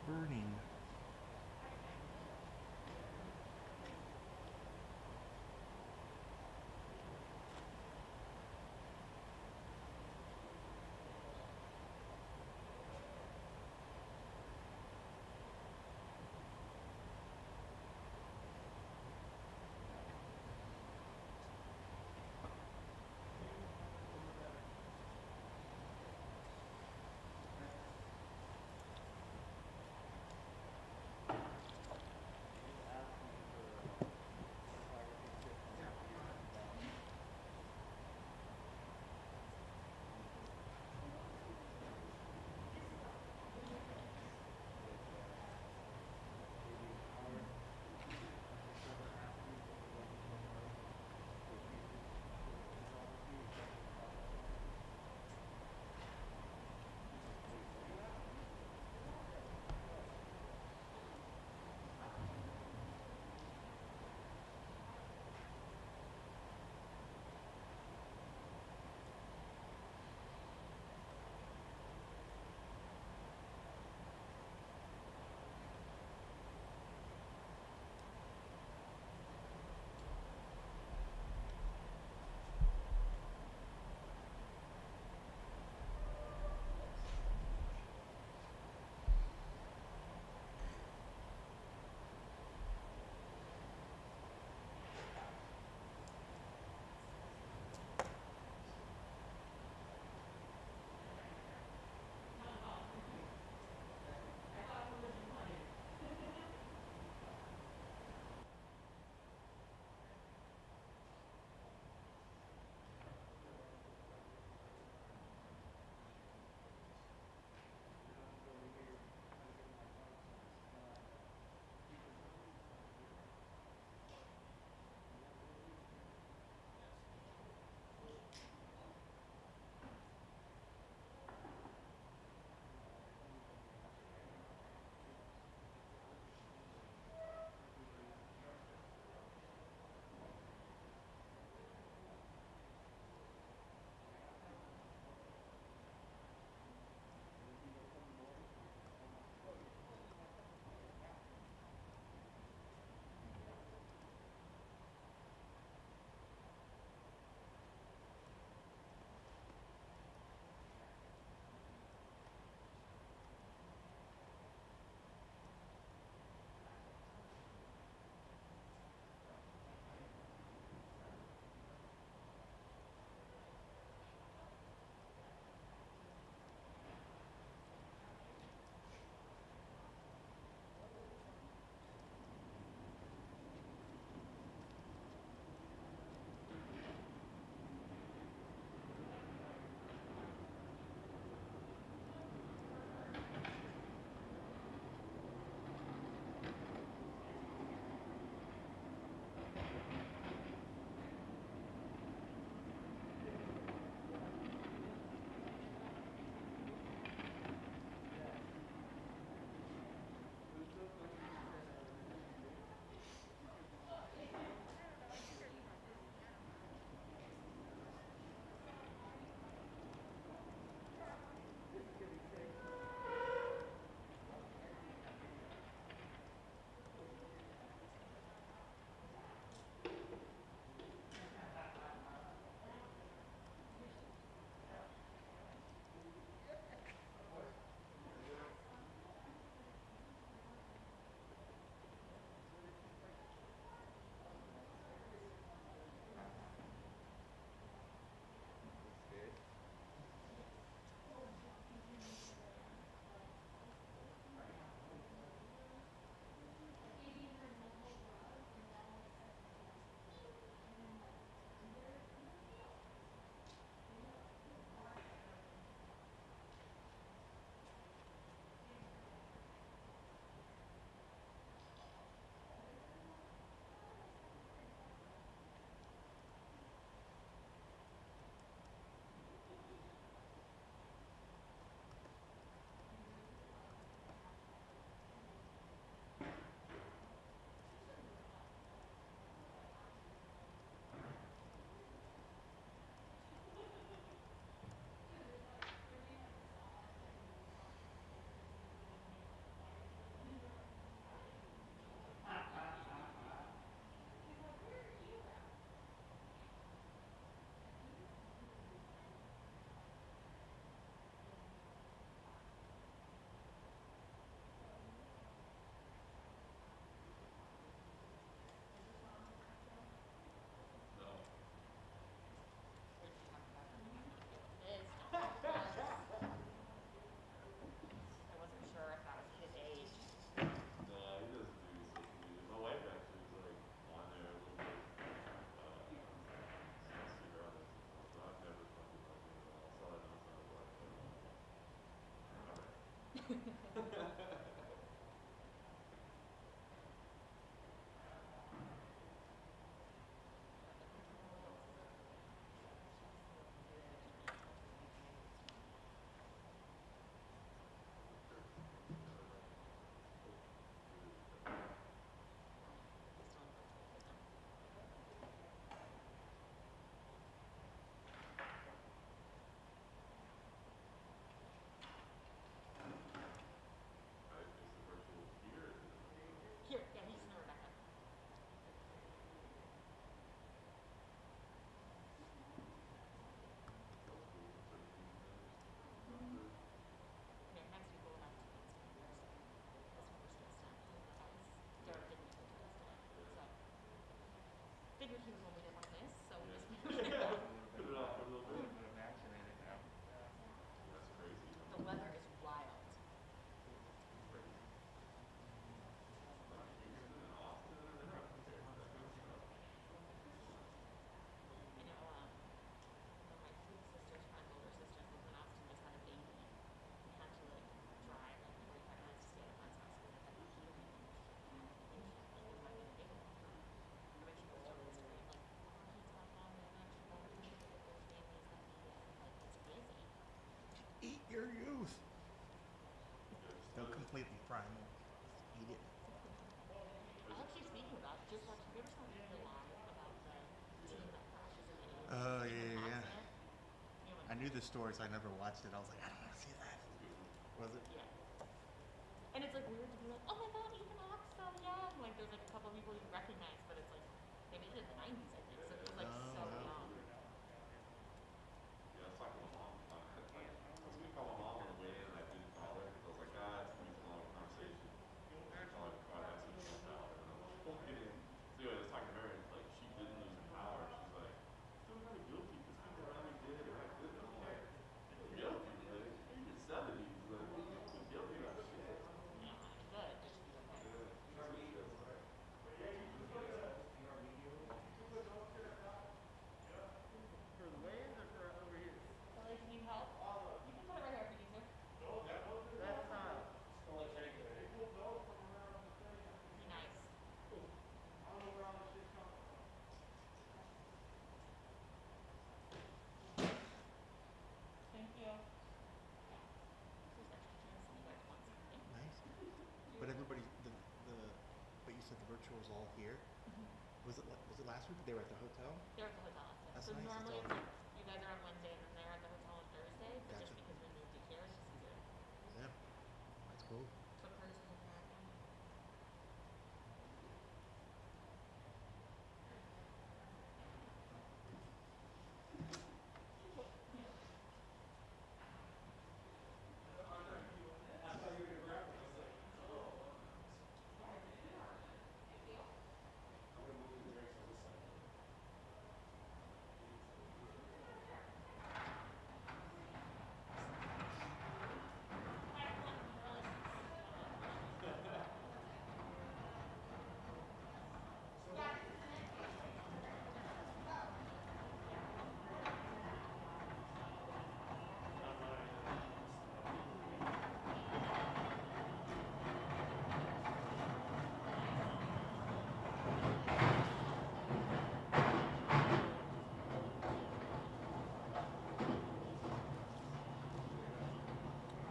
burning. completely primal. Eat it. Actually, speaking of that, just watching. Have you ever saw the live about the team that crashes in the Oh in the yeah. accident? You I haven't. knew the story, so I never watched it. I was like, I don't want to see that. Was it? Yeah. And it's like weird to be like, oh my god, Ethan Hawke's so young. Like there's like a couple of people you recognize, but it's like they made it in the '90s, I think, so he was like Oh so wow. young. Yeah, I was talking to my mom. I was gonna call my mom on the way in, and I didn't call her because I was like, it's gonna be too long a conversation. I was gonna call her, I have something to talk about. And I was like, okay. So anyway, I was talking to her, and like she didn't lose her power. She's like, I feel kind of guilty because people around me did, and I didn't. I'm like, guilty? Like, you're in your 70s. Like, what do you feel guilty about shit? Yeah, good. It should be okay. Yeah, she said she does. For the weigh-ins or for over here? Kelly, if you need help, you can put it right here if you need to. That's Be nice. Thank you. There's extra chance that you guys want something. Nice. But everybody, but you said the virtual was all here. Was it last week? They were at the hotel. They're at the hotel. That's So nice. normally it's like you guys are on Wednesday and then they're at the hotel on Thursday, but Gotcha. just because we moved it here, it's just easier. Yeah, that's cool. So Curtis is looking at them.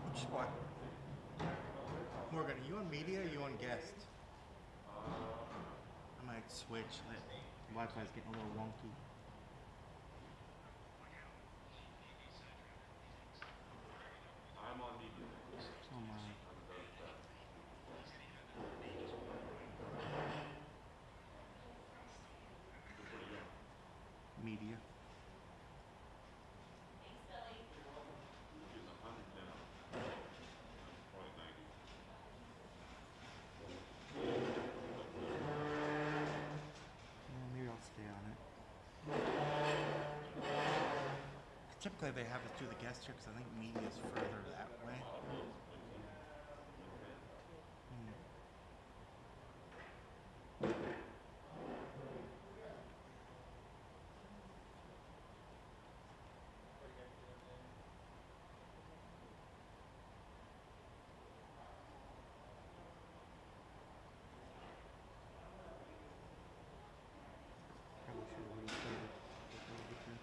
Which spot? Morgan, are you on media or are you on guest? I might switch. Wi-Fi's getting a little wonky. I'm on media. Oh my. Media. She's 100 now. Probably 90. Yeah, maybe I'll stay on it. Typically they have us do the guest here because I think media is further that way. Probably should have restarted before we get there.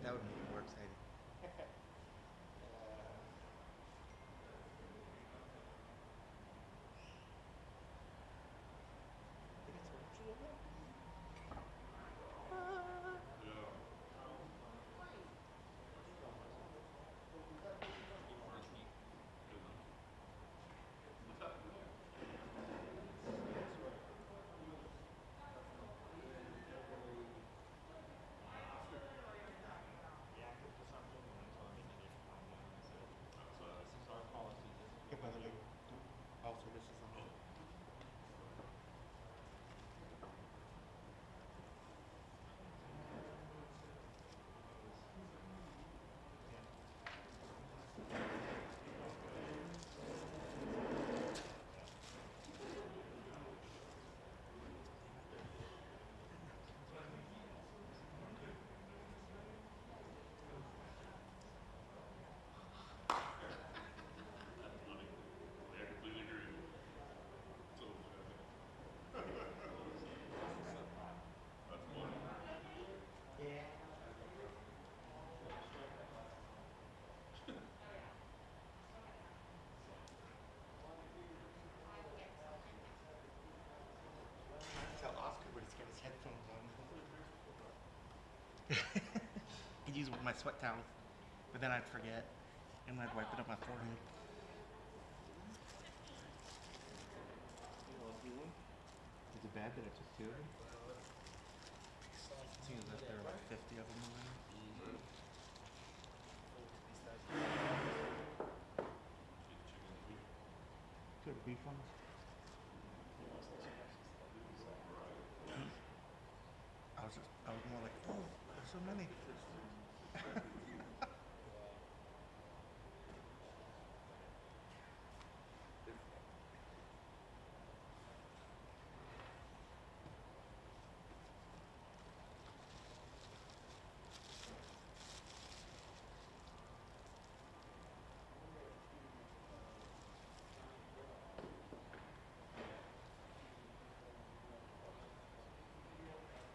That would make it more exciting. I think it's virtual now. Yeah. Yeah, by the way, also this is on. I completely agree. So, that's funny. Yeah. I tell Oscar, but he's got his headphones on. I'd use my sweat towels, but then I'd forget, and I'd wipe it up my forehead. Is it bad that I took 2 of them? Seems that there are like 50 of them in there. Good beef ones. I was more like, oh, there's so many.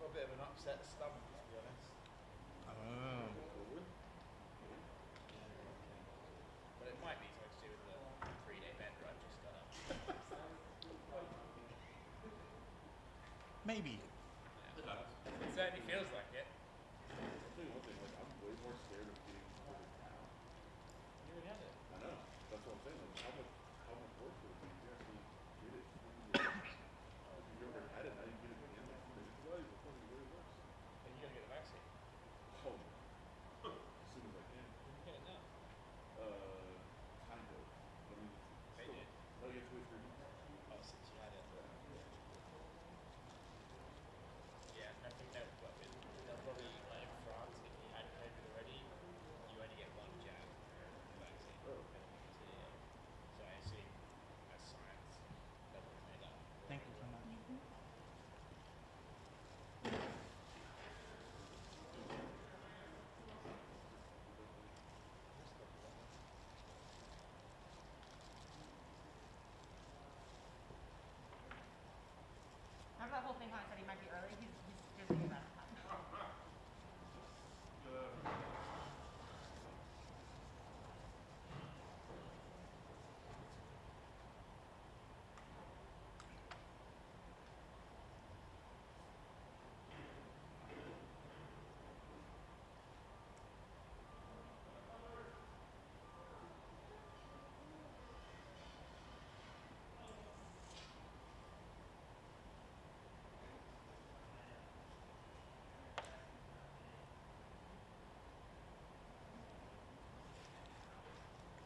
Got a bit of an upset stomach, to be honest. Oh. But it might be something to do with the 3-day bender I've just done. Maybe. It certainly feels like it. I'll tell you one thing, like, I'm way more scared of getting further down. You already had it. I know. That's what I'm saying. Like, how much work would it be if you actually get it? If you ever had it, now you get it again. Like, physically, it's probably way worse. Then you gotta get the vaccine. Oh, as soon as I can. You can get it now. Kind of. I mean, They still, did. no, you have to wait 3 months. Oh, since you had it. Yeah, I think they'll probably, like in France, if you had COVID already, you only get 1 jab vaccine. Oh. So I assume that's science. That was made up. Thank you so much. Remember that whole thing how I said he might be early? He's just doing that time.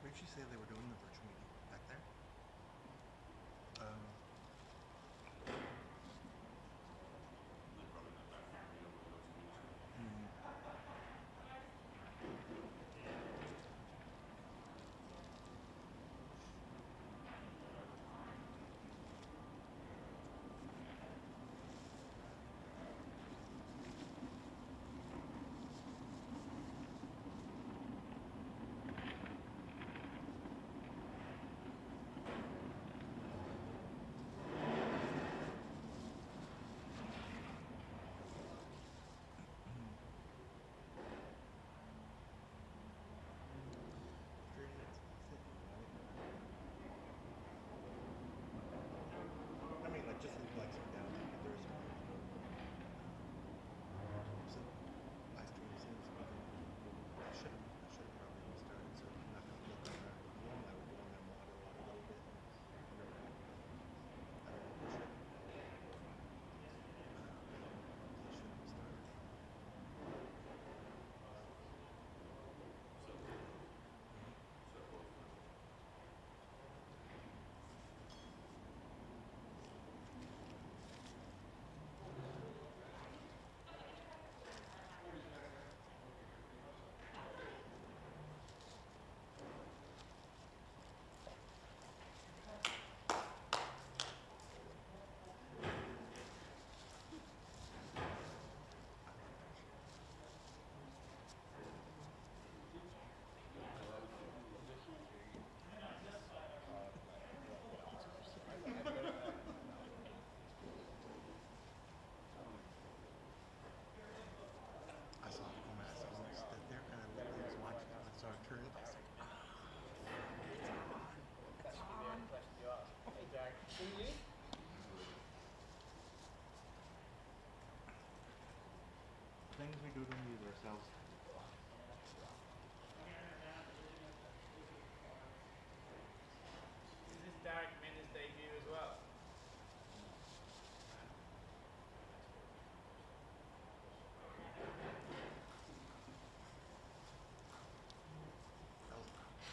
Where did you say they were doing the virtual meeting? Back there? They brought in that back from the overdose meeting. Mm. No. Is this Darrick Minner's debut as well?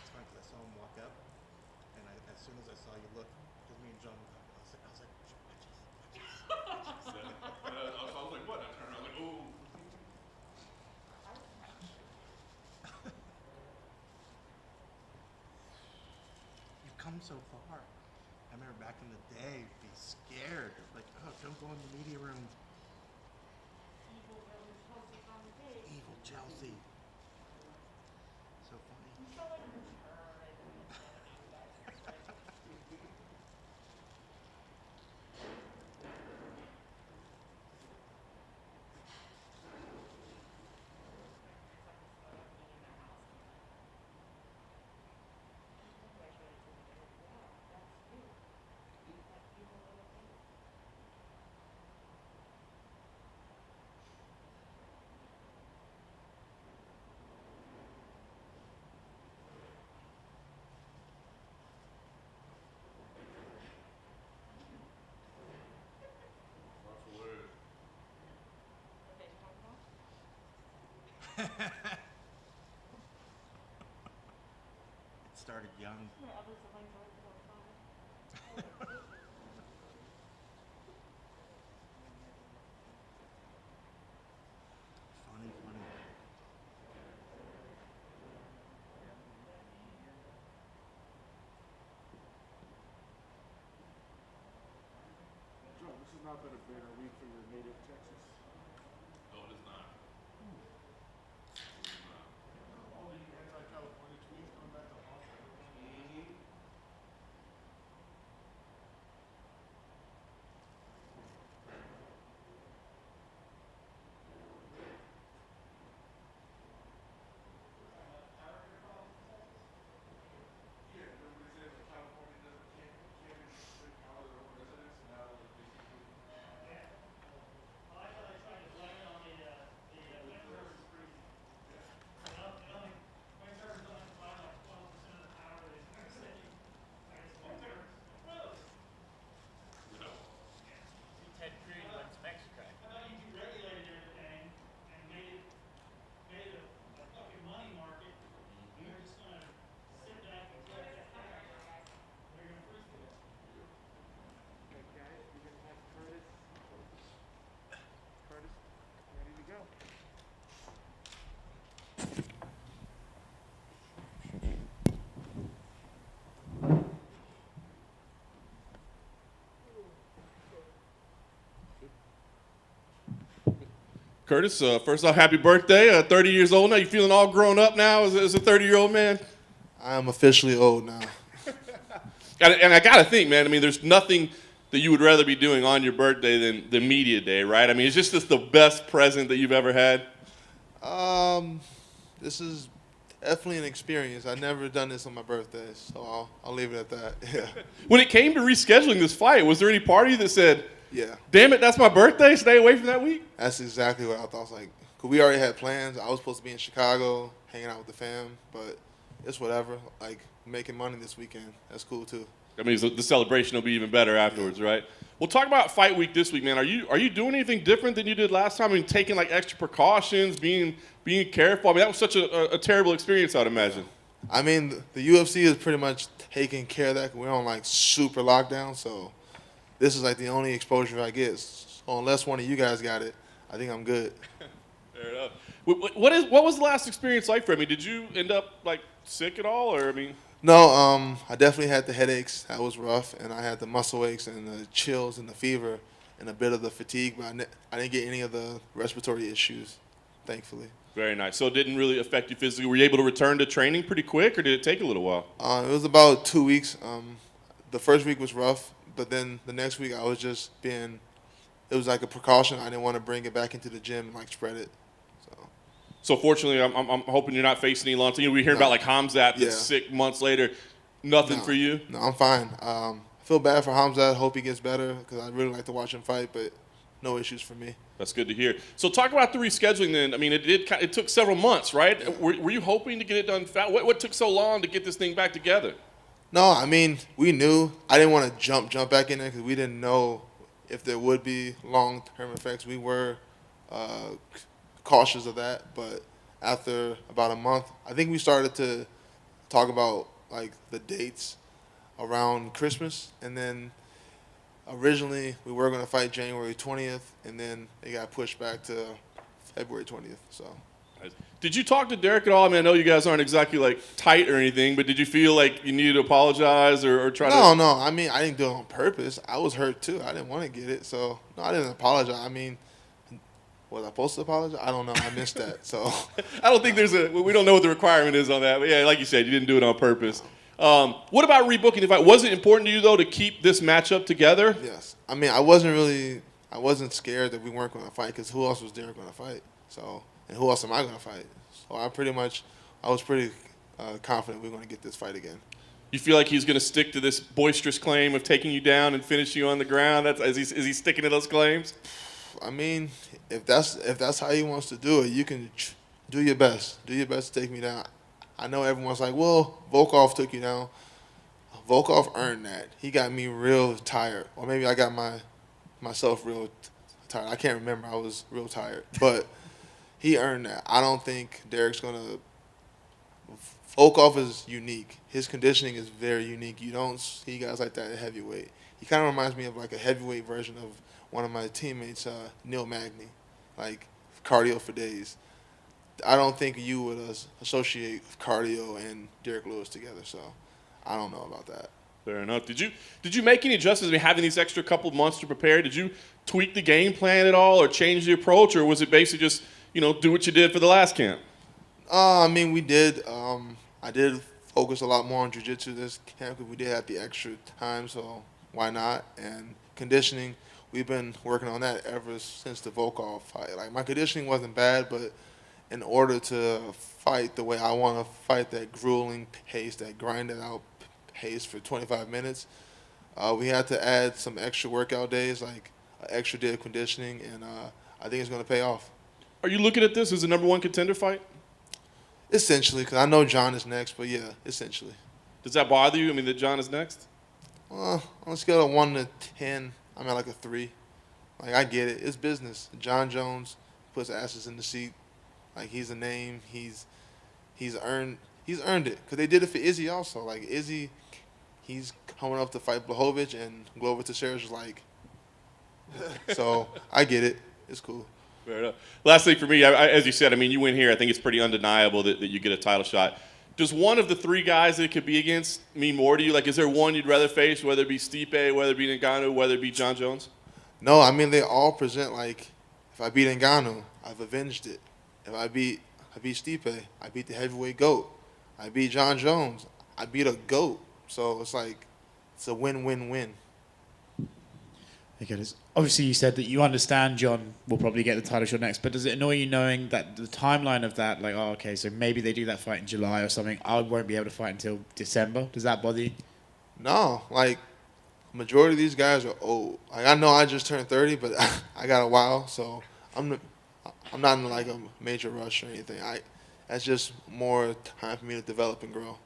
It's funny because I saw him walk up, and as soon as I saw you look, because me and John were talking, I was like, I was like, what? I turned around like, ooh. you've come so far. I remember back in the day, be scared, like, oh, don't go in the media room. Evil Rosa Chelsea's on the page. Evil Chelsea. So funny. You felt like her in the 70s, that's right. That's hilarious. It started young. My other siblings are like 4 or 5. Funny. Joe, this has not been a better week for your native Texas. No, it is not. It is not. All the anti-California tweets coming back to haunt you. Yeah, everybody says that California doesn't can't color their own residents, and now they're basically. No. Ted Cruz went to Mexico. Okay, guys, we're gonna have Curtis. Curtis, ready to go. Curtis, first off, happy birthday. 30 years old now. You feeling all grown up now as a 30-year-old man? I am officially old now. And I got to think, man, I mean, there's nothing that you would rather be doing on your birthday than the media day, right? I mean, is this the best present that you've ever had? This is definitely an experience. I've never done this on my birthday, so I'll leave it at that. Yeah. When it came to rescheduling this fight, was there any part of you that said, Yeah. damn it, that's my birthday, stay away from that week? That's exactly what I thought. I was like, 'cause we already had plans. I was supposed to be in Chicago, hanging out with the fam, but it's whatever. Like, making money this weekend. That's cool, too. I mean, the celebration will be even better afterwards, right? Well, talk about fight week this week, man. Are you doing anything different than you did last time? I mean, taking like extra precautions, being careful. I mean, that was such a terrible experience, I'd imagine. I mean, the UFC is pretty much taking care of that. We're on, like, super lockdown, so this is, like, the only exposure I get. So unless one of you guys got it, I think I'm good. Fair enough. What was the last experience like for you? I mean, did you end up like sick at all, or I mean? No, I definitely had the headaches. That was rough, and I had the muscle aches and the chills and the fever and a bit of the fatigue, but I didn't get any of the respiratory issues, thankfully. Very nice. So it didn't really affect you physically. Were you able to return to training pretty quick, or did it take a little while? It was about 2 weeks. The first week was rough, but then the next week I was just it was like a precaution. I didn't want to bring it back into the gym and like spread it. So fortunately, I'm hoping you're not facing any long-term. You know, we hear about like Hamzat that's sick months later. Nothing for you? No, I'm fine. I feel bad for Hamzat. Hope he gets better because I really like to watch him fight, but no issues for me. That's good to hear. So talk about the rescheduling then. I mean, it took several months, right? Yeah. Were you hoping to get it done fast? What took so long to get this thing back together? No, I mean, we knew. I didn't want to jump back in there because we didn't know if there would be long-term effects. We were cautious of that, but after about a month, I think we started to talk about like the dates around Christmas, and then originally we were going to fight January 20th, and then it got pushed back to February 20th. So. Did you talk to Derrick at all? I mean, I know you guys aren't exactly like tight or anything, but did you feel like you needed to apologize or try to? No. I mean, I didn't do it on purpose. I was hurt too. I didn't want to get it, so no, I didn't apologize. I mean, was I supposed to apologize? I don't know. I missed that. So I don't think we don't know what the requirement is on that. But yeah, like you said, you didn't do it on purpose. What about rebooking the fight? Was it important to you though to keep this matchup together? Yes. I mean, I wasn't scared that we weren't going to fight because who else was Derrick going to fight? So. And who else am I going to fight? So I was pretty confident we were going to get this fight again. You feel like he's going to stick to this boisterous claim of taking you down and finish you on the ground? Is he sticking to those claims? I mean, if that's how he wants to do it, you can do your best. Do your best to take me down. I know everyone's like, well, Volkov took you down. Volkov earned that. He got me real tired. Or maybe I got myself real tired. I can't remember. I was real tired. But he earned that. I don't think Derrick's going to – Volkov is unique. His conditioning is very unique. You don't see guys like that at heavyweight. He kind of reminds me of like a heavyweight version of one of my teammates, Neil Magny, like cardio for days. I don't think you would associate cardio and Derrick Lewis together, so I don't know about that. Fair enough. Did you make any adjustments? I mean, having these extra couple of months to prepare, did you tweak the game plan at all or change the approach, or was it basically just – do what you did for the last camp? I mean, we did. I did focus a lot more on jiu-jitsu this camp because we did have the extra time, so why not? And conditioning, we've been working on that ever since the Volkov fight. Like, my conditioning wasn't bad, but in order to fight the way I want to fight, that grueling pace, that grinded out pace for 25 minutes, we had to add some extra workout days, like an extra day of conditioning, and I think it's going to pay off. Are you looking at this as a number one contender fight? Essentially, because I know John is next, but yeah, essentially. Does that bother you? I mean, that John is next? On a scale of 1 to 10, I'm at like a 3. Like, I get it. It's business. John Jones puts asses in the seat. Like, he's a name. He's earned it. Because they did it for Izzy also. Like, Izzy, he's coming up to fight Blachowicz, and Glover Teixeira's just like. So, I get it. It's cool. Fair enough. Last thing for me, as you said, I mean, you win here. I think it's pretty undeniable that you get a title shot. Does one of the three guys that it could be against mean more to you? Like, is there one you'd rather face, whether it be Stipe, whether it be Ngannou, whether it be John Jones? No, I mean, they all present like, if I beat Ngannou, I've avenged it. If I beat Stipe, I beat the heavyweight GOAT. I beat John Jones, I beat a GOAT. So it's like, it's a win-win-win. Okay, obviously you said that you understand John will probably get the title shot next, but does it annoy you knowing that the timeline of that, like, oh, okay, so maybe they do that fight in July or something, I won't be able to fight until December? Does that bother you? No, like, majority of these guys are old. Like, I know I just turned 30, but I got a while, so I'm not in like a major rush or anything. That's just more time for me to develop and grow.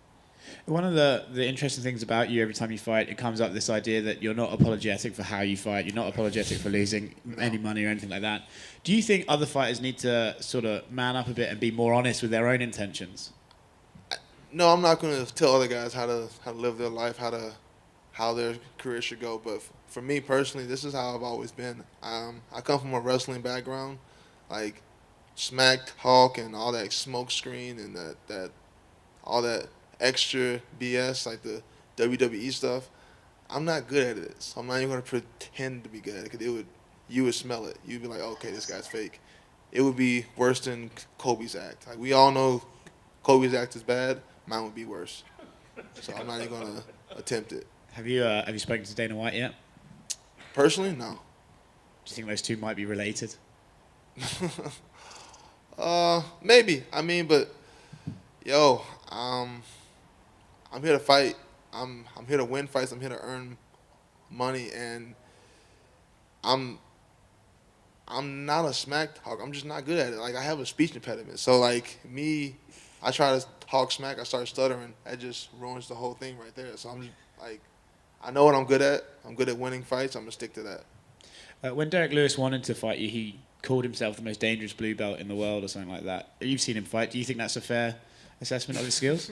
One of the interesting things about you every time you fight, it comes up this idea that you're not apologetic for how you fight. You're not apologetic for losing any money or anything like that. Do you think other fighters need to sort of man up a bit and be more honest with their own intentions? No, I'm not going to tell other guys how to live their life, how their career should go. But for me personally, this is how I've always been. I come from a wrestling background, like smack talk and all that smoke screen and that all that extra BS, like the WWE stuff. I'm not good at it, so I'm not even going to pretend to be good at it because you would smell it. You'd be like, okay, this guy's fake. It would be worse than Kobe's act. Like, we all know Kobe's act is bad. Mine would be worse. So I'm not even going to attempt it. Have you spoken to Dana White yet? Personally, no. Do you think those two might be related? Maybe. I mean, but yo, I'm here to fight. I'm here to win fights. I'm here to earn money, and I'm I'm not a smack talk. I'm just not good at it. Like, I have a speech impediment. So, like, I try to talk smack, I start stuttering. That just ruins the whole thing right there. So I'm just, like, I know what I'm good at. I'm good at winning fights. I'm going to stick to that. When Derrick Lewis wanted to fight you, he called himself the most dangerous blue belt in the world or something like that. You've seen him fight. Do you think that's a fair assessment of his skills?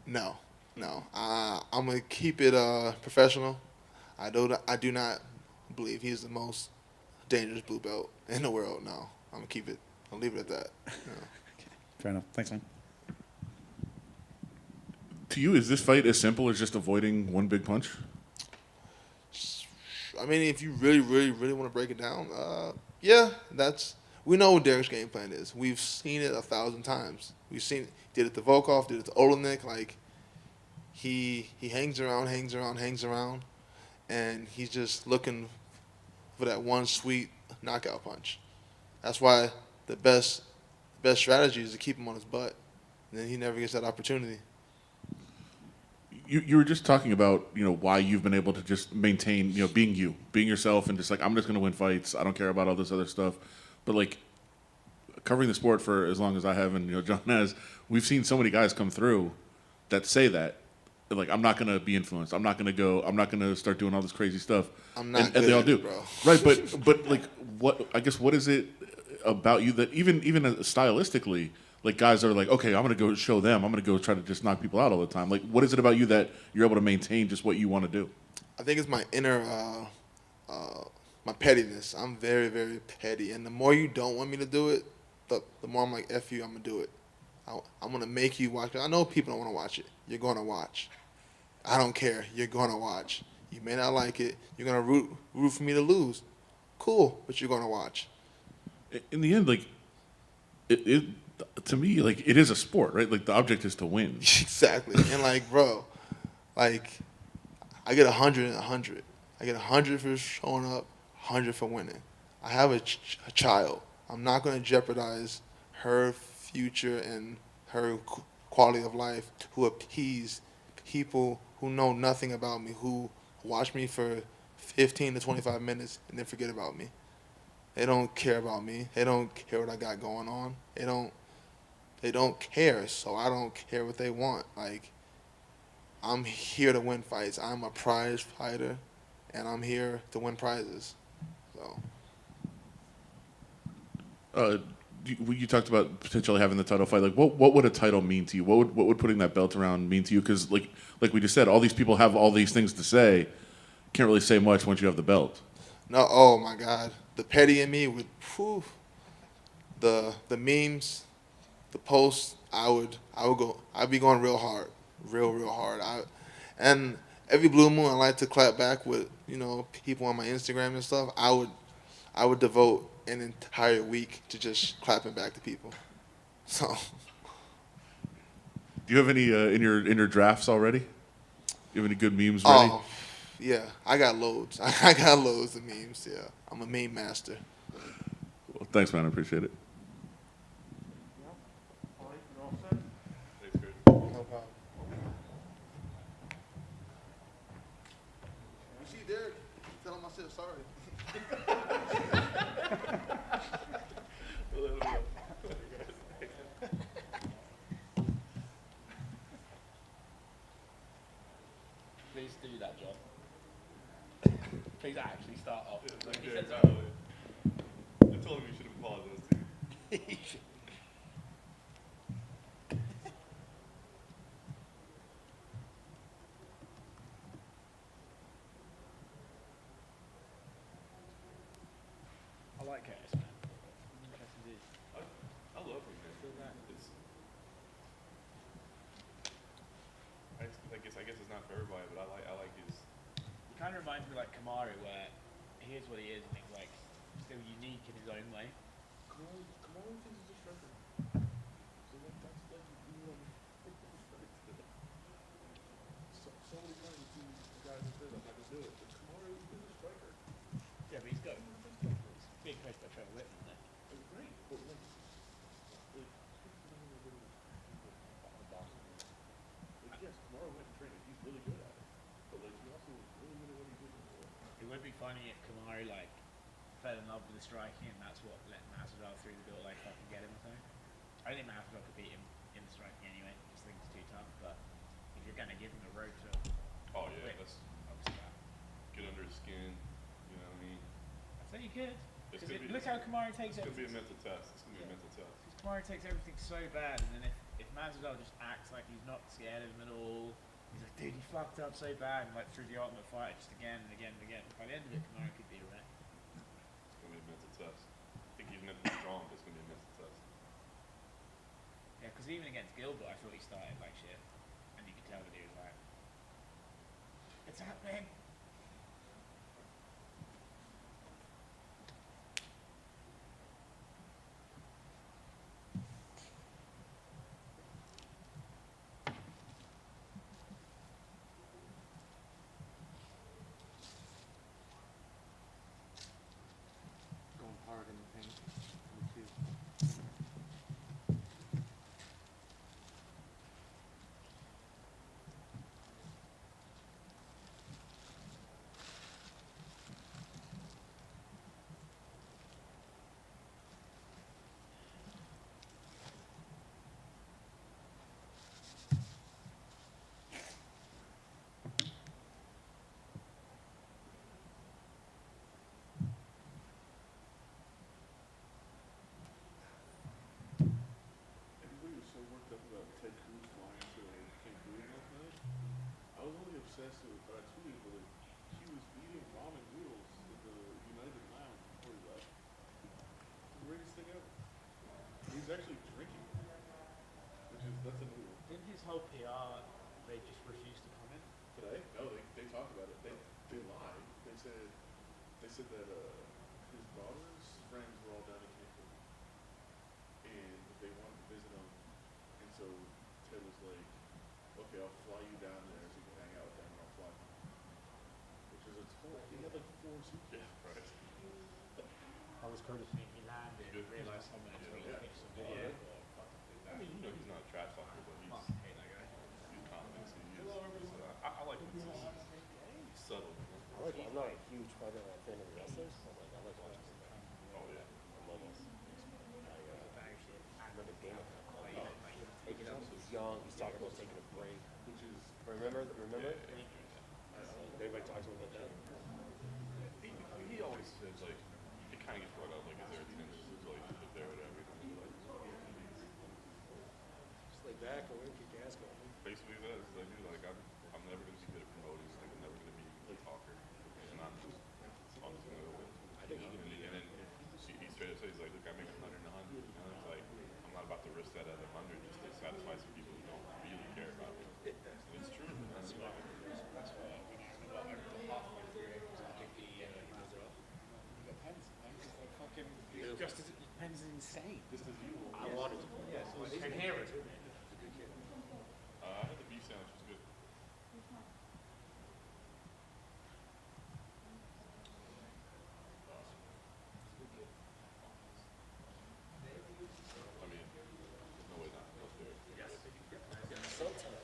No. I'm going to keep it professional. I do not believe he's the most dangerous blue belt in the world. No. I'll leave it at that. No. Fair enough. Thanks, man. To you, is this fight as simple as just avoiding one big punch? I mean, if you really, really, really want to break it down, yeah, we know what Derrick's game plan is. We've seen it 1,000 times. We've seen it. Did it to Volkov, did it to Oleinik. Like, he hangs around, and he's just looking for that one sweet knockout punch. That's why the best strategy is to keep him on his butt, and then he never gets that opportunity. You were just talking about, why you've been able to just maintain, being yourself, and just like, I'm just going to win fights. I don't care about all this other stuff. But like, covering the sport for as long as I have, and John has, we've seen so many guys come through that say that, like, I'm not going to be influenced. I'm not going to start doing all this crazy stuff. I'm not. And they all do, bro. Right? But like, what is it about you that even stylistically? Like, guys are like, okay, I'm going to go show them. I'm going to go try to just knock people out all the time. Like, what is it about you that you're able to maintain just what you want to do? I think it's my inner, my pettiness. I'm very, very petty. And the more you don't want me to do it, the more I'm like, F you, I'm going to do it. I'm going to make you watch it. I know people don't want to watch it. You're going to watch. I don't care. You're going to watch. You may not like it. You're going to root for me to lose. Cool, but you're going to watch. In the end, like, to me, like, it is a sport, right? Like, the object is to win. Exactly. And, like, bro, like, I get 100 and 100. I get 100 for showing up, 100 for winning. I have a child. I'm not going to jeopardize her future and her quality of life to appease people who know nothing about me, who watch me for 15 to 25 minutes and then forget about me. They don't care about me. They don't care what I got going on. They don't care, so I don't care what they want. Like, I'm here to win fights. I'm a prize fighter, and I'm here to win prizes. So. You talked about potentially having the title fight. Like, what would a title mean to you? What would putting that belt around mean to you? Because like we just said, all these people have all these things to say. Can't really say much once you have the belt. No, oh my God, the petty in me would, the memes, the posts. I'd be going real hard, real hard. And every blue moon, I like to clap back with people on my Instagram and stuff. I would devote an entire week to just clapping back to people. So. Do you have any in your drafts already? Do you have any good memes ready? Oh, yeah, I got loads. I got loads of memes. Yeah, I'm a meme master. Well, thanks, man. I appreciate it. No problem. You see Derrick? Tell him I said sorry. Please do that, John. Please actually start off. Like he said, I told him you should apologize to you. I like Curtis, man. Interesting dude. I love him, man. I guess it's not for everybody, but I like his. He kind of reminds me like Kamari, where he is what he is, and he's like still unique in his own way. Kamara thinks he's a striker. So so many times you see guys that say I'm not gonna do it, but Kamara is a striker. Yeah, but he's got he's being coached by Trevor Whitman, though. It's great, but like yes, Kamara went and trained. He's really good at it, but like he also was really good at what he did before. It would be funny if Kamari like fell in love with the striking, and that's what let Masvidal through the door like fucking get him or something. I don't think Masvidal could beat him in the striking anyway. I just think it's too tough. But if you're gonna give him the road to Oh yeah, quit, that's obviously that. get under his skin. You know what I mean? I think you could. It's 'Cause gonna be- look how Kamaru takes It's gonna be a everything. mental test. It's gonna be a mental test. Kamaru takes everything so bad, and then if Masvidal just acts like he's not scared of him at all, he's like, dude, he fucked up so bad, and like through the ultimate fight, just again and again and again. By the end of it, Kamaru could be a wreck. It's gonna be a mental test. I think he's mentally strong, but it's gonna be a mental test. Yeah, because even against Gilbert, I thought he started like shit, and you could tell that he was like, it's happening. Going hard in the paint. Me too. Everybody was so worked up about Ted Cruz flying to Cancun last night. I was only obsessed with, I tweeted, but like, he was eating ramen noodles in the United Lounge before he left. The greatest thing ever. He's actually drinking, that's a noodle. Didn't his whole PR, they just refused to comment? Today? No, they talked about it. They lied. They said that his daughter's friends were all down in Cancun, and they wanted to visit him, and so Ted was like, "Okay, I'll fly you down there so you can hang out with them, and I'll fly home." Which is a total. He had like 4 suitcases. Yeah, right. I was courtesy he landed, Good. realized someone else was Yeah. pitched some Yeah. video. I mean, you know, he's not a trash talker, but he's Hate that guy. confident. I like when it's subtle. I'm not a huge fighter fan of wrestlers, but like I like watching them. Oh yeah. I love them. I remember Dana taking him. He's young. He's talking about taking a break. Which is Remember? Yeah. Anybody talk to him about that? He always says like it kind of gets brought up like is there a tennis relationship there or whatever. Just lay back and kick your ass going. Basically that is like dude, like I'm never gonna be good at promoting. Like I'm never gonna be a talker, and I'm just gonna go win. I think he And can be. then he straight up says he's like, look, I make 100 and 100. You know, it's like I'm not about to risk that at 100 just to satisfy some people who don't really care about me. And it's true. That's why. That's why we need to go halfway through it, because I think he was off. You got Pence. Pence is like fucking, just as, Pence is insane. Just as you. I wanted to. Yeah, so he's coherent. I had the beef sandwich. It was good. I mean, there's no way not. No spirit. Sometimes.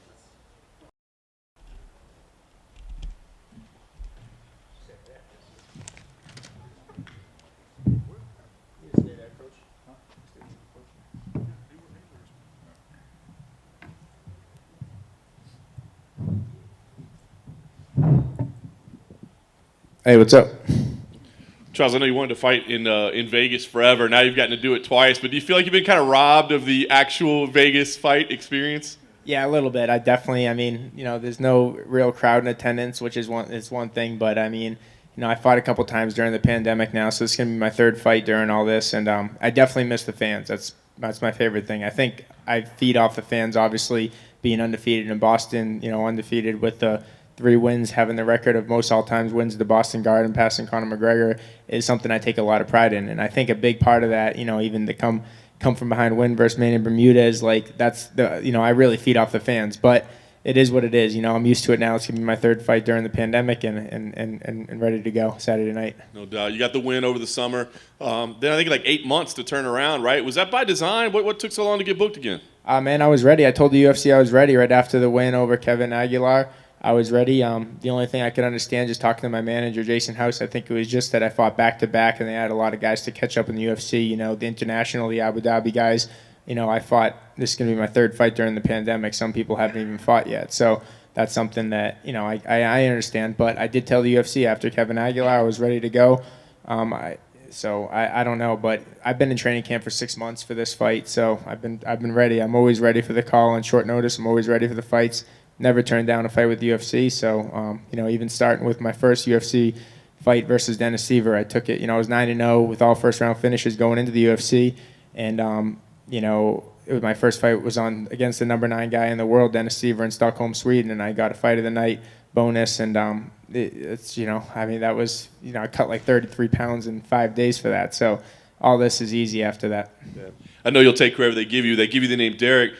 You stay there, coach. Hey, what's up? Charles, I know you wanted to fight in Vegas forever. Now you've gotten to do it twice, but do you feel like you've been kind of robbed of the actual Vegas fight experience? Yeah, a little bit. I mean, there's no real crowd in attendance, which is one thing. But I mean, I fought a couple times during the pandemic now, so it's gonna be my third fight during all this, and I definitely miss the fans. That's my favorite thing. I think I feed off the fans, obviously being undefeated in Boston. Undefeated with the 3 wins, having the record of most all-time wins at the Boston Garden, passing Conor McGregor, is something I take a lot of pride in. And I think a big part of that, even the come from behind win versus Manny Bermudez, like that's I really feed off the fans. But it is what it is. I'm used to it now. It's gonna be my third fight during the pandemic, and ready to go Saturday night. No doubt. You got the win over the summer. Then I think like 8 months to turn around, right? Was that by design? What took so long to get booked again? Man, I was ready. I told the UFC I was ready right after the win over Kevin Aguilar. I was ready. The only thing I could understand, just talking to my manager, Jason House, I think it was just that I fought back-to-back, and they had a lot of guys to catch up in the UFC. You know, the international, the Abu Dhabi guys. You know, I fought. This is going to be my third fight during the pandemic. Some people haven't even fought yet. So that's something that, you know, I understand. But I did tell the UFC after Kevin Aguilar I was ready to go. I don't know, but I've been in training camp for 6 months for this fight, so I've been ready. I'm always ready for the call on short notice. I'm always ready for the fights. Never turned down a fight with the UFC. So you know, even starting with my first UFC fight versus Dennis Seaver, I took it. You know, I was 9-0 with all first round finishes going into the UFC, and you know, it was my first fight was on against the number 9 guy in the world, Dennis Seaver, in Stockholm, Sweden, and I got a fight of the night bonus, and it's, you know, I mean, that was, you know, I cut like 33 pounds in 5 days for that. So all this is easy after that. Yeah. I know you'll take whoever they give you. They give you the name Derrick.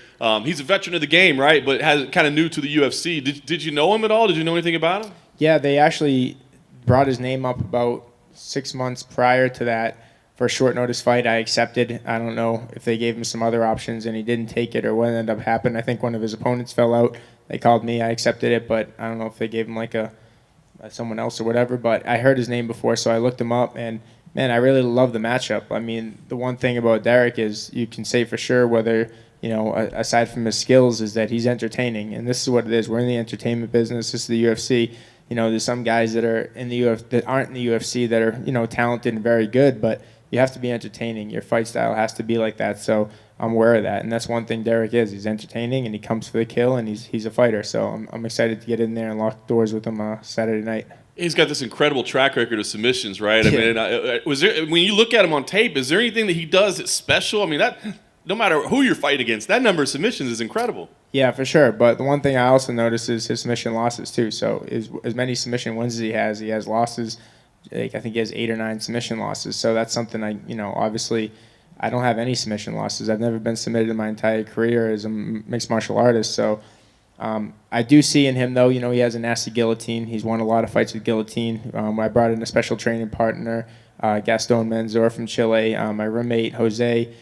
He's a veteran of the game, right? But kind of new to the UFC. Did you know him at all? Did you know anything about him? Yeah, they actually brought his name up about 6 months prior to that for a short notice fight. I accepted. I don't know if they gave him some other options and he didn't take it or what ended up happening. I think one of his opponents fell out. They called me. I accepted it, but I don't know if they gave him like someone else or whatever. But I heard his name before, so I looked him up, and man, I really love the matchup. I mean, the one thing about Darrick is you can say for sure whether, you know, aside from his skills, is that he's entertaining, and this is what it is. We're in the entertainment business. This is the UFC. You know, there's some guys that are in the that aren't in the UFC that are, you know, talented and very good, but you have to be entertaining. Your fight style has to be like that. So I'm aware of that, and that's one thing Darrick is. He's entertaining, and he comes for the kill, and he's a fighter. So I'm excited to get in there and lock doors with him Saturday night. He's got this incredible track record of submissions, right? I Yeah. mean, was there, when you look at him on tape, is there anything that he does that's special? I mean, that no matter who you're fighting against, that number of submissions is incredible. Yeah, for sure. But the one thing I also notice is his submission losses too. So as many submission wins as he has losses. Like, I think he has 8 or 9 submission losses. So that's something obviously I don't have any submission losses. I've never been submitted in my entire career as a mixed martial artist. So I do see in him, though, you know, he has a nasty guillotine. He's won a lot of fights with guillotine. I brought in a special training partner, Gaston Menzor from Chile. My roommate, Jose,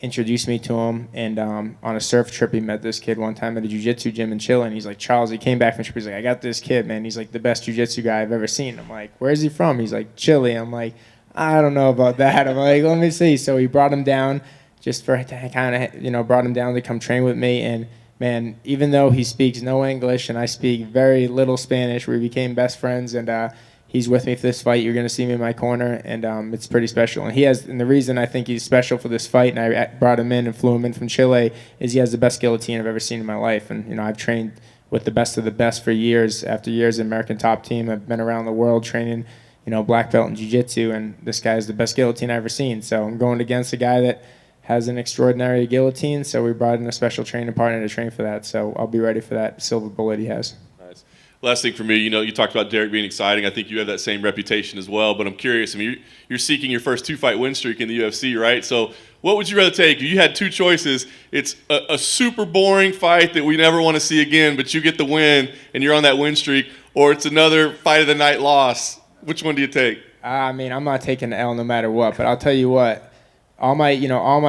introduced me to him. And on a surf trip, he met this kid one time at a jiu-jitsu gym in Chile. And he's like, Charles, he came back from the trip. He's like, I got this kid, man. He's like the best jiu-jitsu guy I've ever seen. I'm like, where's he from? He's like, Chile. I'm like, I don't know about that. I'm like, let me see. So he brought him down just for kind of, you know, brought him down to come train with me. And man, even though he speaks no English and I speak very little Spanish, we became best friends, and he's with me for this fight. You're going to see me in my corner, and it's pretty special. And the reason I think he's special for this fight, and I brought him in and flew him in from Chile, is he has the best guillotine I've ever seen in my life. And, you know, I've trained with the best of the best for years after years, American top team. I've been around the world training, you know, black belt in jiu-jitsu, and this guy is the best guillotine I've ever seen. So I'm going against a guy that has an extraordinary guillotine, so we brought in a special training partner to train for that. So I'll be ready for that silver bullet he has. Nice. Last thing for me, you know, you talked about Darrick being exciting. I think you have that same reputation as well, but I'm curious. I mean, you're seeking your first 2-fight win streak in the UFC, right? So what would you rather take? If you had 2 choices, it's a super boring fight that we never want to see again, but you get the win and you're on that win streak, or it's another fight of the night loss. Which one do you take? I mean, I'm not taking the L no matter what, but I'll tell you what. All my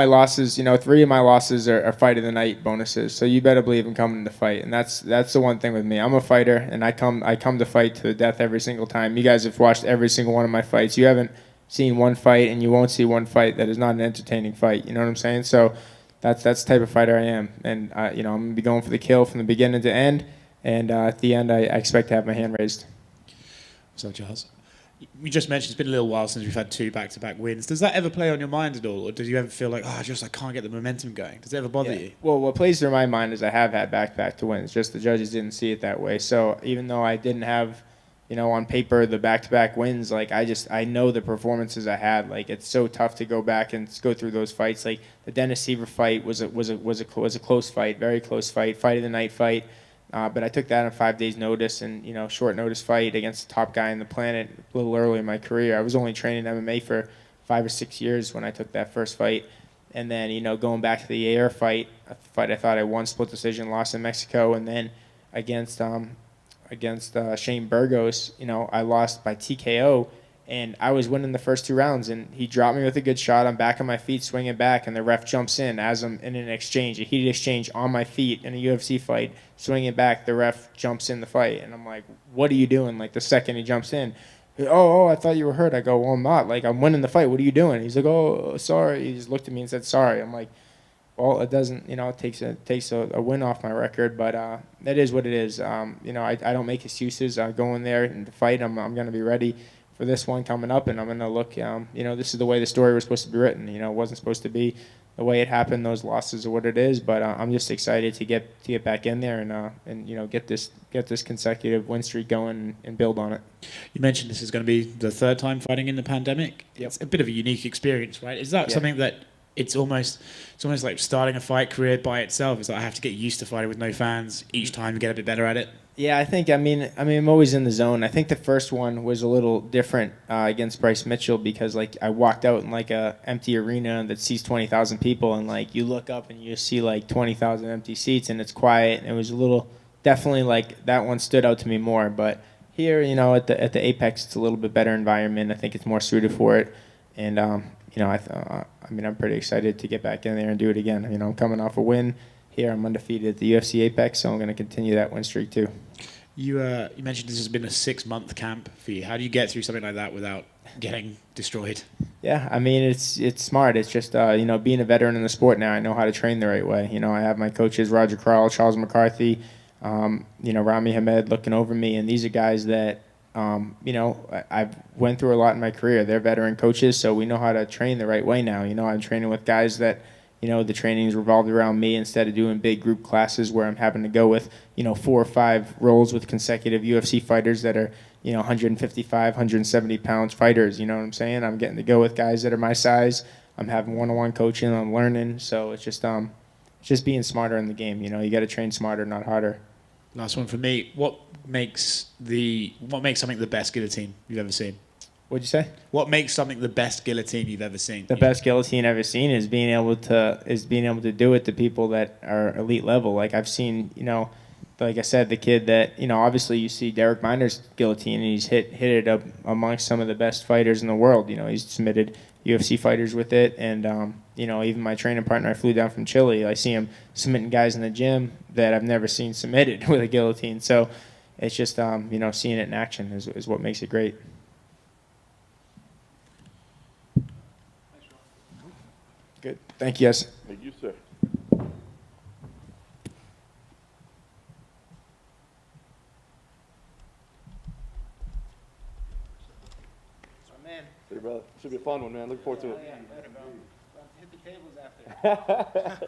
losses, 3 of my losses are fight of the night bonuses. So you better believe I'm coming to fight, and that's the one thing with me. I'm a fighter, and I come to fight to the death every single time. You guys have watched every single one of my fights. You haven't seen one fight, and you won't see one fight that is not an entertaining fight. You know what I'm saying? So that's the type of fighter I am, and I'm gonna be going for the kill from the beginning to end, and at the end I expect to have my hand raised. So Charles, you just mentioned it's been a little while since we've had 2 back-to-back wins. Does that ever play on your mind at all, or do you ever feel like, I can't get the momentum going? Does it ever bother you? Well, what plays through my mind is I have had back-to-back wins. Just the judges didn't see it that way. So even though I didn't have, on paper the back-to-back wins, like I know the performances I had. Like, it's so tough to go back and go through those fights. Like the Dennis Seaver fight was a close fight, very close fight of the night fight. But I took that on 5 days' notice, and short notice fight against the top guy on the planet a little early in my career. I was only training MMA for 5 or 6 years when I took that first fight, and then going back to the AR fight, a fight I thought I won split decision, lost in Mexico, and then against Shane Burgos, I lost by TKO, and I was winning the first 2 rounds, and he dropped me with a good shot. I'm back on my feet, swinging back, and the ref jumps in as I'm in an exchange, a heated exchange on my feet in a UFC fight, swinging back. The ref jumps in the fight, and I'm like, "What are you doing?" Like the second he jumps in, "Oh, I thought you were hurt." I go, "Well, I'm not. Like I'm winning the fight. What are you doing?" He's like, "Oh, sorry." He just looked at me and said, "Sorry." I'm like, well, it doesn't, it takes a win off my record, but that is what it is. I don't make excuses. I go in there and the fight. I'm going to be ready for this one coming up, and I'm going to look. This is the way the story was supposed to be written. It wasn't supposed to be the way it happened. Those losses are what it is, but I'm just excited to get back in there and get this consecutive win streak going and build on it. You mentioned this is going to be the 3rd time fighting in the pandemic. Yep. It's a bit of a unique experience, right? Is that something that it's almost like starting a fight career by itself? It's like I have to get used to fighting with no fans each time and get a bit better at it. Yeah, I think I'm always in the zone. I think the first one was a little different against Bryce Mitchell because I walked out in a empty arena that seats 20,000 people, and you look up and you see 20,000 empty seats and it's quiet, and it was a little definitely that one stood out to me more. But here, at the Apex, it's a little bit better environment. I think it's more suited for it, and I'm pretty excited to get back in there and do it again. I'm coming off a win here. I'm undefeated at the UFC Apex, so I'm going to continue that win streak too. You mentioned this has been a 6-month camp for you. How do you get through something like that without getting destroyed? Yeah, it's smart. It's just being a veteran in the sport now, I know how to train the right way. I have my coaches Roger Crowell, Charles McCarthy, Rami Hamed looking over me, and these are guys that I've went through a lot in my career. They're veteran coaches, so we know how to train the right way now. I'm training with guys that, the training's revolved around me instead of doing big group classes where I'm having to go with, 4 or 5 roles with consecutive UFC fighters that are, 155, 170 pounds fighters. You know what I'm saying? I'm getting to go with guys that are my size. I'm having one-on-one coaching. I'm learning. So it's just being smarter in the game. You got to train smarter, not harder. Last one for me. What makes something the best guillotine you've ever seen? What'd you say? What makes something the best guillotine you've ever seen? The best guillotine I've ever seen is being able to do it to people that are elite level. Like I've seen, like I said, the kid that obviously you see Darrick Minner's guillotine, and he's hit it up amongst some of the best fighters in the world. He's submitted UFC fighters with it, and even my training partner, I flew down from Chile. I see him submitting guys in the gym that I've never seen submitted with a guillotine. So it's just seeing it in action is what makes it great. Good. Thank you, guys. Thank you, sir. Man. Hey, brother. Should be a fun one, man. Looking forward to it. Yeah, hit the tables after.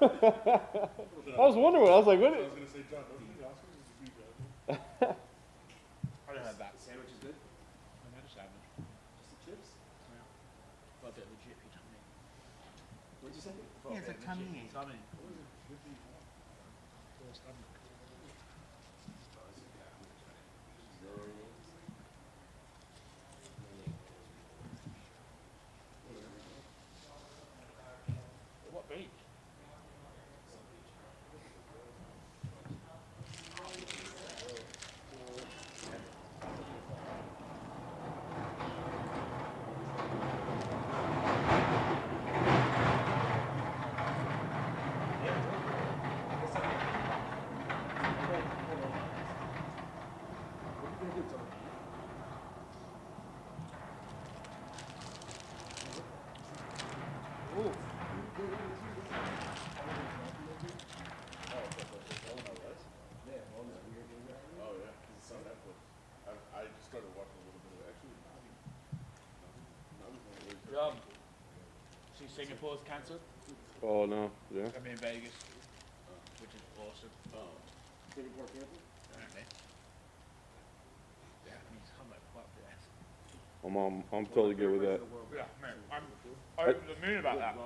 I was wondering. I was like, what? I was going to say, John, don't you think Oscars is a huge I don't have that. Sandwich is good? I had a sandwich. Just the chips? Yeah. Got a bit of a jiffy tummy. What'd you say? Yeah, it's a tummy. Tummy. What beach? Singapore's cancelled. Oh no, yeah. I mean Vegas, which is awesome. Singapore campus? Apparently. Yeah, I mean, it's come like fuck that. I'm totally good with that. Yeah, man, I'm over the moon about that.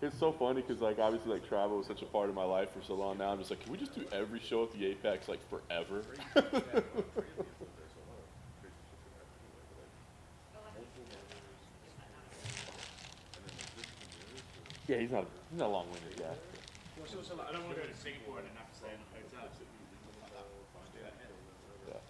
It's so funny because like obviously like travel was such a part of my life for so long. Now I'm just like, can we just do every show at the Apex like forever? Yeah, he's not a long-winded guy. Well, it's also like, I don't want to go to Singapore and then have to stay in a hotel. Like that. Just do that here. Yeah.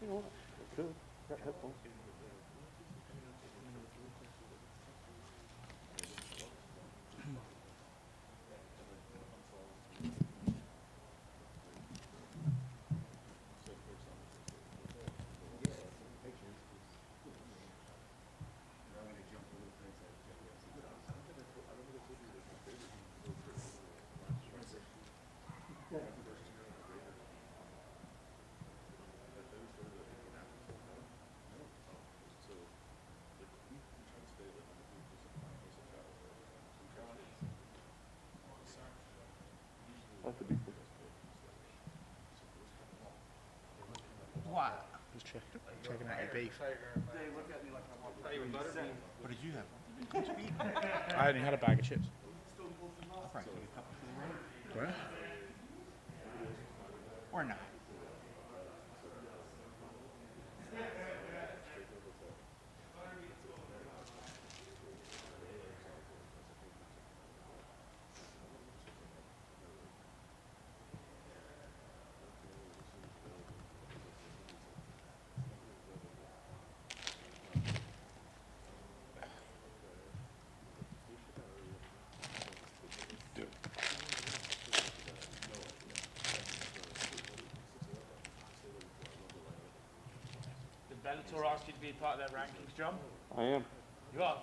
You know what? I could. Got headphones. What? Just checking out your beef. What did you have? I only had a bag of chips. I'll probably take a couple for the road. Where? Or not. Did Bellator ask you to be part of their rankings, John? I am. You are?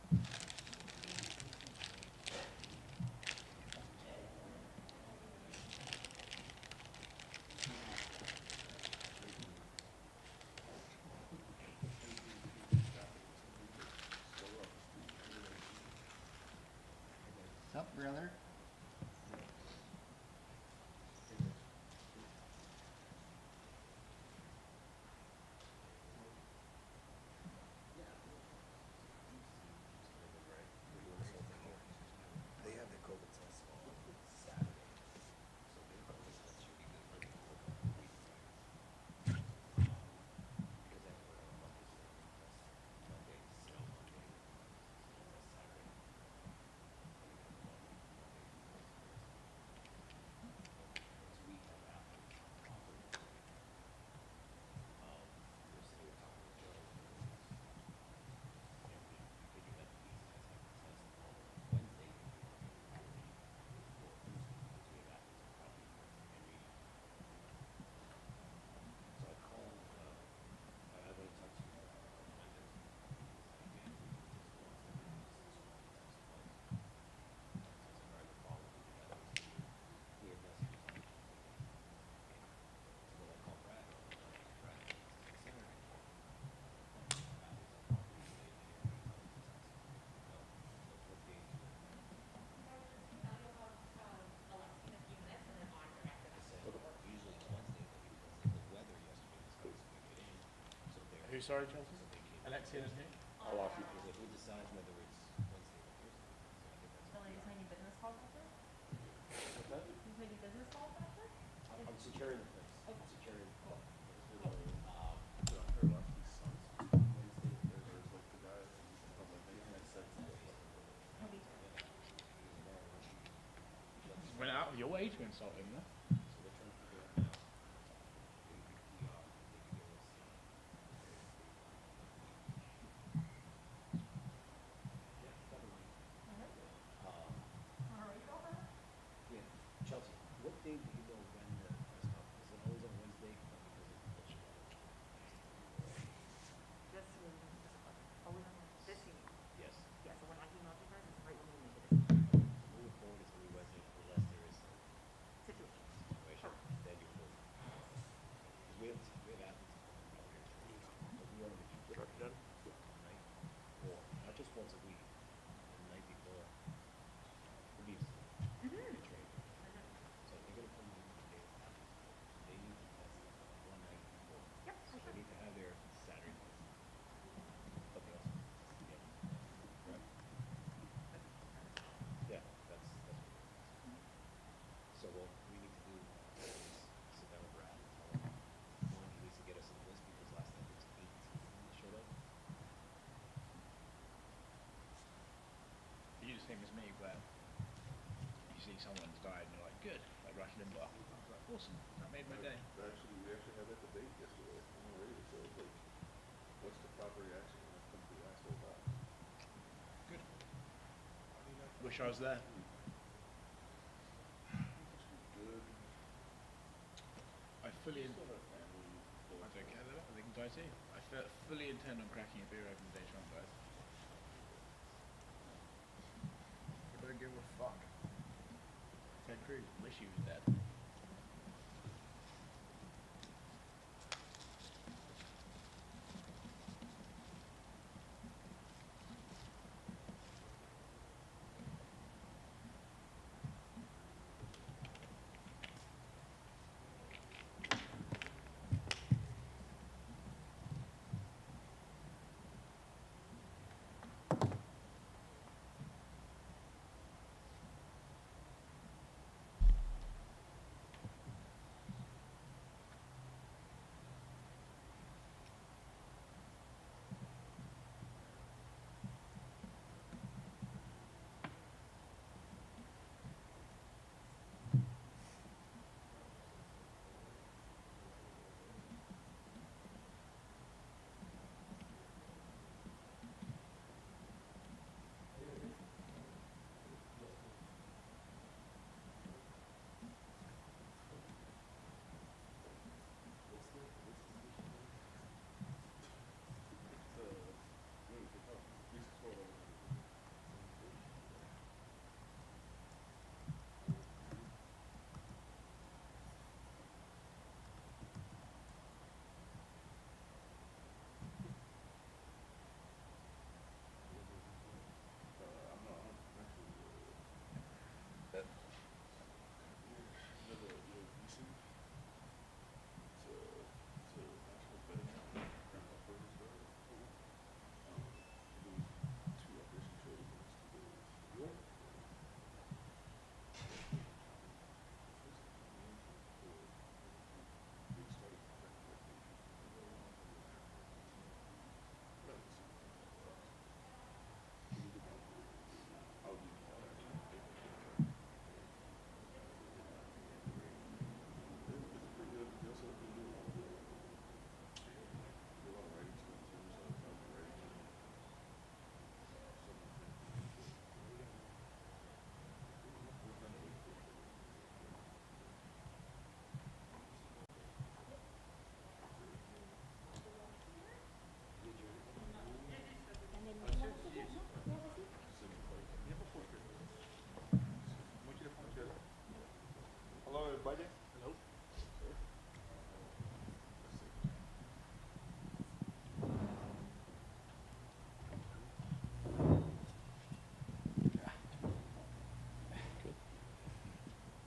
What's up, brother? Who, sorry, Chelsea? Aleksei Oleinik. I'll offer you because who decides whether it's Wednesday or Thursday? So I think that's Billy, is making business calls after? what's that? He's making business calls after? I'm securing the place. I'm securing the Cool. Arlovski's son's Wednesday, Thursday, is like the guy from the thing that said He'll be there. Went out of your way to insult him, though. So we're trying to figure out now. Alright, girlfriend? Yeah, Chelsea, what day do you know when the press conference? Is it always on Wednesday? Because of bullshit. This was always on this evening. Yes. Yeah, so when I emailed you guys, it's right when we made the decision. Moving forward, it's gonna be Wednesday unless there is Situation. situation. Then you will. Because we have athletes coming out here training, but we want to make sure they're done the night before, not just once a week, the night before. It needs to be trained. So if they're gonna come in the day of athletes, they need to test one night before. Yep, So for they sure. need to have their Saturday test. Something else. Yeah. Right? Yeah, that's what it is. So what we need to do is sit down with Brad and tell him, one, he needs to get us a list because last time it was 18 that showed up. You the same as me, where you see someone's died and you're like, good, like Rush Limbaugh. I was like, awesome, that made my day. we actually had that debate yesterday on the radio show. Like, what's the proper reaction when it comes to the asshole die? Good. Wish I was there. Good. I fully, Still have family. I don't care though, they can die too. I fully intend on cracking a beer open the day Trump dies. I don't give a fuck. Ted Cruz, wish he was dead.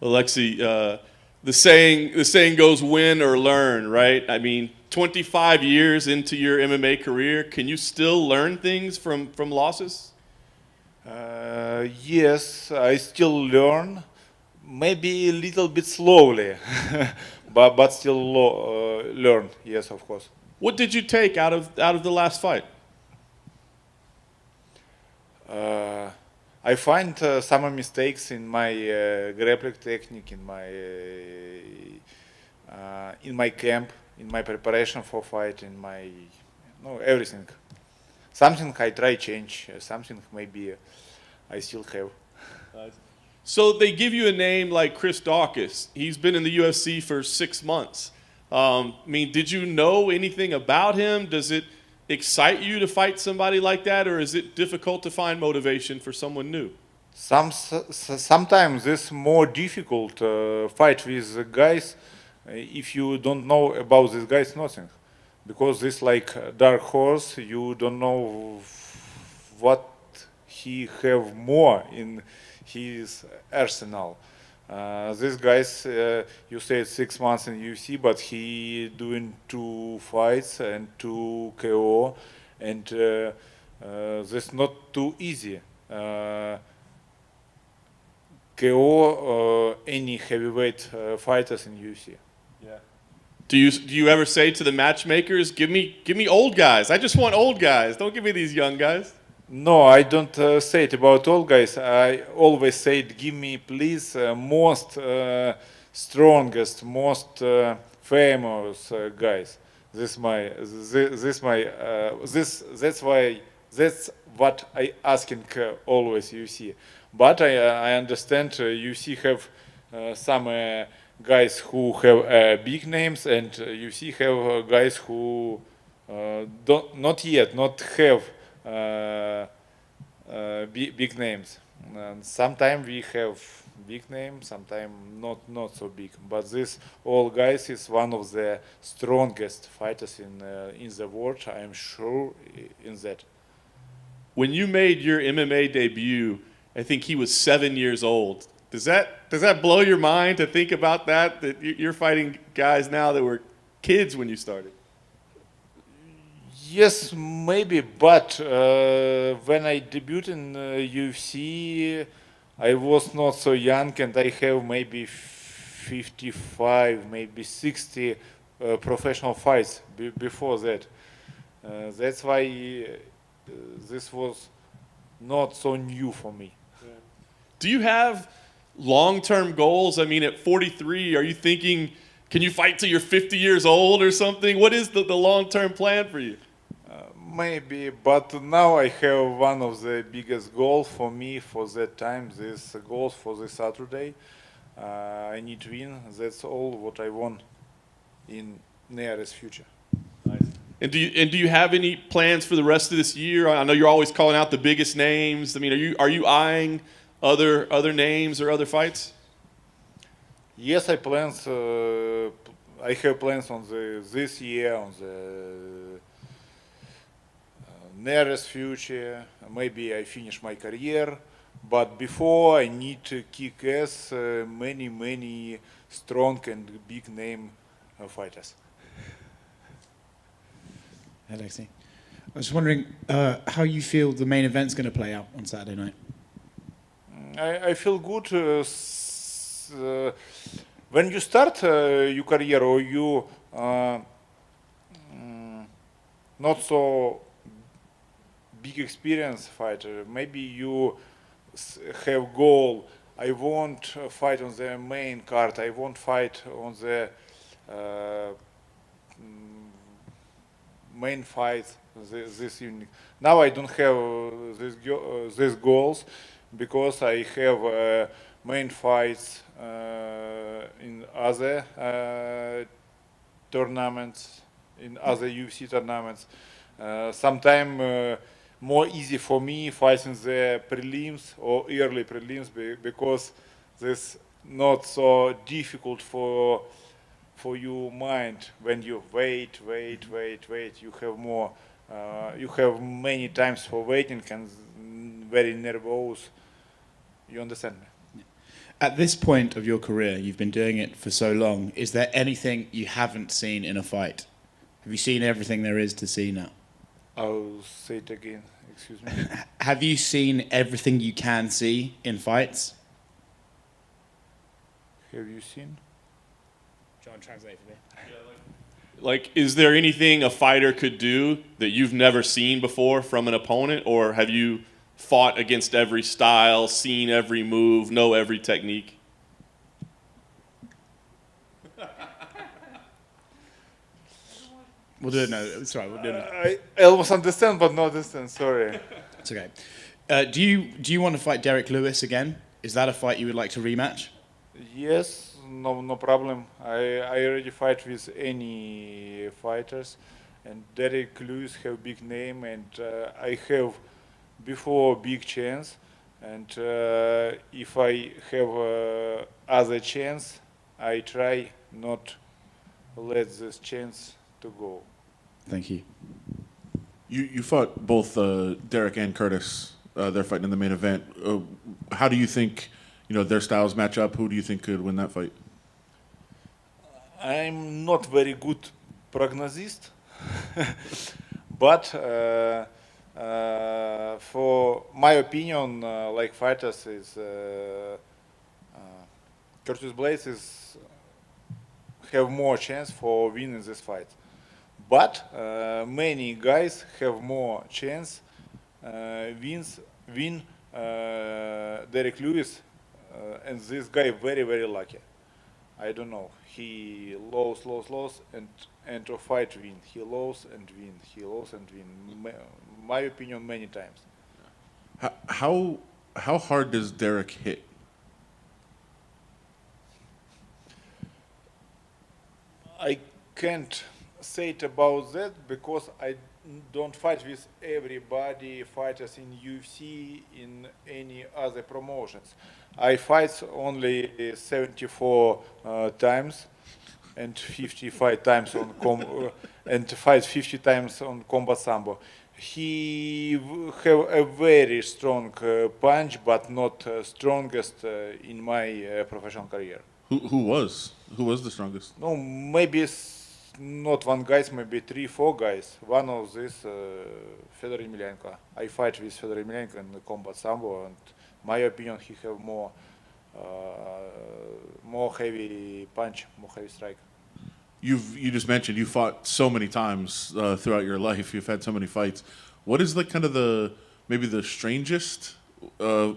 Aleksei, the saying goes, win or learn, right? I mean, 25 years into your MMA career, can you still learn things from losses? Yes, I still learn, maybe a little bit slowly, but still learn. Yes, of course. What did you take out of the last fight? I find some mistakes in my grappling technique, in my camp, in my preparation for fight, in my everything. Something I try change, something maybe I still have. So they give you a name like Chris Daukaus. He's been in the UFC for 6 months. I mean, did you know anything about him? Does it excite you to fight somebody like that, or is it difficult to find motivation for someone new? Sometimes it's more difficult fight with guys if you don't know about these guys nothing, because it's like dark horse. You don't know what he have more in his arsenal. These guys, you said 6 months in UFC, but he doing 2 fights and 2 KO, and this not too easy. KO any heavyweight fighters in UFC. Yeah. Do you ever say to the matchmakers, give me old guys? I just want old guys. Don't give me these young guys. No, I don't say it about all guys. I always say, give me please most strongest, most famous guys. That's what I asking always UFC. But I understand UFC have some guys who have big names, and UFC have guys who not have big names. Sometimes we have big names, sometimes not so big. But this all guys is one of the strongest fighters in the world. I am sure in that. When you made your MMA debut, I think he was 7 years old. Does that blow your mind to think about that you're fighting guys now that were kids when you started? Yes, maybe, but when I debuted in UFC, I was not so young, and I have maybe 55, maybe 60 professional fights before that. That's why this was not so new for me. Yeah. Do you have long-term goals? I mean, at 43, are you thinking, can you fight till you're 50 years old or something? What is the long-term plan for you? Maybe, but now I have one of the biggest goals for me for that time. This goals for this Saturday. I need to win. That's all what I want in nearest future. Nice. And do you have any plans for the rest of this year? I know you're always calling out the biggest names. I mean, are you eyeing other names or other fights? Yes, I have plans on this year, on the nearest future. Maybe I finish my career, but before I need to kick ass many strong and big name fighters. Aleksei, I was wondering how you feel the main event's going to play out on Saturday night. I feel good. When you start your career, or you not so big experience fighter, maybe you have goal. I won't fight on the main card. I won't fight on the main fight this evening. Now I don't have these goals, because I have main fights in other tournaments, in other UFC tournaments. Sometimes more easy for me fighting the prelims or early prelims, because this not so difficult for your mind. When you wait, you have more. You have many times for waiting and very nervous. You understand me? At this point of your career, you've been doing it for so long, is there anything you haven't seen in a fight? Have you seen everything there is to see now? I'll say it again. Excuse me. Have you seen everything you can see in fights? Have you seen? John, translate for me. Like, is there anything a fighter could do that you've never seen before from an opponent, or have you fought against every style, seen every move, know every technique? We'll do it now. Sorry, we'll do it. I almost understand, but not understand. Sorry. It's okay. Do you want to fight Derrick Lewis again? Is that a fight you would like to rematch? Yes, no problem. I already fight with any fighters, and Derrick Lewis have big name, and I have before big chance, and if I have other chance, I try not let this chance to go. Thank you. You fought both Derek and Curtis. They're fighting in the main event. How do you think their styles match up? Who do you think could win that fight? I'm not very good prognosist, but for my opinion, like fighters is Curtis Blaydes is have more chance for winning this fight. But many guys have more chance win Derrick Lewis, and this guy very lucky. I don't know. He lose, and to fight win. He lose and win. He lose and win. My opinion, many times. How hard does Derek hit? I can't say it about that because I don't fight with everybody fighters in UFC in any other promotions. I fight only 74 times and 55 times on and fight 50 times on combat sambo. He have a very strong punch, but not strongest in my professional career. Who was the strongest? No, maybe not one guys, maybe 3-4 guys. One of this Fedor Emelianenko. I fight with Fedor Emelianenko in the combat sambo, and my opinion, he have more heavy punch, more heavy strike. You just mentioned you fought so many times throughout your life. You've had so many fights. What is kind of maybe the strangest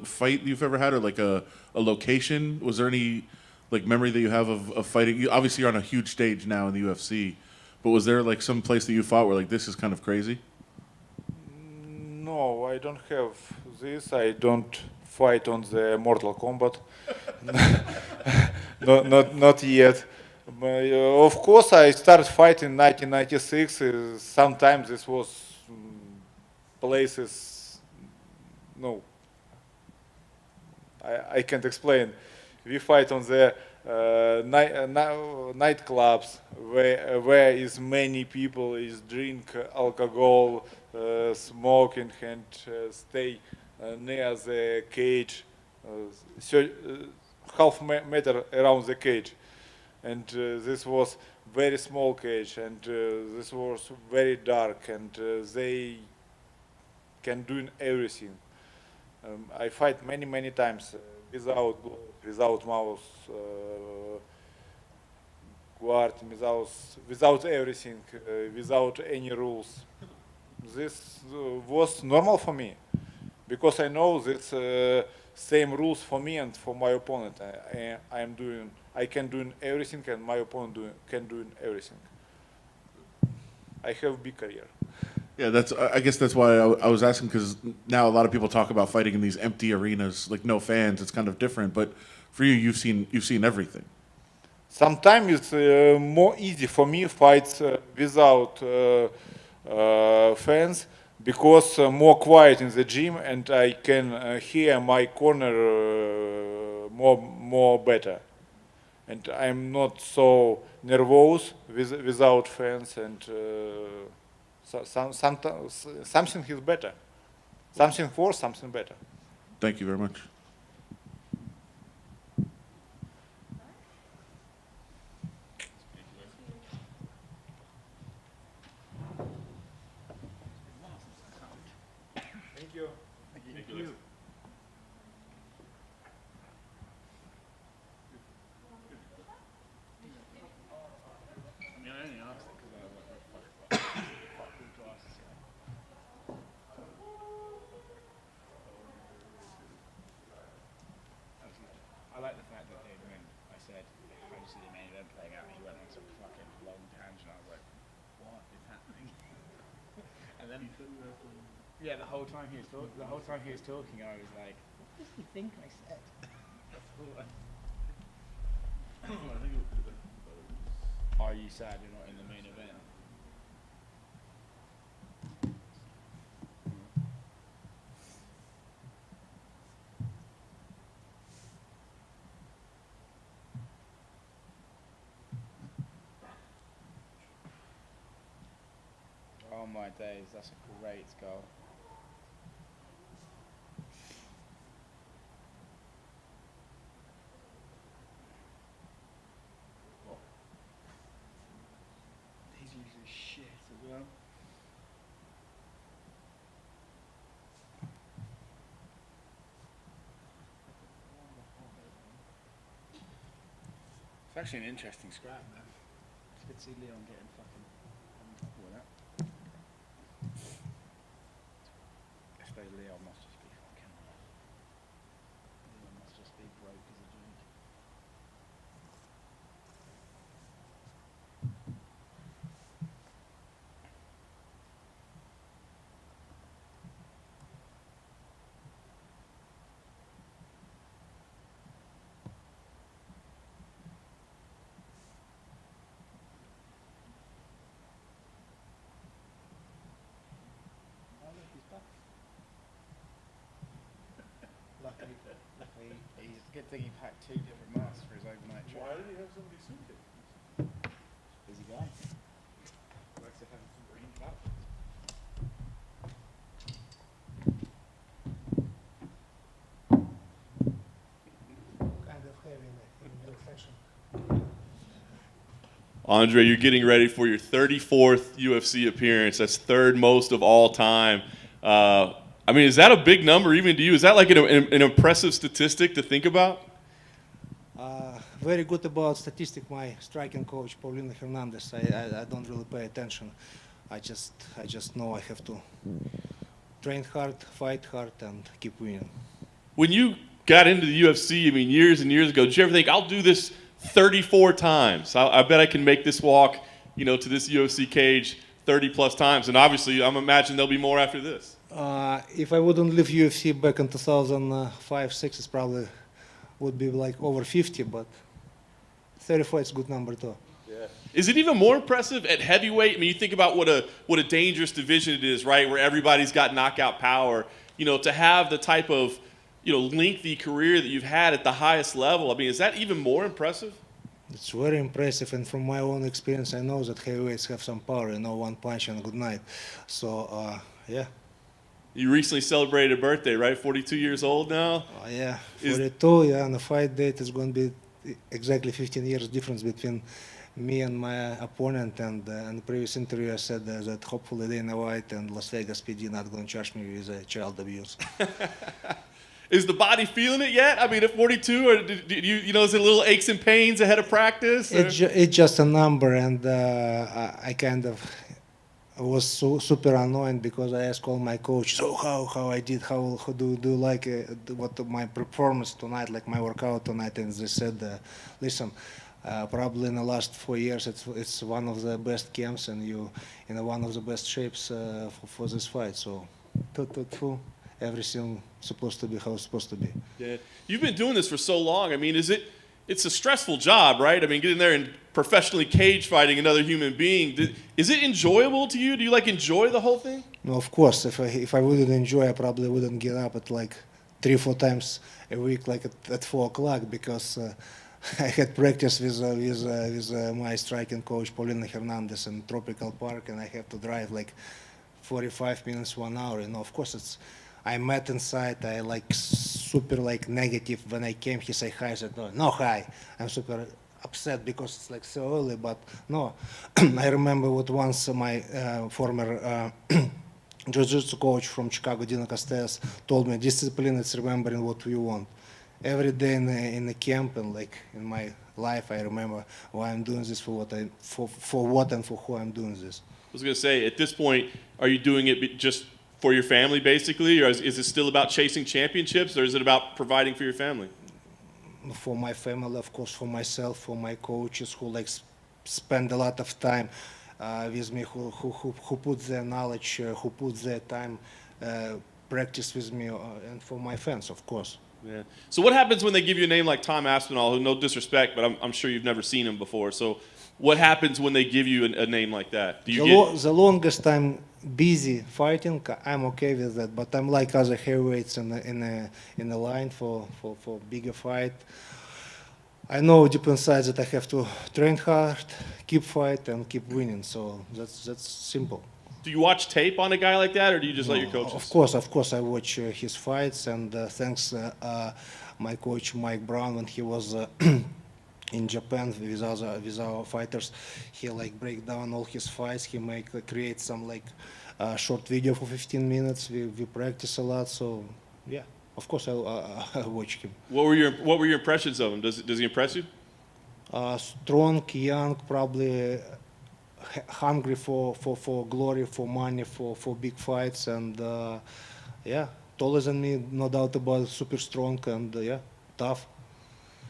fight you've ever had, or like a location? Was there any memory that you have of fighting? Obviously, you're on a huge stage now in the UFC, but was there some place that you fought where this is kind of crazy? No, I don't have this. I don't fight on the Mortal Kombat. not yet. But, of course, I started fighting in 1996. Sometimes this was places. No, I can't explain. We fight on the nightclubs where is many people is drink alcohol, smoking, and stay near the cage, half meter around the cage. And this was very small cage, and this was very dark, and they can do everything. I fight many times without mouse guard, without everything, without any rules. This was normal for me because I know that same rules for me and for my opponent. I can do everything, and my opponent can do everything. I have big career. Yeah, I guess that's why I was asking, because now a lot of people talk about fighting in these empty arenas, no fans. It's kind of different, but for you, you've seen everything. Sometimes it's more easy for me fights without fans because more quiet in the gym, and I can hear my corner more better, and I'm not so nervous without fans, and something is better, something worse, something better. Thank you very much. And then, yeah, the whole time he was talking, I was like, what does he think I said? Are you sad you're not in the main event? Oh my days, that's a great goal. He's using shit as well. It's actually an interesting scrap, man. It's good to see Leon getting fucking on top of that. I suppose Leon must just be fucking. Leon must just be broke as a joke. Luckily, he's a good thing he packed 2 different masks for his overnight trip. Why did he have so many suitcases? Busy guy. Works at having some green flowers. Kind of heavy in your fashion. Andre, you're getting ready for your 34th UFC appearance. That's third most of all time. I mean, is that a big number even to you? Is that like an impressive statistic to think about? Very good about statistic. My striking coach, Paulina Hernandez. I don't really pay attention. I just know I have to train hard, fight hard, and keep winning. When you got into the UFC, I mean, years and years ago, did you ever think, I'll do this 34 times? I bet I can make this walk, to this UFC cage 30 plus times. And obviously, I'm imagining there'll be more after this. If I wouldn't leave UFC back in 2005-6, it probably would be like over 50, but 34 is a good number too. Yeah. Is it even more impressive at heavyweight? I mean, you think about what a dangerous division it is, right? Where everybody's got knockout power. To have the type of lengthy career that you've had at the highest level. I mean, is that even more impressive? It's very impressive, and from my own experience, I know that heavyweights have some power. One punch and a good night. So, yeah. You recently celebrated a birthday, right? 42 years old now? Yeah, 42, yeah, on the fight date is going to be exactly 15 years difference between me and my opponent, and in the previous interview I said that hopefully Dana White and Las Vegas PD not going to charge me with child abuse. Is the body feeling it yet? I mean, at 42, or is it little aches and pains ahead of practice? It's just a number, and I kind of was super annoyed because I asked all my coaches, so how I did, how do you like what my performance tonight, like my workout tonight, and they said, listen, probably in the last 4 years it's one of the best camps, and you in one of the best shapes for this fight. So, everything supposed to be how it's supposed to be. Yeah, you've been doing this for so long. I mean, it's a stressful job, right? I mean, getting there and professionally cage fighting another human being. Is it enjoyable to you? Do you enjoy the whole thing? No, of course. If I wouldn't enjoy, I probably wouldn't get up at 3-4 times a week, at 4 o'clock, because I had practice with my striking coach Paulina Hernandez in Tropical Park, and I have to drive 45 minutes, 1 hour. Of course I'm mad inside. I super negative. When I came, he said hi. I said no hi. I'm super upset because it's so early. But no, I remember what once my former jiu-jitsu coach from Chicago, Dino Castells, told me, discipline is remembering what you want. Every day in the camp and in my life, I remember why I'm doing this, for what and for who I'm doing this. I was going to say, at this point, are you doing it just for your family, basically, or is it still about chasing championships, or is it about providing for your family? For my family, of course, for myself, for my coaches who spend a lot of time with me, who put their knowledge, who put their time, practice with me, and for my fans, of course. Yeah. So what happens when they give you a name like Tom Aspinall, who, no disrespect, but I'm sure you've never seen him before. So what happens when they give you a name like that? Do you The longest I'm busy fighting, I'm okay with that. But I'm like other heavyweights in the line for bigger fight. I know deep inside that I have to train hard, keep fight, and keep winning. So that's simple. Do you watch tape on a guy like that, or do you just let your coaches? Of course, I watch his fights, and thanks my coach Mike Brown when he was in Japan with our fighters, he like break down all his fights. He create some like short video for 15 minutes. We practice a lot, so yeah. Of course, I watch him. What were your impressions of him? Does he impress you? Strong, young, probably hungry for glory, for money, for big fights, and yeah, taller than me, no doubt about it, super strong, and yeah, tough.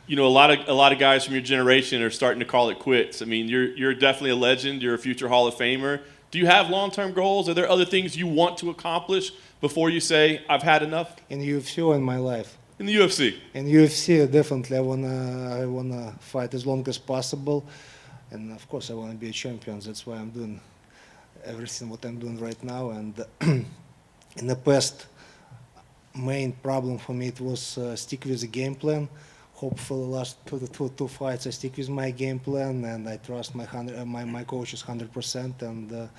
You know, a lot of guys from your generation are starting to call it quits. I mean, you're definitely a legend. You're a future Hall of Famer. Do you have long-term goals? Are there other things you want to accomplish before you say, I've had enough? In UFC or in my life? In the UFC. In UFC, definitely. I wanna fight as long as possible, and of course, I wanna be a champion. That's why I'm doing everything what I'm doing right now. And in the past, main problem for me it was stick with the game plan. Hopefully, last two fights I stick with my game plan, and I trust my coaches 100%. And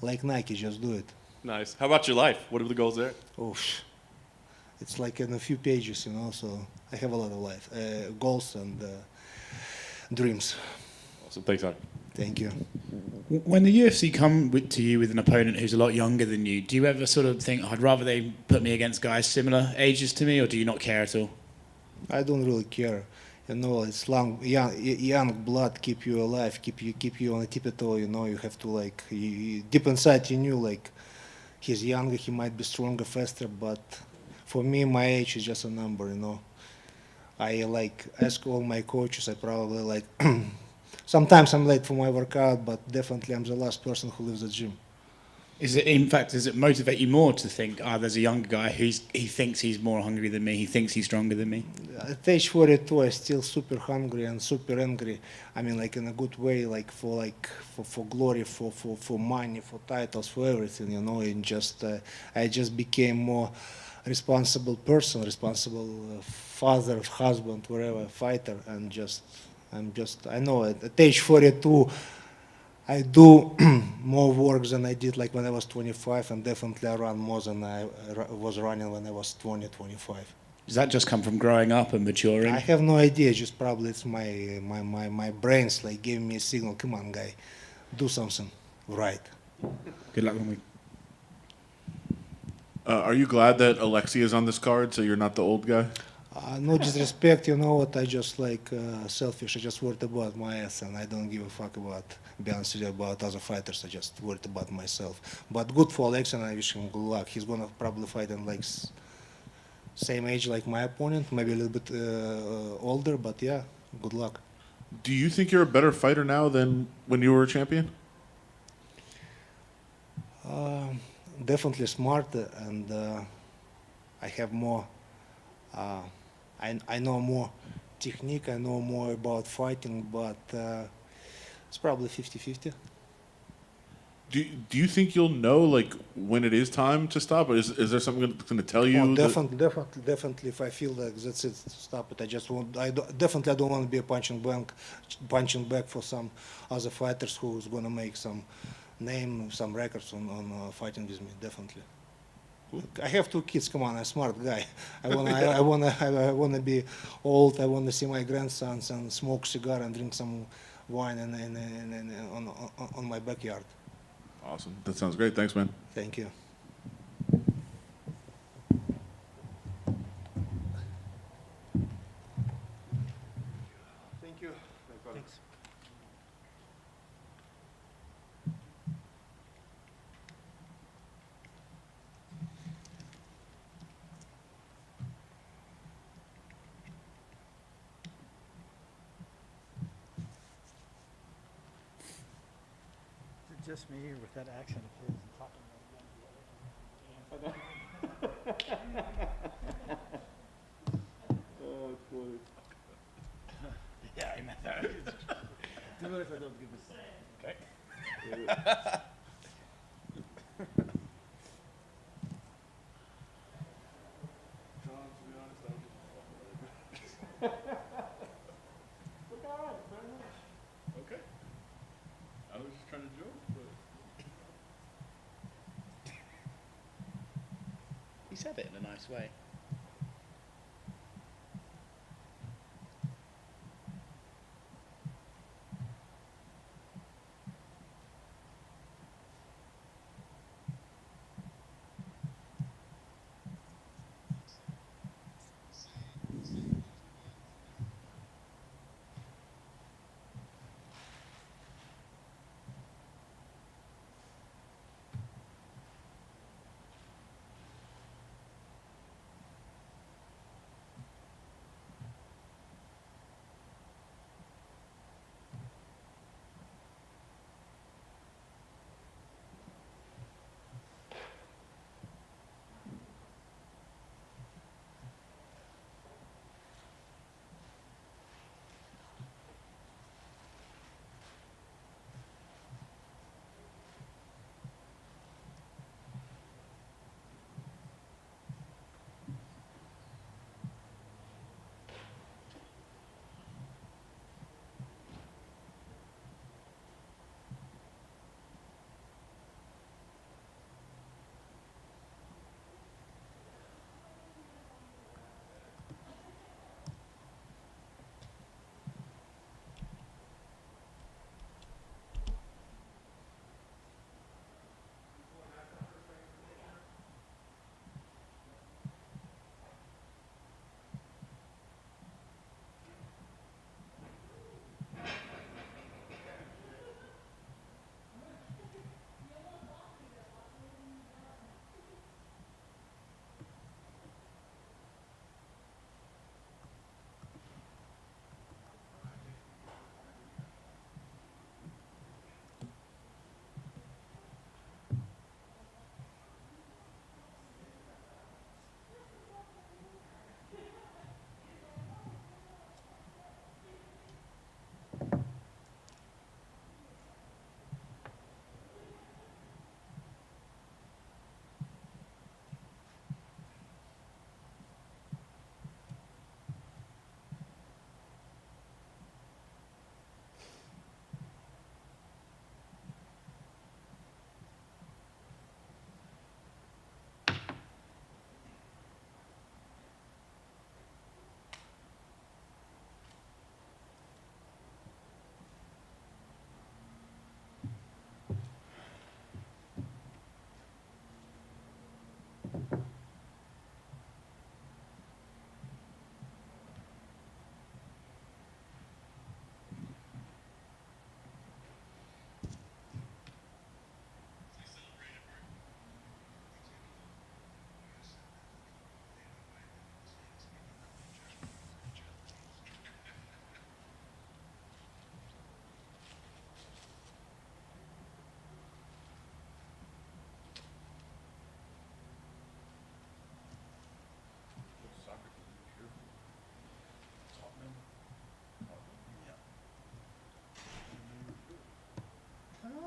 like Nike, just do it. Nice. How about your life? What are the goals there? Oh, it's like in a few pages, you know. So I have a lot of life goals and dreams. Awesome. Thanks, Darrick. Thank you. When the UFC come to you with an opponent who's a lot younger than you, do you ever sort of think, I'd rather they put me against guys similar ages to me, or do you not care at all? I don't really care. You know, it's young blood keep you alive, keep you on a tippy toe. You know, you have to like deep inside you knew like he's younger, he might be stronger, faster, but for me, my age is just a number. You know, I like ask all my coaches. I probably like sometimes I'm late for my workout, but definitely I'm the last person who leaves the gym. Is it motivate you more to think, there's a younger guy he thinks he's more hungry than me, he thinks he's stronger than me? At age 42, I'm still super hungry and super angry. I mean, like in a good way, like for glory, for money, for titles, for everything, you know. And I just became more responsible person, responsible father, husband, whatever, fighter, and I know at age 42. I do more work than I did like when I was 25, and definitely I run more than I was running when I was 20, 25. Does that just come from growing up and maturing? I have no idea. Just probably it's my brains like giving me a signal. Come on, guy, do something right. Good luck, week. Are you glad that Aleksei is on this card, so you're not the old guy? No disrespect, you know what? I just like selfish. I just worried about my ass, and I don't give a fuck about. Be honest with you, about other fighters. I just worried about myself. But good for Aleksei, and I wish him good luck. He's gonna probably fight in like same age like my opponent, maybe a little bit older. But yeah, good luck. Do you think you're a better fighter now than when you were a champion? Definitely smarter, and I have more. I know more technique. I know more about fighting, but. It's probably 50-50. Do you think you'll know like when it is time to stop? Or is there something that's going to tell you? Oh, definitely. If I feel like that's it, stop it. I just won't. Definitely I don't want to be a punching bag for some other fighters who's going to make some name, some records on fighting with me. Definitely. I have 2 kids. Come on, I'm a smart guy. I wanna be old. I wanna see my grandsons and smoke cigar and drink some wine on my backyard. Awesome. That sounds great. Thanks, man. Thank you. Thank you. Thanks. just me with that accent of his and talking about Oh, it's funny. yeah, I meant that. Do it if I don't give this. Okay. John, to be honest, I was just Look all right, very much. okay. I was just trying to joke, but He said it in a nice way.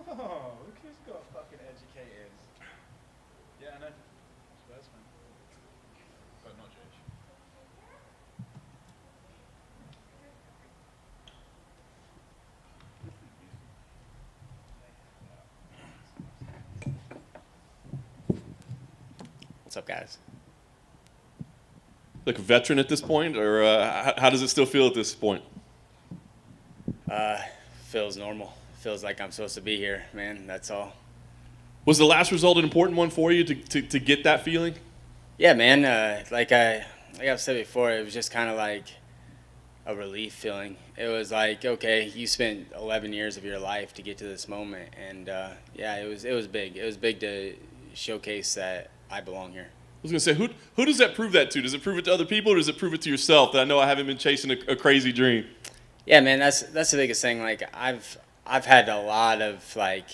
Oh, look who's got fucking educated. Yeah, I know. Spurs fan. But not Jewish. What's up, guys? Like a veteran at this point, or how does it still feel at this point? Feels normal. Feels like I'm supposed to be here, man. That's all. Was the last result an important one for you to get that feeling? Yeah, man. Like I've said before, it was just kind of like a relief feeling. It was like, okay, you spent 11 years of your life to get to this moment, and yeah, it was big. It was big to showcase that I belong here. I was gonna say, who does that prove that to? Does it prove it to other people, or does it prove it to yourself that I know I haven't been chasing a crazy dream? Yeah, man, that's the biggest thing. Like I've had a lot of like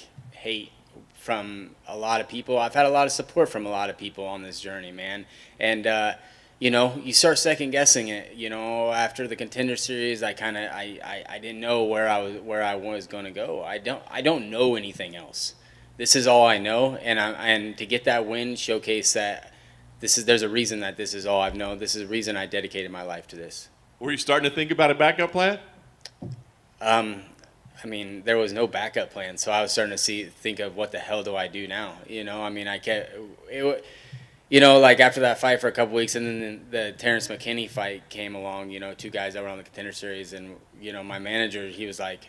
hate from a lot of people. I've had a lot of support from a lot of people on this journey, man. And you know, you start second guessing it. You know, after the Contender Series, I didn't know where I was going to go. I don't know anything else. This is all I know, and to get that win, showcase that there's a reason that this is all I've known. This is the reason I dedicated my life to this. Were you starting to think about a backup plan? I mean, there was no backup plan, so I was starting to think of what the hell do I do now? You know, I mean, you know, like after that fight for a couple weeks, and then the Terrence McKinney fight came along. You know, 2 guys that were on the Contender Series, and you know, my manager, he was like,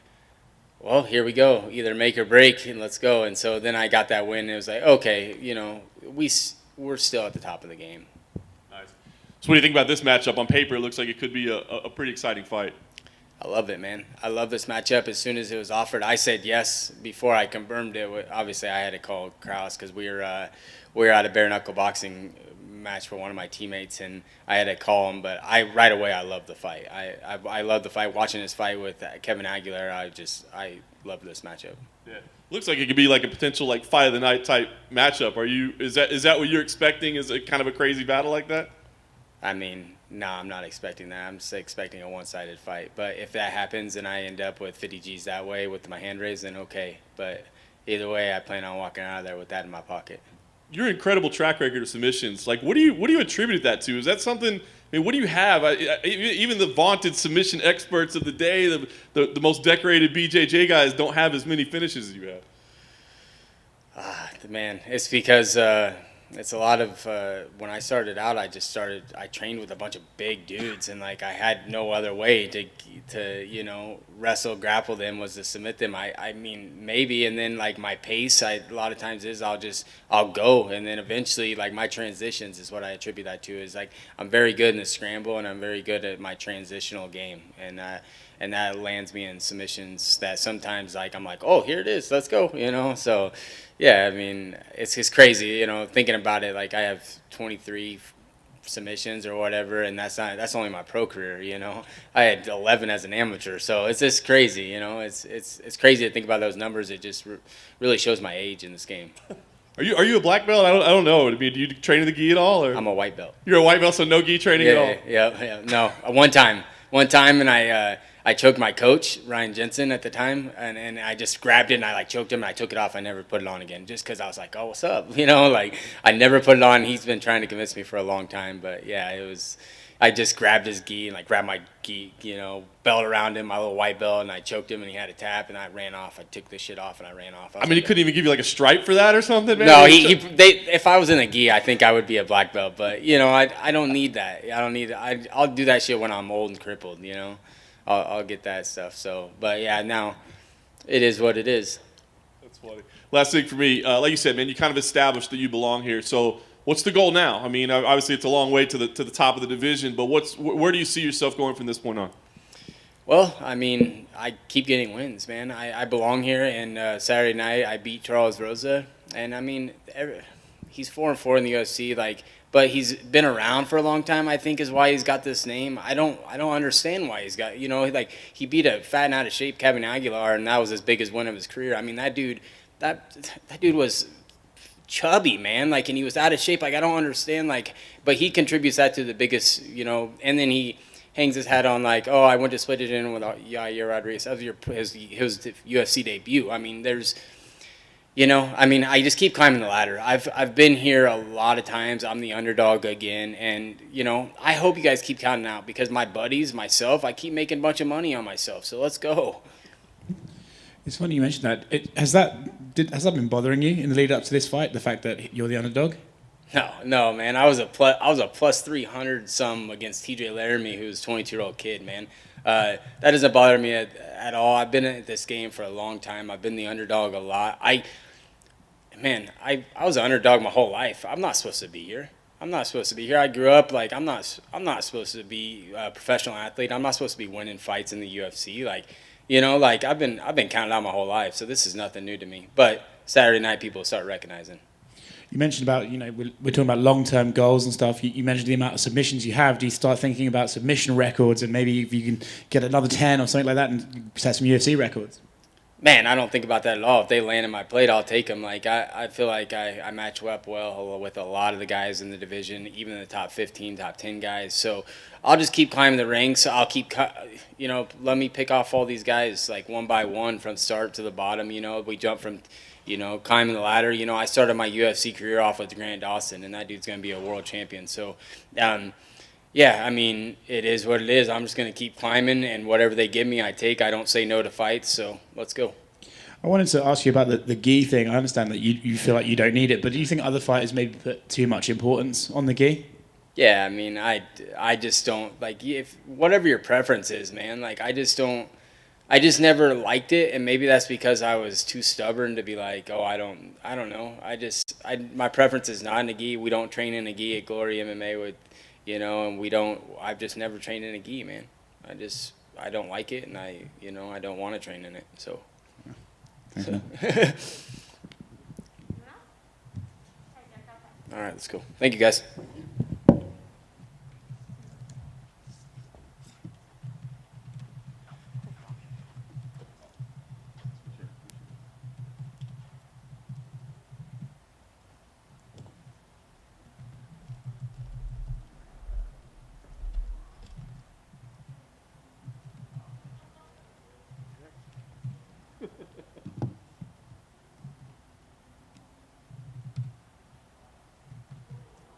well, here we go, either make or break, and let's go. And so then I got that win, and it was like, okay, you know, we're still at the top of the game. Nice. So what do you think about this matchup? On paper, it looks like it could be a pretty exciting fight. I love it, man. I love this matchup. As soon as it was offered, I said yes. Before I confirmed it, obviously I had to call Kraus because we were at a bare knuckle boxing match for one of my teammates, and I had to call him. But right away I loved the fight. I love the fight. Watching this fight with Kevin Aguilar, I love this matchup. Yeah, looks like it could be like a potential like fight of the night type matchup. Is that what you're expecting? Is it kind of a crazy battle like that? I mean, no, I'm not expecting that. I'm just expecting a one-sided fight. But if that happens and I end up with 50 G's that way with my hand raised, then okay. But either way, I plan on walking out of there with that in my pocket. Your incredible track record of submissions, like what do you attribute that to? Is that something? I mean, what do you have? Even the vaunted submission experts of the day, the most decorated BJJ guys, don't have as many finishes as you have. Man, it's because it's a lot of when I started out, I trained with a bunch of big dudes, and like I had no other way to you know, wrestle, grapple them was to submit them. I mean, maybe, and then like my pace, a lot of times is I'll go, and then eventually like my transitions is what I attribute that to, is like I'm very good in the scramble, and I'm very good at my transitional game, and that lands me in submissions that sometimes like I'm like, oh, here it is, let's go, you know. So yeah, I mean, it's crazy, you know, thinking about it. Like I have 23 submissions or whatever, and that's only my pro career, you know. I had 11 as an amateur, so it's just crazy, you know. It's crazy to think about those numbers. It just really shows my age in this game. Are you a black belt? I don't know. I mean, do you train in the gi at all? Or? I'm a white belt. You're a white belt, so no gi training at all. Yeah. No, one time, and I choked my coach, Ryan Jensen, at the time, and I just grabbed it and I like choked him and I took it off. I never put it on again just because I was like, oh, what's up? You know, like I never put it on. He's been trying to convince me for a long time. But yeah, I just grabbed his gi and like grabbed my gi, you know, belt around him, my little white belt, and I choked him and he had a tap and I ran off. I took the shit off and I ran off. I mean, he couldn't even give you like a stripe for that or something, man? No, if I was in a gi, I think I would be a black belt. But, you know, I don't need that. I'll do that shit when I'm old and crippled, you know. I'll get that stuff. So, but yeah, now it is what it is. That's funny. Last thing for me, like you said, man, you kind of established that you belong here. So, what's the goal now? I mean, obviously it's a long way to the top of the division, but where do you see yourself going from this point on? Well, I mean, I keep getting wins, man. I belong here, and Saturday night I beat Charles Rosa, and I mean, he's 4-4 in the UFC, like. But he's been around for a long time, I think, is why he's got this name. I don't understand why he's got, you know, like he beat a fat and out of shape Kevin Aguilar, and that was his biggest win of his career. I mean, that dude was chubby, man, like, and he was out of shape. Like, I don't understand, like, but he contributes that to the biggest, you know, and then he hangs his hat on like, oh, I went to split it in with Yair Rodriguez. That was his UFC debut. I mean, you know, I mean, I just keep climbing the ladder. I've been here a lot of times. I'm the underdog again, and you know, I hope you guys keep counting out because my buddies, myself, I keep making a bunch of money on myself. So let's go. It's funny you mentioned that. Has that been bothering you in the lead up to this fight? The fact that you're the underdog? No, man. I was a plus 300 some against TJ Laramie, who's a 22-year-old kid, man. That doesn't bother me at all. I've been in this game for a long time. I've been the underdog a lot. I was an underdog my whole life. I'm not supposed to be here. I grew up like I'm not supposed to be a professional athlete. I'm not supposed to be winning fights in the UFC. Like, you know, like I've been counted out my whole life. So this is nothing new to me. But Saturday night people start recognizing. You mentioned about, you know, we're talking about long-term goals and stuff. You mentioned the amount of submissions you have. Do you start thinking about submission records and maybe if you can get another 10 or something like that and set some UFC records? man, I don't think about that at all. If they land in my plate, I'll take them. Like I feel like I match up well with a lot of the guys in the division, even the top 15, top 10 guys. So I'll just keep climbing the ranks. I'll keep, let me pick off all these guys like one by one from start to the bottom. We jump from, climbing the ladder. I started my UFC career off with Grant Dawson, and that dude's going to be a world champion. So, yeah, I mean, it is what it is. I'm just going to keep climbing, and whatever they give me, I take. I don't say no to fights, so let's go. I wanted to ask you about the gi thing. I understand that you feel like you don't need it, but do you think other fighters maybe put too much importance on the gi? Yeah, I mean, I just don't, like, if whatever your preference is, man, like, I just never liked it, and maybe that's because I was too stubborn to be like, oh, I don't know. My preference is not in a gi. We don't train in a gi at Glory MMA with, and I've just never trained in a gi, man. I don't like it, and I don't want to train in it, so. All right, let's go. Thank you, guys.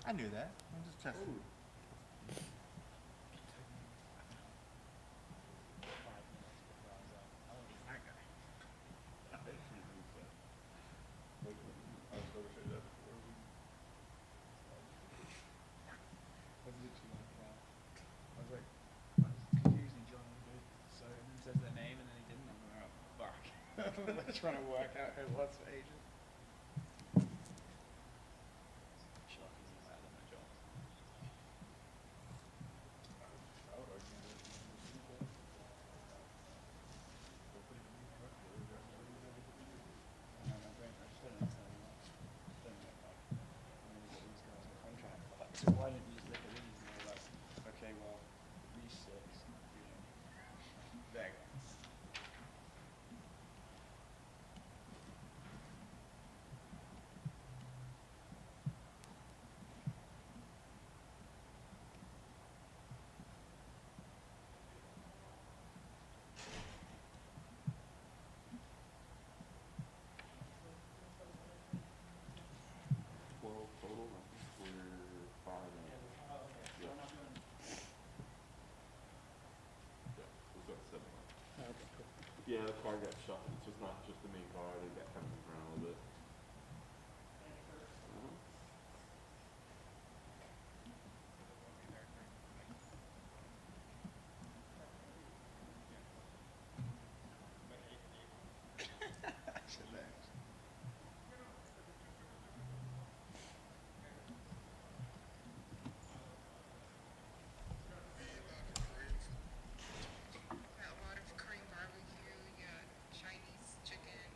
I knew that. I'm just testing. Says their name and then he didn't. I'm like, oh, fuck. We're trying to work out who it was for ages. So why don't you just look at these and go like, okay, well, these six, there you go. Yeah, the card got shot. It's just not just the main card. It got kind of moved around a little bit. Got a lot of Korean barbecue, you got Chinese chicken,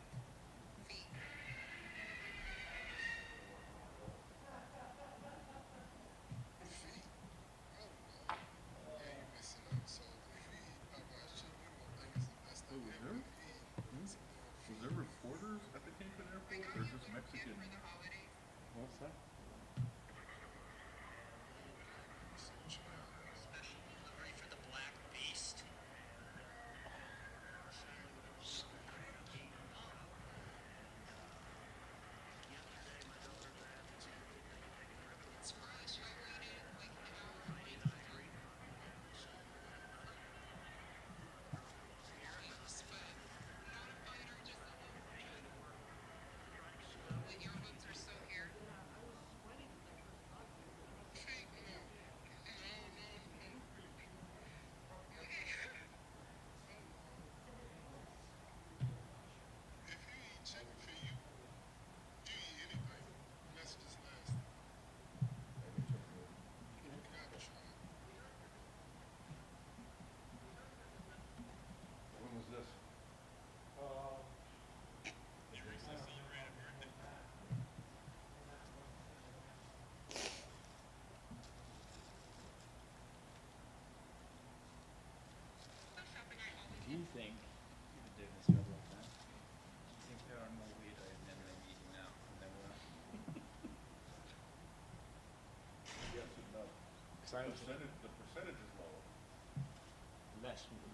percentage is lower.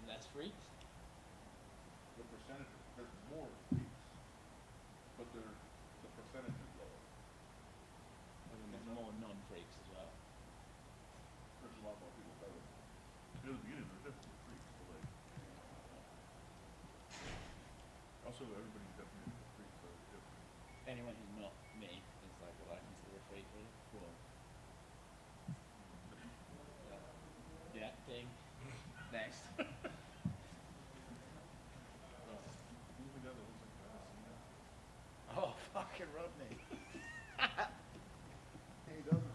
Less freaks. The percentage, there's more freaks, but the percentage is lower. And then there's more non-freaks as well. There's a lot more people fighting. In the beginning, there's definitely freaks, but like, also everybody's definitely freaks, so it's different. Anyone who's not me is like what I consider a freak, really. Well, Yeah, ding. Next. who's the guy that looks like Sabatini? Oh, fucking Rodney. He doesn't.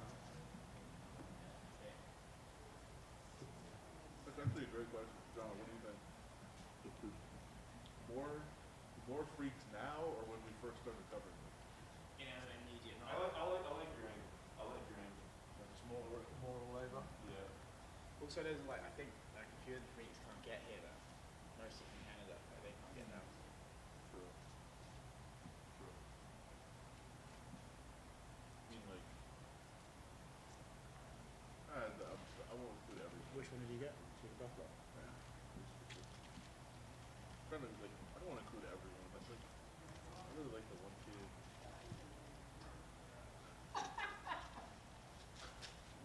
That's actually a great question, John. What do you think? More freaks now, or when we first started covering them? You know, immediate. I like your angle. I like your angle. Like a smaller labor. Yeah. Also, there's like, I think like a few of the freaks can't get here though. Mostly from Canada, but they can't get down. True. True. I mean, like, I won't include everyone. Which one did you get? Buffalo. Trying to like, I don't want to include everyone. But like, I really like the one kid.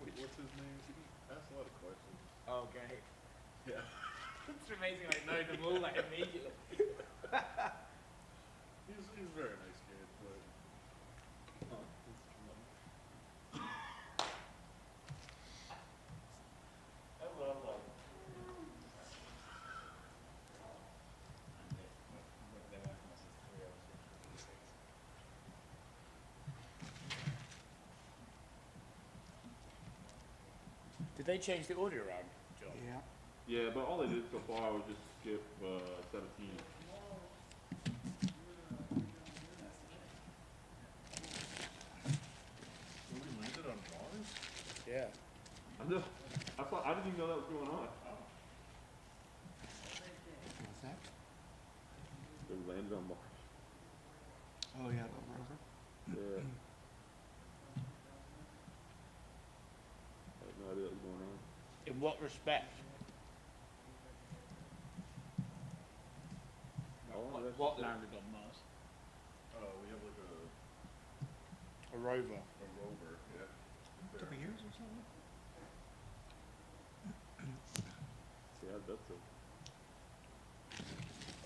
Wait, what's his name? He asks a lot of questions. Oh, great. Yeah. It's amazing, I know them all like immediately. He's a very nice kid, but. I love like. Did they change the order around, John? Yeah. Yeah, but all they did so far was just skip 17. We landed on Mars? Yeah. I didn't even know that was going on. What's that? They landed on Mars. Oh yeah, the Rosa. Yeah. I had no idea what was going on. In what respect? What landed on Mars? We have like A rover. a rover, yeah. Couple years or something. Yeah, that's it.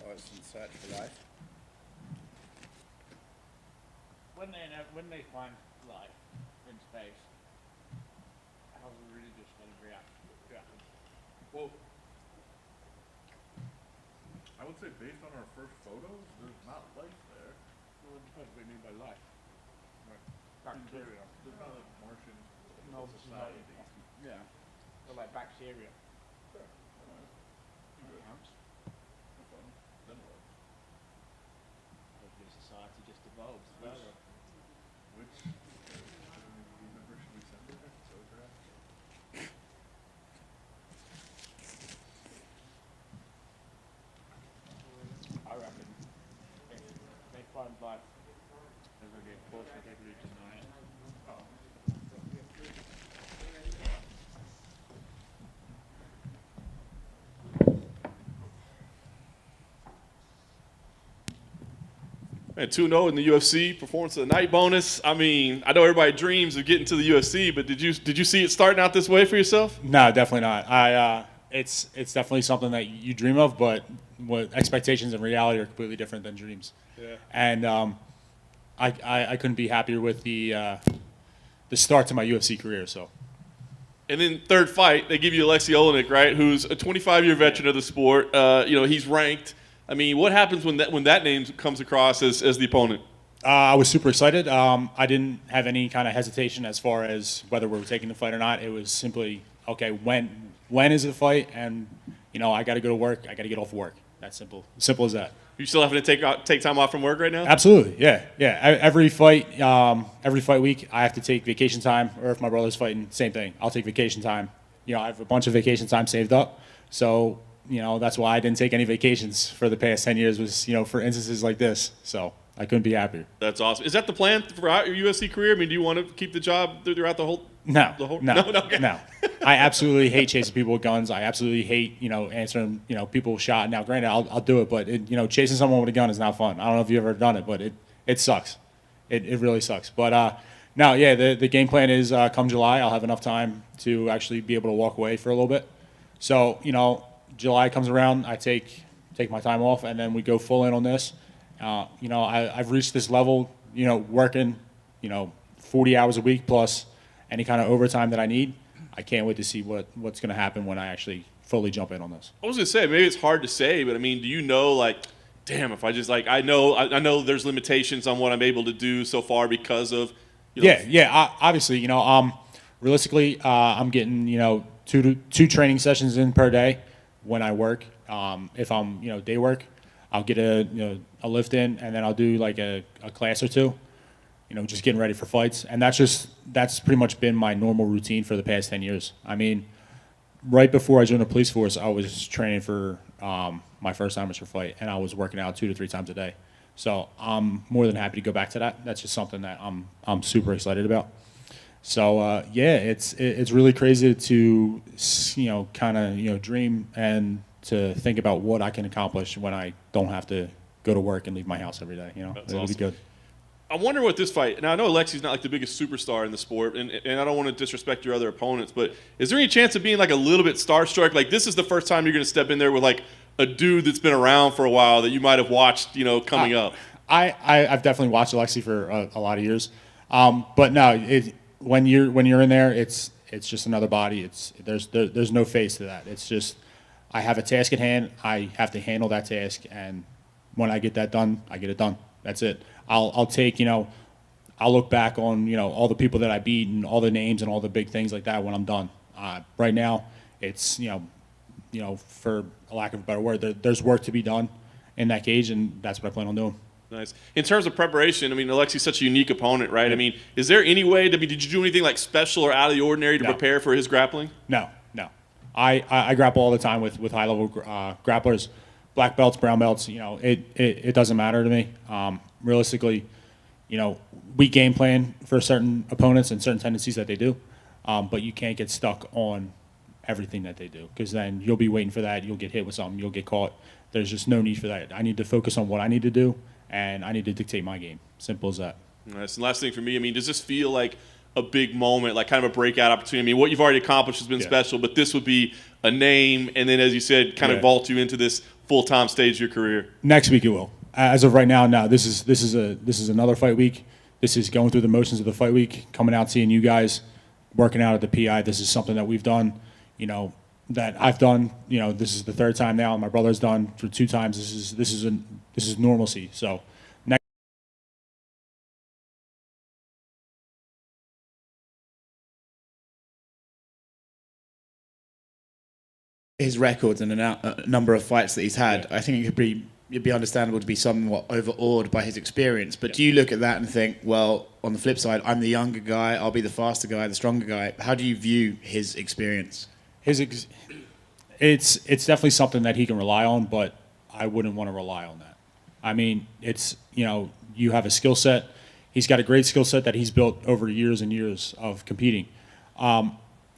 Oh, it's in search for life. When they find life in space, how's the religious going to react? Well, I would say based on our first photos, there's not life there. Well, it depends what they mean by life. Like bacteria. There's not like Martian No, society. yeah. Or like bacteria. Sure. That counts. Then what? Hopefully society just evolves further. Which number should we send it? Photograph? I reckon if they find life, they're going to get forced to totally deny it. Man, 2-0 in the UFC, performance of the night bonus. I mean, I know everybody dreams of getting to the UFC, but did you see it starting out this way for yourself? No, definitely not. It's definitely something that you dream of, but what expectations and reality are completely different than dreams. Yeah. And I couldn't be happier with the start to my UFC career. So. And then third fight, they give you Aleksei Oleinik, right? Who's a 25-year veteran of the sport. He's ranked. I mean, what happens when that name comes across as the opponent? I was super excited. I didn't have any kind of hesitation as far as whether we were taking the fight or not. It was simply, okay, when is the fight? And, I got to go to work. I got to get off work. That's simple. Simple as that. You still having to take time off from work right now? Absolutely, yeah. Every fight week, I have to take vacation time. Or if my brother's fighting, same thing. I'll take vacation time. I have a bunch of vacation time saved up. So, that's why I didn't take any vacations for the past 10 years was, for instances like this. So I couldn't be happier. That's awesome. Is that the plan throughout your UFC career? I mean, do you want to keep the job throughout the whole? No. The whole? No. Okay. No. I absolutely hate chasing people with guns. I absolutely hate, answering, people with shot. Now, granted, I'll do it, but chasing someone with a gun is not fun. I don't know if you've ever done it, but it sucks. It really sucks. But no, yeah, the game plan is come July, I'll have enough time to actually be able to walk away for a little bit. So, July comes around, I take my time off, and then we go full in on this. I've reached this level, working, 40 hours a week plus any kind of overtime that I need. I can't wait to see what's going to happen when I actually fully jump in on this. I was going to say, maybe it's hard to say, but I mean, do you know, like, damn, if I just, like, I know there's limitations on what I'm able to do so far because of, obviously, realistically, I'm getting, two training sessions in per day when I work. If I'm, day work, I'll get a lift in, and then I'll do like a class or two, just getting ready for fights. And that's pretty much been my normal routine for the past 10 years. I mean, right before I joined the police force, I was training for my first amateur fight, and I was working out 2 to 3 times a day. So I'm more than happy to go back to that. That's just something that I'm super excited about. So it's really crazy to kind of dream and to think about what I can accomplish when I don't have to go to work and leave my house every day. That's It'll awesome. be good. I wonder what this fight. Now I know Alekse's not like the biggest superstar in the sport, and I don't want to disrespect your other opponents, but is there any chance of being like a little bit starstruck? Like this is the first time you're going to step in there with like a dude that's been around for a while that you might have watched, coming up. I've definitely watched Aleksei for a lot of years, but no, when you're in there, it's just another body. There's no face to that. It's just I have a task at hand. I have to handle that task, and when I get that done, I get it done. That's it. I'll take I'll look back on all the people that I beat and all the names and all the big things like that when I'm done. Right now, it's for a lack of a better word, there's work to be done in that cage, and that's what I plan on doing. Nice. In terms of preparation, I mean, Aleksei's such a unique opponent, right? Yeah. I mean, is there any way, did you do anything like special or out of the ordinary to prepare for his grappling? No. I grapple all the time with high-level grapplers, black belts, brown belts. It doesn't matter to me. Realistically, we game plan for certain opponents and certain tendencies that they do, but you can't get stuck on everything that they do because then you'll be waiting for that. You'll get hit with something. You'll get caught. There's just no need for that. I need to focus on what I need to do, and I need to dictate my game. Simple as that. Nice. And last thing for me, I mean, does this feel like a big moment, like kind of a breakout opportunity? I mean, what you've already accomplished has been special, but this would be a name, and then, as you said, kind of vault you into this full-time stage of your career. Next week it will. As of right now, no. This is another fight week. This is going through the motions of the fight week, coming out, seeing you guys, working out at the PI. This is something that we've done, that I've done. This is the 3rd time now. My brother's done for 2 times. This is normalcy. So. His records and a number of fights that he's had, I think it'd be understandable to be somewhat overawed by his experience. But do you look at that and think, well, on the flip side, I'm the younger guy, I'll be the faster guy, the stronger guy. How do you view his experience? It's definitely something that he can rely on, but I wouldn't want to rely on that. I mean, it's, you have a skill set. He's got a great skill set that he's built over years and years of competing. I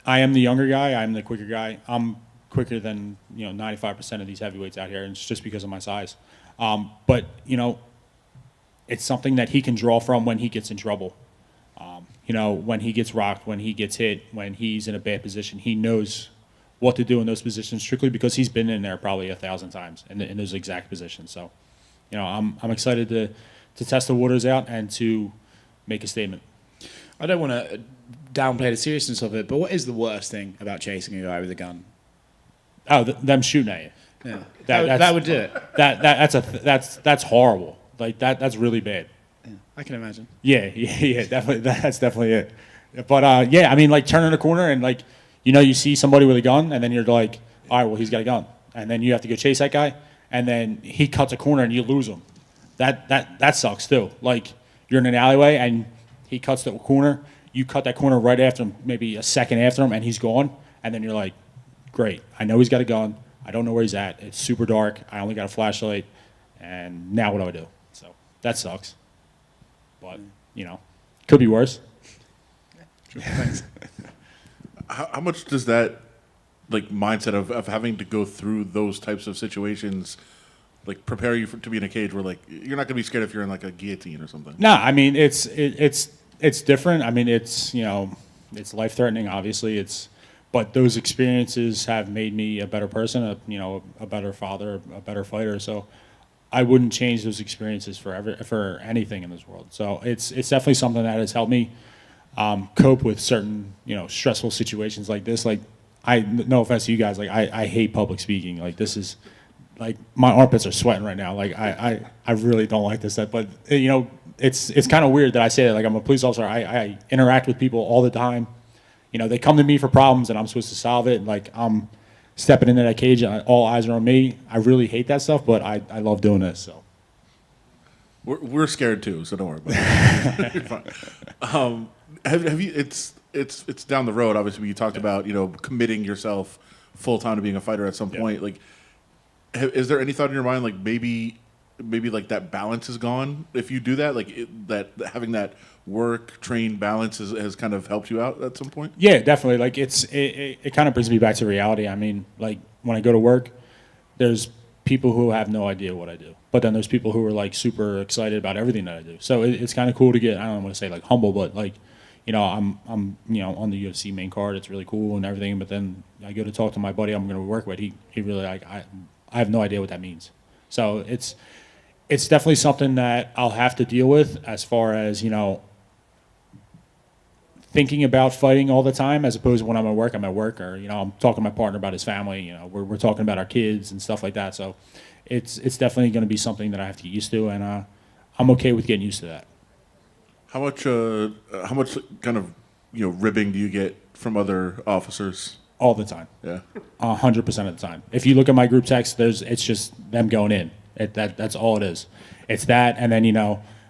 am the younger guy. I'm the quicker guy. I'm quicker than 95% of these heavyweights out here, and it's just because of my size. But it's something that he can draw from when he gets in trouble. When he gets rocked, when he gets hit, when he's in a bad position, he knows what to do in those positions strictly because he's been in there probably 1,000 times in those exact positions. So, I'm excited to test the waters out and to make a statement. I don't want to downplay the seriousness of it, but what is the worst thing about chasing a guy with a gun? Oh, them shooting at you. Yeah, that would do it. That's horrible. Like that's really bad. Yeah, I can imagine. Yeah, definitely. That's definitely it. But I mean, like turning a corner and like you see somebody with a gun, and then you're like, all right, well he's got a gun, and then you have to go chase that guy, and then he cuts a corner and you lose him. That sucks too. Like you're in an alleyway and he cuts the corner, you cut that corner right after him, maybe a second after him, and he's gone, and then you're like, great. I know he's got a gun. I don't know where he's at. It's super dark. I only got a flashlight. And now what do I do? So that sucks. But, could be worse. Thanks. How much does that like mindset of having to go through those types of situations like prepare you to be in a cage where like you're not gonna be scared if you're in like a guillotine or something? No, I mean it's different. I mean it's it's life threatening. Obviously, but those experiences have made me a better person, a better father, a better fighter. So I wouldn't change those experiences for anything in this world. So it's definitely something that has helped me cope with certain stressful situations like this. Like no offense to you guys, like I hate public speaking. Like this is. Like my armpits are sweating right now. Like I really don't like this. But it's kind of weird that I say that. Like I'm a police officer. I interact with people all the time. They come to me for problems and I'm supposed to solve it. Like I'm stepping into that cage and all eyes are on me. I really hate that stuff, but I love doing this. So we're scared too. So don't worry about it. You're fine. Have you? It's down the road. Obviously, you talked about committing yourself full time to being a fighter at some point. Like. Is there any thought in your mind like maybe like that balance is gone if you do that? Like that having that work train balance has kind of helped you out at some point? Yeah, definitely. Like it kind of brings me back to reality. I mean, like when I go to work, there's people who have no idea what I do, but then there's people who are like super excited about everything that I do. So it's kind of cool to get. I don't want to say like humble, but like I'm on the UFC main card. It's really cool and everything. But then I go to talk to my buddy I'm going to work with. He really like I have no idea what that means. So it's definitely something that I'll have to deal with as far as, thinking about fighting all the time as opposed to when I'm at work, or, I'm talking to my partner about his family, we're talking about our kids and stuff like that. So it's definitely going to be something that I have to get used to, and I'm okay with getting used to that. How much kind of, ribbing do you get from other officers? All the time. Yeah. 100% of the time. If you look at my group text, it's just them going in. That's all it is. It's that, and then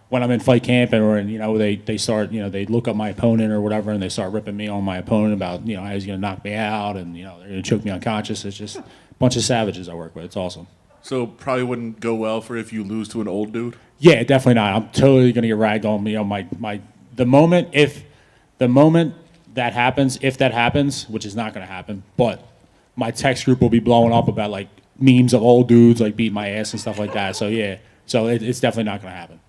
when I'm in fight camp or they start they look up my opponent or whatever and they start ripping me on my opponent about how he's gonna knock me out and they're gonna choke me unconscious. It's just a bunch of savages I work with. It's awesome. So probably wouldn't go well for if you lose to an old dude. Yeah, definitely not. I'm totally gonna get ragged on. The moment that happens, which is not going to happen, but my text group will be blowing up about like memes of old dudes like beating my ass and stuff like that. So yeah, it's definitely not going to happen.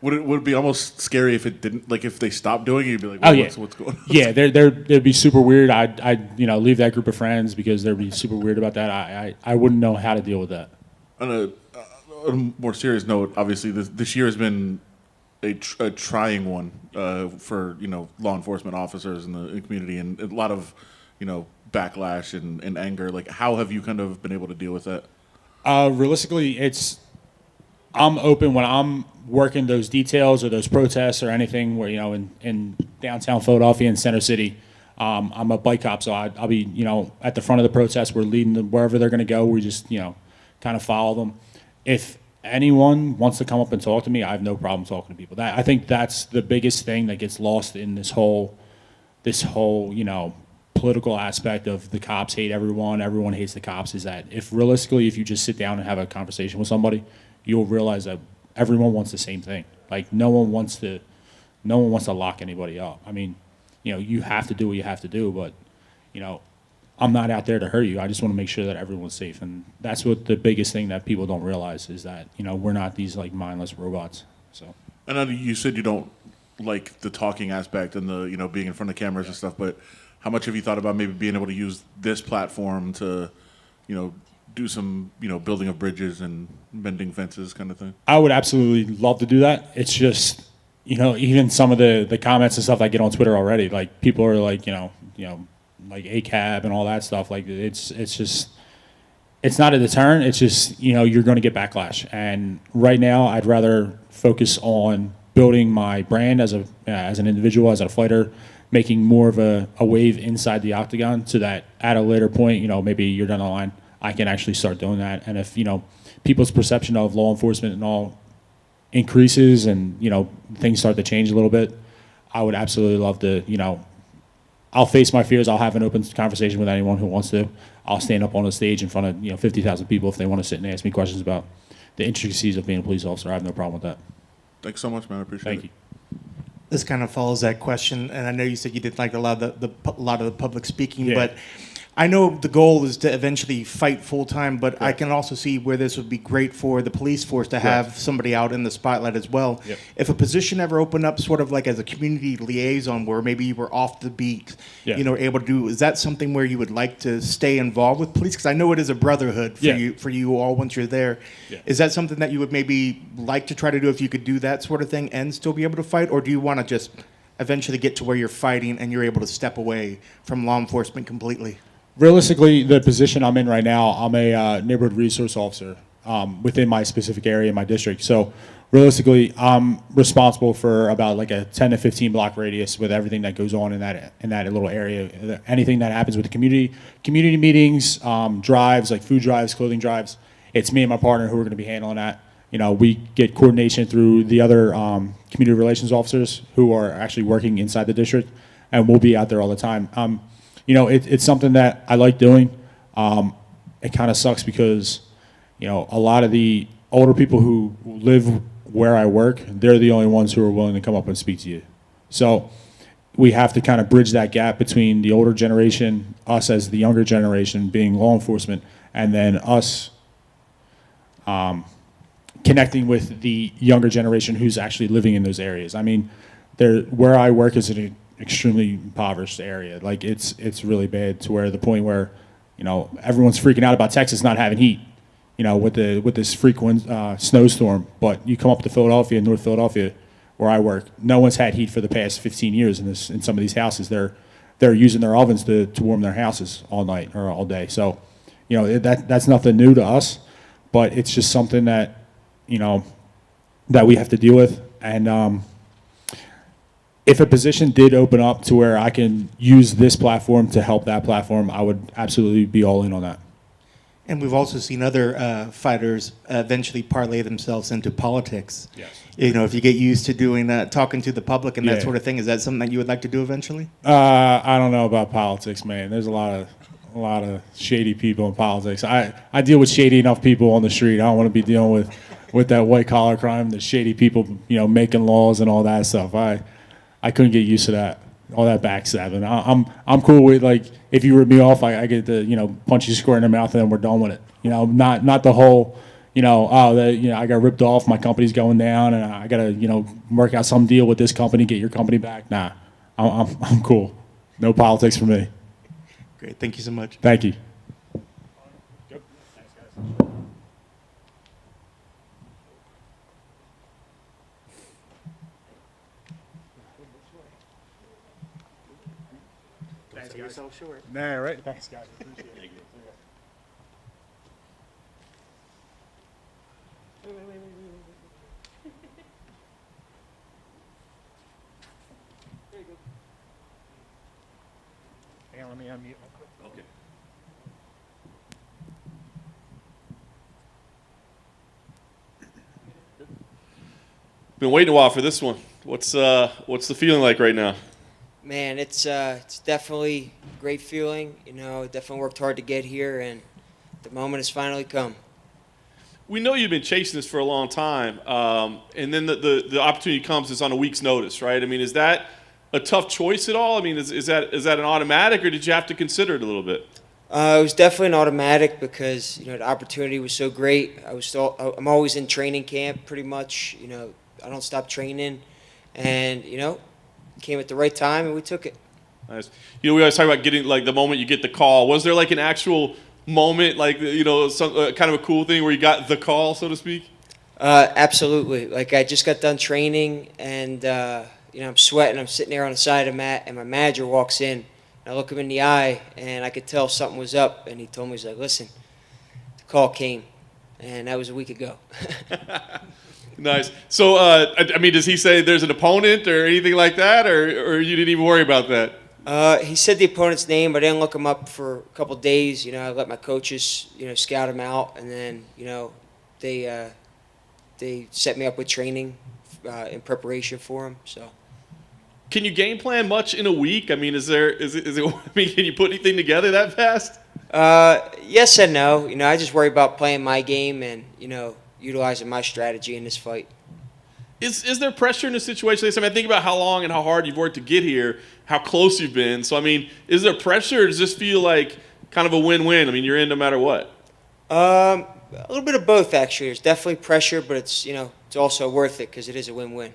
Would it be almost scary if it didn't? Like if they stopped doing it, you'd be like, well, what's going on? Yeah, they'd be super weird. I'd leave that group of friends because they'd be super weird about that. I wouldn't know how to deal with that. On a more serious note, obviously this year has been a trying one for law enforcement officers in the community, and a lot of backlash and anger. Like, how have you kind of been able to deal with that? Realistically, I'm open when I'm working those details or those protests or anything where in downtown Philadelphia and Center City. I'm a bike cop, so I'll be at the front of the protest. We're leading them wherever they're going to go. We just kind of follow them. If anyone wants to come up and talk to me, I have no problem talking to people. I think that's the biggest thing that gets lost in this whole political aspect of the cops hate everyone hates the cops, is that if you just sit down and have a conversation with somebody, you'll realize that everyone wants the same thing. Like no one wants to lock anybody up. I mean, you have to do what you have to do, but I'm not out there to hurt you. I just want to make sure that everyone's safe, and that's what the biggest thing that people don't realize is that we're not these like mindless robots. So. I know you said you don't like the talking aspect and the being in front of cameras and stuff, but how much have you thought about maybe being able to use this platform to do some building of bridges and mending fences kind of thing? I would absolutely love to do that. It's just even some of the comments and stuff I get on Twitter already, like people are like like ACAB and all that stuff. Like it's not a deterrent. It's just you're going to get backlash. And right now, I'd rather focus on building my brand as an individual, as a fighter, making more of a wave inside the octagon, so that at a later point, maybe you're down the line, I can actually start doing that. And if people's perception of law enforcement and all increases, and things start to change a little bit, I would absolutely love to I'll face my fears. I'll have an open conversation with anyone who wants to. I'll stand up on the stage in front of 50,000 people if they want to sit and ask me questions about the intricacies of being a police officer. I have no problem with that. Thanks so much, man. I appreciate it. Thank you. this kind of follows that question, and I know you said you didn't like a lot of a lot of the public speaking, Yeah. but I know the goal is to eventually fight full time. But I can also see where this would be great for the police force to have somebody out in the spotlight as well. Yep. If a position ever opened up, sort of like as a community liaison, where maybe you were off the beat, Yeah. you know, able to do, is that something where you would like to stay involved with police? Because I know it is a brotherhood for you all once you're there. Yeah. Is that something that you would maybe like to try to do if you could do that sort of thing and still be able to fight, or do you want to just eventually get to where you're fighting and you're able to step away from law enforcement completely? Realistically, the position I'm in right now, I'm a neighborhood resource officer within my specific area, my district. So realistically, I'm responsible for about like a 10 to 15 block radius with everything that goes on in that little area. Anything that happens with the community meetings, drives, like food drives, clothing drives, it's me and my partner who are going to be handling that. You know, we get coordination through the other community relations officers who are actually working inside the district, and we'll be out there all the time. You know, it's something that I like doing. It kind of sucks because, you know, a lot of the older people who live where I work, they're the only ones who are willing to come up and speak to you. So we have to kind of bridge that gap between the older generation, us as the younger generation being law enforcement, and then us connecting with the younger generation who's actually living in those areas. I mean, where I work is an extremely impoverished area. Like it's really bad to where the point where, you know, everyone's freaking out about Texas not having heat, you know, with this frequent snowstorm. But you come up to Philadelphia, North Philadelphia, where I work, no one's had heat for the past 15 years in some of these houses. They're using their ovens to warm their houses all night or all day. So, you know, that's nothing new to us, but it's just something that, you know, that we have to deal with. And if a position did open up to where I can use this platform to help that platform, I would absolutely be all in on that. And we've also seen other fighters eventually parlay themselves into politics. Yes. You know, if you get used to doing talking to the public and that Yeah. sort of thing, is that something that you would like to do eventually? I don't know about politics, man. There's a lot of shady people in politics. I deal with shady enough people on the street. I don't want to be dealing with that white collar crime, the shady people, you know, making laws and all that stuff. I couldn't get used to that, all that backstabbing. I'm cool with, like, if you rip me off, I get to, you know, punch you square in the mouth and then we're done with it. You know, not the whole, you know, I got ripped off, my company's going down, and I gotta, you know, work out some deal with this company, get your company back. Nah, I'm cool. No politics for me. Great, thank you so much. Thank you. Thanks, guys. So short. Nah, right. Thanks, guys. Appreciate it. Hang on, let me unmute real quick. Okay. Been waiting a while for this one. What's the feeling like right now? Man, it's definitely a great feeling. You know, definitely worked hard to get here, and the moment has finally come. We know you've been chasing this for a long time, and then the opportunity comes. It's on a week's notice, right? I mean, is that a tough choice at all? I mean, is that an automatic, or did you have to consider it a little bit? It was definitely an automatic because, you know, the opportunity was so great. I'm always in training camp, pretty much. You know, I don't stop training, and, you know, came at the right time, and we took it. Nice. You know, we always talk about getting, like, the moment you get the call. Was there, like, an actual moment, like, you know, some kind of a cool thing where you got the call, so to speak? Absolutely. Like, I just got done training, and, you know, I'm sweating. I'm sitting there on the side of the mat, and my manager walks in. And I look him in the eye, and I could tell something was up. And he told me, he's like, listen, the call came, and that was a week ago. Nice. So, I mean, does he say there's an opponent or anything like that, or you didn't even worry about that? He said the opponent's name, but I didn't look him up for a couple of days. You know, I let my coaches, you know, scout him out, and then, you know, they set me up with training in preparation for him. So. Can you game plan much in a week? I mean, is it? I mean, can you put anything together that fast? Yes and no. You know, I just worry about playing my game and, you know, utilizing my strategy in this fight. Is there pressure in a situation like this? I mean, I think about how long and how hard you've worked to get here, how close you've been. So, I mean, is there pressure, or does this feel like kind of a win-win? I mean, you're in no matter what. A little bit of both, actually. There's definitely pressure, but it's, you know, it's also worth it because it is a win-win.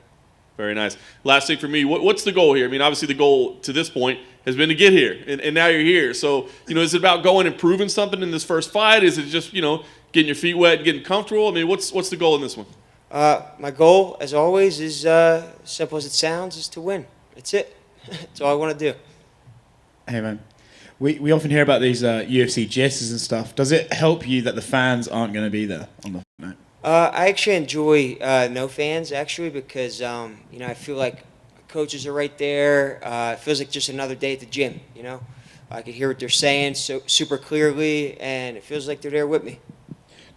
Very nice. Last thing for me, what's the goal here? I mean, obviously the goal to this point has been to get here, and now you're here. So, you know, is it about going and proving something in this first fight? Is it just, you know, getting your feet wet and getting comfortable? I mean, what's the goal in this one? My goal, as always, is simple as it sounds, is to win. That's it. That's all I want to do. Hey, man. We often hear about these UFC gists and stuff. Does it help you that the fans aren't going to be there on the night? I actually enjoy no fans, actually, because, you know, I feel like coaches are right there. It feels like just another day at the gym, you know. I can hear what they're saying so super clearly, and it feels like they're there with me.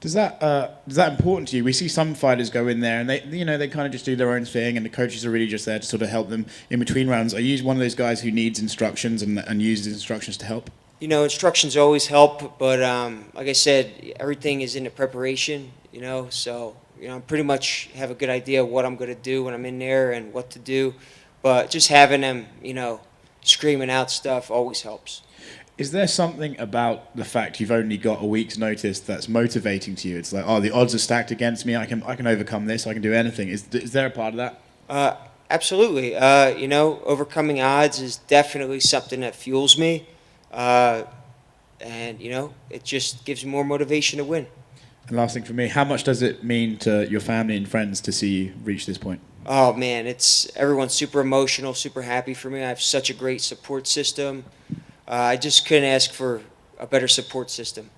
Is that important to you? We see some fighters go in there and they kind of just do their own thing, and the coaches are really just there to sort of help them in between rounds. Are you one of those guys who needs instructions and uses instructions to help? You know, instructions always help, but like I said, everything is in the preparation, you know, so, you know, I pretty much have a good idea of what I'm going to do when I'm in there and what to do, but just having them, you know, screaming out stuff always helps. Is there something about the fact you've only got a week's notice that's motivating to you? It's like, oh, the odds are stacked against me. I can overcome this. I can do anything. Is there a part of that? Absolutely. You know, overcoming odds is definitely something that fuels me. And, you know, it just gives me more motivation to win. And last thing for me, how much does it mean to your family and friends to see you reach this point? Oh, man, everyone's super emotional, super happy for me. I have such a great support system. I just couldn't ask for a better support system.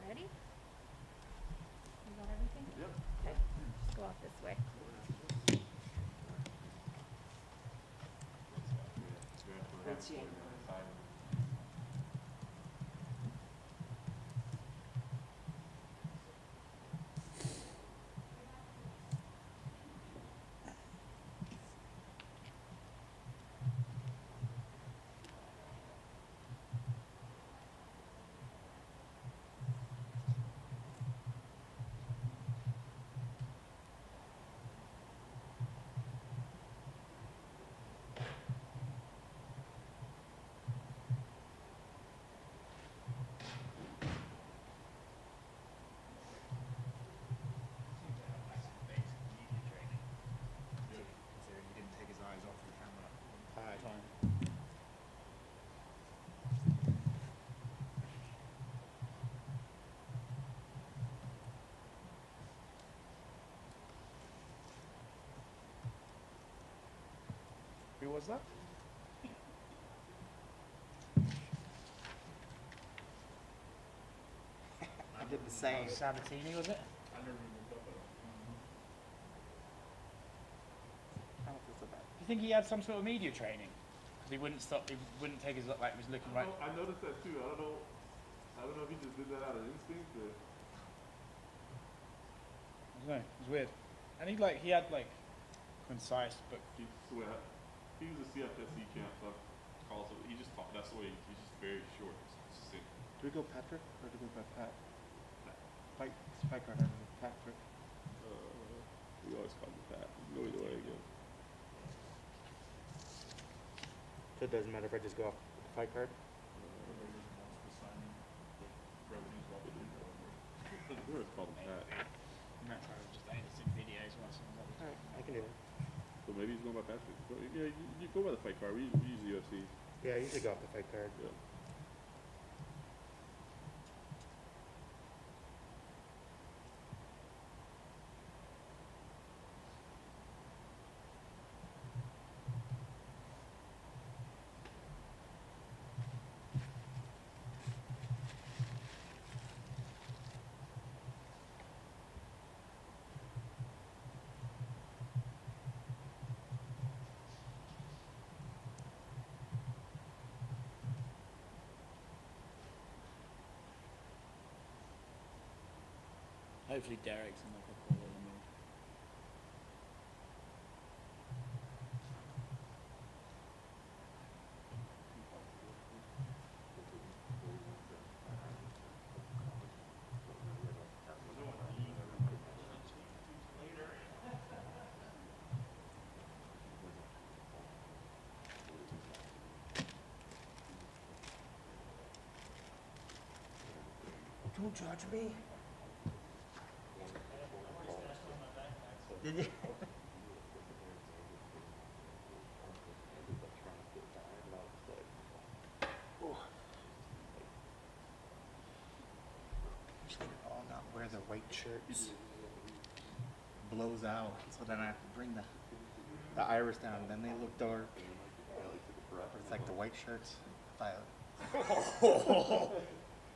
Ready? You got everything? Yep. Okay. Just go out this way. Who was that? I did the same. Sabatini, was it? Do you think he had some sort of media training? Because he wouldn't stop. He wouldn't take his look like he was looking right. I noticed that too. I don't know if he just did that out of instinct or. I don't know. It was weird. And he had concise, but He swear. He was a CFSC champ, so calls it. He just talked. That's the way. He's just very short. It's just Do we go Patrick or do we go Pat? Fight card Patrick. We always call him Pat. Go either way again. So it doesn't matter if I just go off the fight card? We always call him Pat. Alright, I can do that. So maybe he's going by Patrick. But yeah, you go by the fight card. We use the UFC. Yeah, I usually go off the fight card. Yeah. Hopefully Derrick's in like a call in the mood. Don't judge me. Did you? Should all not wear the white shirts. Blows out, so then I have to bring the iris down, and then they look dark. It's like the white shirts. If I,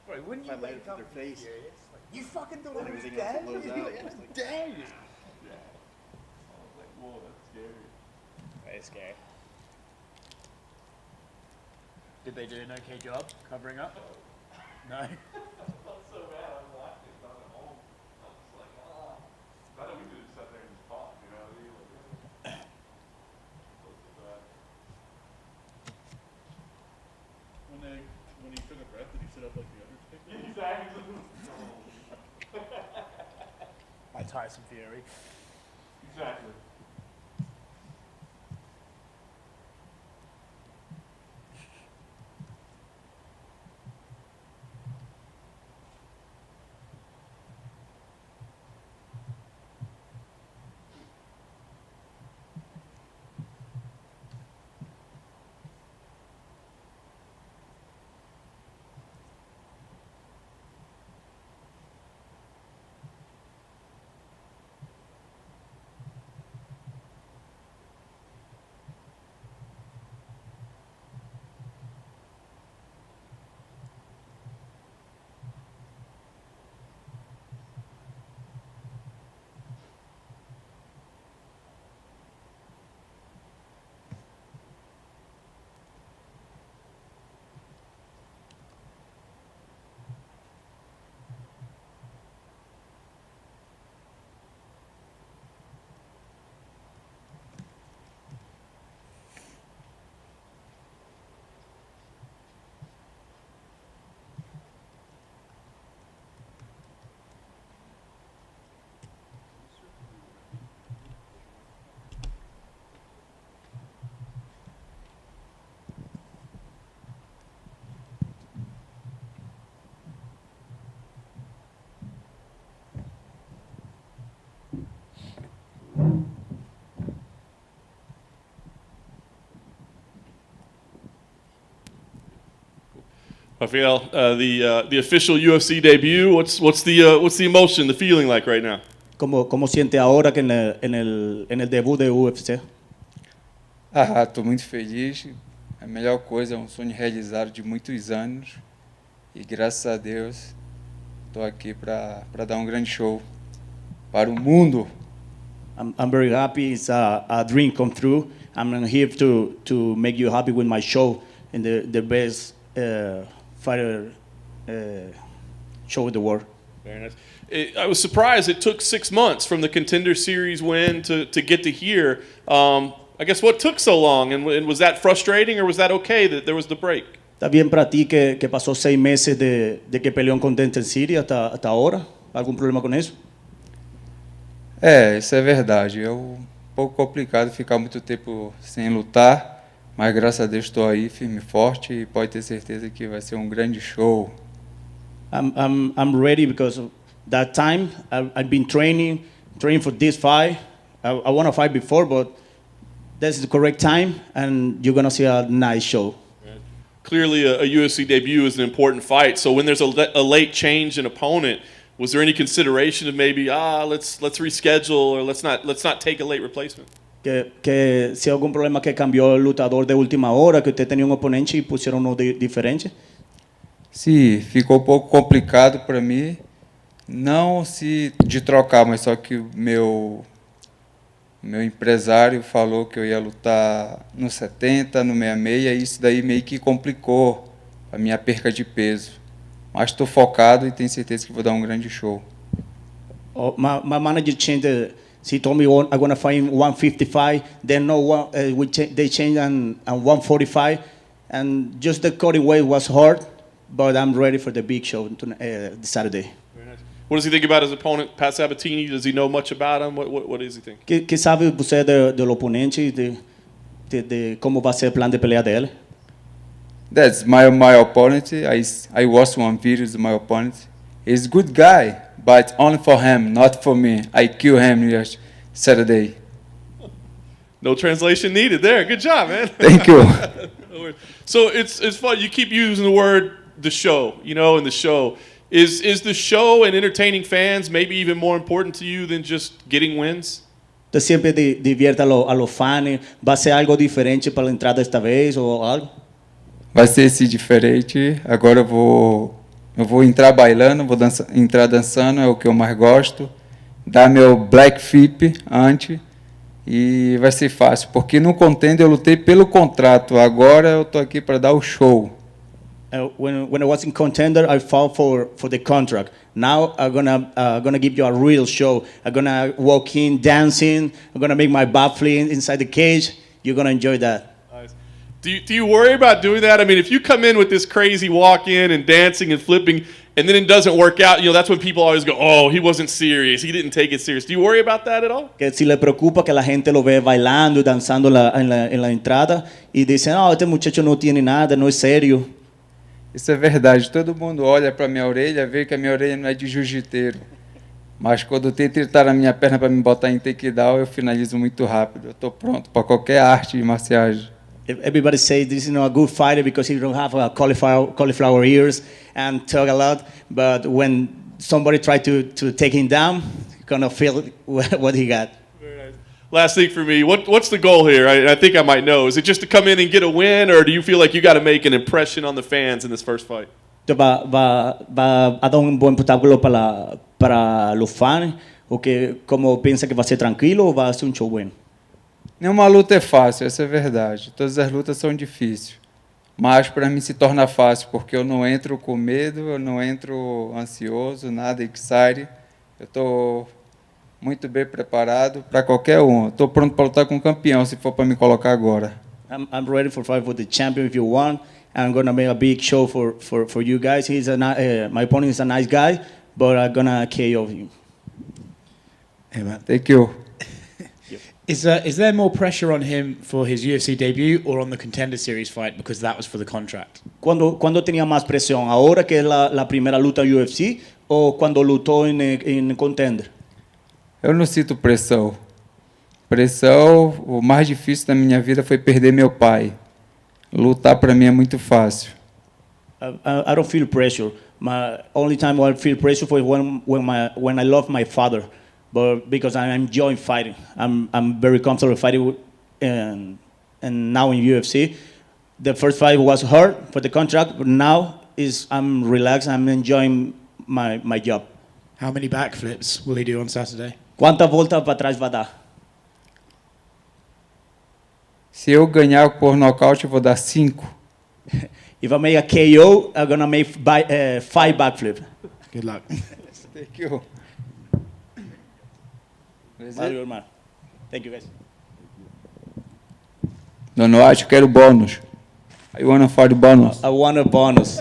Right, wouldn't you if I light wake it to up their and be face, furious? Like, you fucking thought then I was everything else dead? blows out. It's like, Dead! Yeah. I was like, whoa, that's scary. That is scary. Did they do an okay job covering up? No. I felt so bad. I was laughing. I was at home. I was just like, ah. I know we could have sat there and just talked, you know what I mean? Like, felt so bad. When he took a breath, did he sit up like the others? Exactly. Like Tyson Fury. Exactly. Rafael, the official UFC debut. What's the emotion, the feeling like right now? ¿Cómo siente ahora que en el debut de UFC? Estou muito feliz. A melhor coisa, é um sonho realizado de muitos anos. E graças a Deus, estou aqui para dar um grande show para o mundo. I'm very happy. It's a dream come true. I'm here to make you happy with my show and the best fighter show in the world. Very nice. I was surprised it took 6 months from the Contender Series win to get to here. I guess what took so long, and was that frustrating or was that okay that there was the break? ¿Está bien para ti que pasó 6 meses de que peleó en Contender Series hasta ahora? ¿Algún problema con eso? Isso é verdade. É um pouco complicado ficar muito tempo sem lutar, mas graças a Deus estou aí firme e forte e pode ter certeza que vai ser um grande show. I'm ready because of that time I've been training for this fight. I want to fight before, but that's the correct time, and you're gonna see a nice show. Clearly, a UFC debut is an important fight. So when there's a late change in opponent, was there any consideration of maybe let's reschedule or let's not take a late replacement? Que si hay algún problema que cambió el lutador de última hora, que usted tenía un oponente y pusieron uno diferente? Sim, ficou um pouco complicado para mim, não se de trocar, mas só que o meu empresário falou que eu ia lutar no 70, no 66, e isso daí meio que complicou a minha perca de peso. Mas estou focado e tenho certeza que vou dar um grande show. My manager changed. He told me I'm gonna fight in 155. Then they changed on 145, and just the cutting weight was hard. But I'm ready for the big show this Saturday. Very nice. What does he think about his opponent, Pat Sabatini? Does he know much about him? What does he think? ¿Qué sabe você del oponente de cómo va a ser el plan de pelea de él? That's my opponent. I watched one video of my opponent. He's a good guy, but only for him, not for me. I kill him yesterday. No translation needed there. Good job, man. Thank you. So it's fun. You keep using the word the show, and the show. Is the show and entertaining fans maybe even more important to you than just getting wins? ¿Usted siempre divierte a los fans? ¿Va a ser algo diferente para la entrada esta vez ou algo? Vai ser esse diferente. Agora eu vou entrar bailando, entrar dançando, é o que eu mais gosto. Dar meu black flip antes e vai ser fácil, porque no contender eu lutei pelo contrato. Agora eu tô aqui para dar o show. When I was in contender, I fought for the contract. Now I'm gonna give you a real show. I'm gonna walk in dancing. I'm gonna make my backflip inside the cage. You're gonna enjoy that. Nice. Do you worry about doing that? I mean, if you come in with this crazy walk in and dancing and flipping, and then it doesn't work out, that's when people always go, "Oh, he wasn't serious. He didn't take it serious." Do you worry about that at all? Que si le preocupa que la gente lo ve bailando y danzando en la entrada y dicen, "Oh, este muchacho no tiene nada, no es serio." Isso é verdade. Todo mundo olha para minha orelha, vê que a minha orelha não é de jiu-jiteiro. Mas quando tenta entrar na minha perna para me botar em takedown, eu finalizo muito rápido. Eu estou pronto para qualquer arte de marciagem. Everybody says this is a good fighter because he don't have cauliflower ears and talk a lot. But when somebody try to take him down, you're gonna feel what he got. Last thing for me, what's the goal here? I think I might know. Is it just to come in and get a win, or do you feel like you got to make an impression on the fans in this first fight? Va a dar un buen espectáculo para los fans, o que como piensa que va a ser tranquilo ou vai ser um show bueno? Nenhuma luta é fácil, essa é a verdade. Todas as lutas são difíceis. Mas para mim se torna fácil, porque eu não entro com medo, eu não entro ansioso, nada excited. Eu estou muito bem preparado para qualquer um. Estou pronto para lutar com o campeão, se for para me colocar agora. I'm ready for fight for the champion if you want. I'm gonna make a big show for you guys. My opponent is a nice guy, but I'm gonna KO him. Hey, man. Thank you. Is there more pressure on him for his UFC debut or on the Contender Series fight because that was for the contract? ¿Cuándo tenía más presión? ¿Ahora que es la primera luta en UFC o cuando lutó en Contender? Eu não sinto pressão. Pressão, o mais difícil da minha vida foi perder meu pai. Lutar para mim é muito fácil. I don't feel pressure. My only time I feel pressure was when I lost my father, but because I'm enjoying fighting. I'm very comfortable fighting, and now in UFC, the first fight was hard for the contract, but now I'm relaxed. I'm enjoying my job. How many backflips will he do on Saturday? ¿Cuántas voltas para atrás va a dar? Se eu ganhar por nocaute, eu vou dar 5. If I make a KO, I'm gonna make 5 backflips. Good luck. Thank you. Valeu, irmão. Thank you, guys. Não, acho que quero bônus. I want for the bonus. I want a bonus.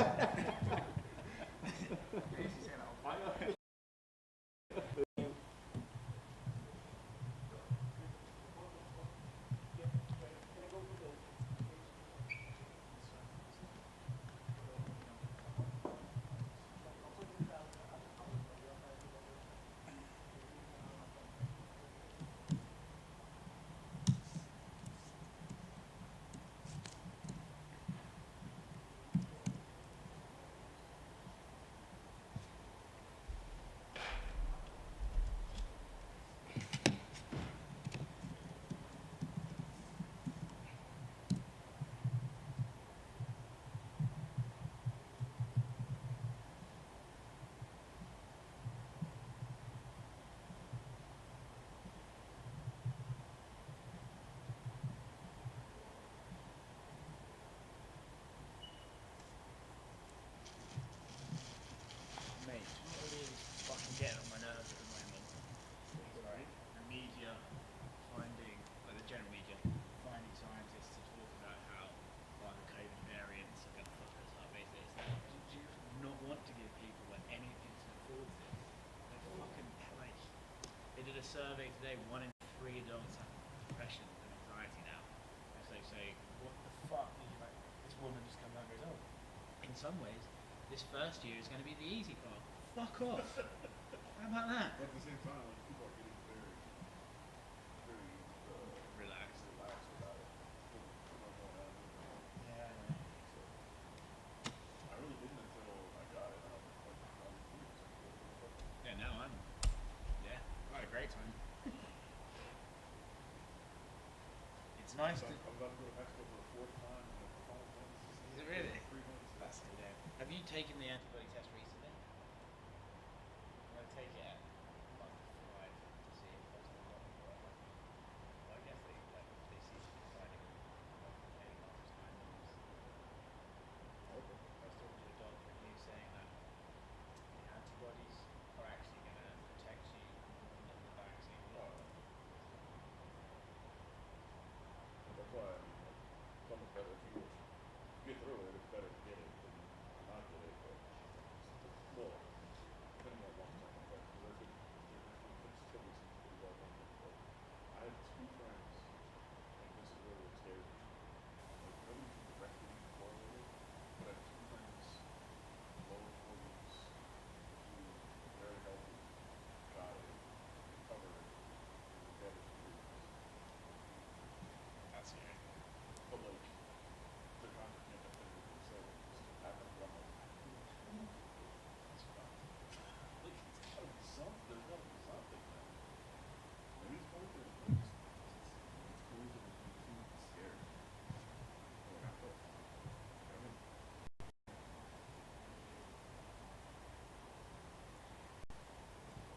Survey today, 1 in 3 adults have depression and anxiety now. And so they say, what the fuck did you like? This woman just comes out and goes, oh, in some ways, this first year is going to be the easy part. Fuck off. How about that? But at the same time, like, people are getting very, very relaxed about it. Yeah. I really didn't until I got it. Yeah, now I'm. Yeah, I had a great time. It's nice to. I'm about to go to Mexico for the fourth time in a couple months. Is it really? 3 months. That's hilarious. Have you taken the antibody test recently? I'm going to take it at month 5 to see if there's a lot of work. Well, I guess they see deciding like 8 months time. I was talking to a doctor and he was saying that the antibodies are actually going to protect you more than the vaccine will. That's why it's almost better if you get through it. It's better to get it than not get it. But well, depending on long term effects, because there could still be some pretty bad ones. But I have 2 friends, and this is really what scares me. Like nobody's directly correlated, but I have 2 friends, lower 40s, who are very healthy, got it, recovered, and are dead in 3 weeks. That's scary. But like, the contradiction that they say is happening. I'm like, that's fine. Like, it's gotta be something. There's gotta be something, man. Maybe it's COVID. Like, it's COVID. It's too scary. Like, I felt fine. You know what I mean?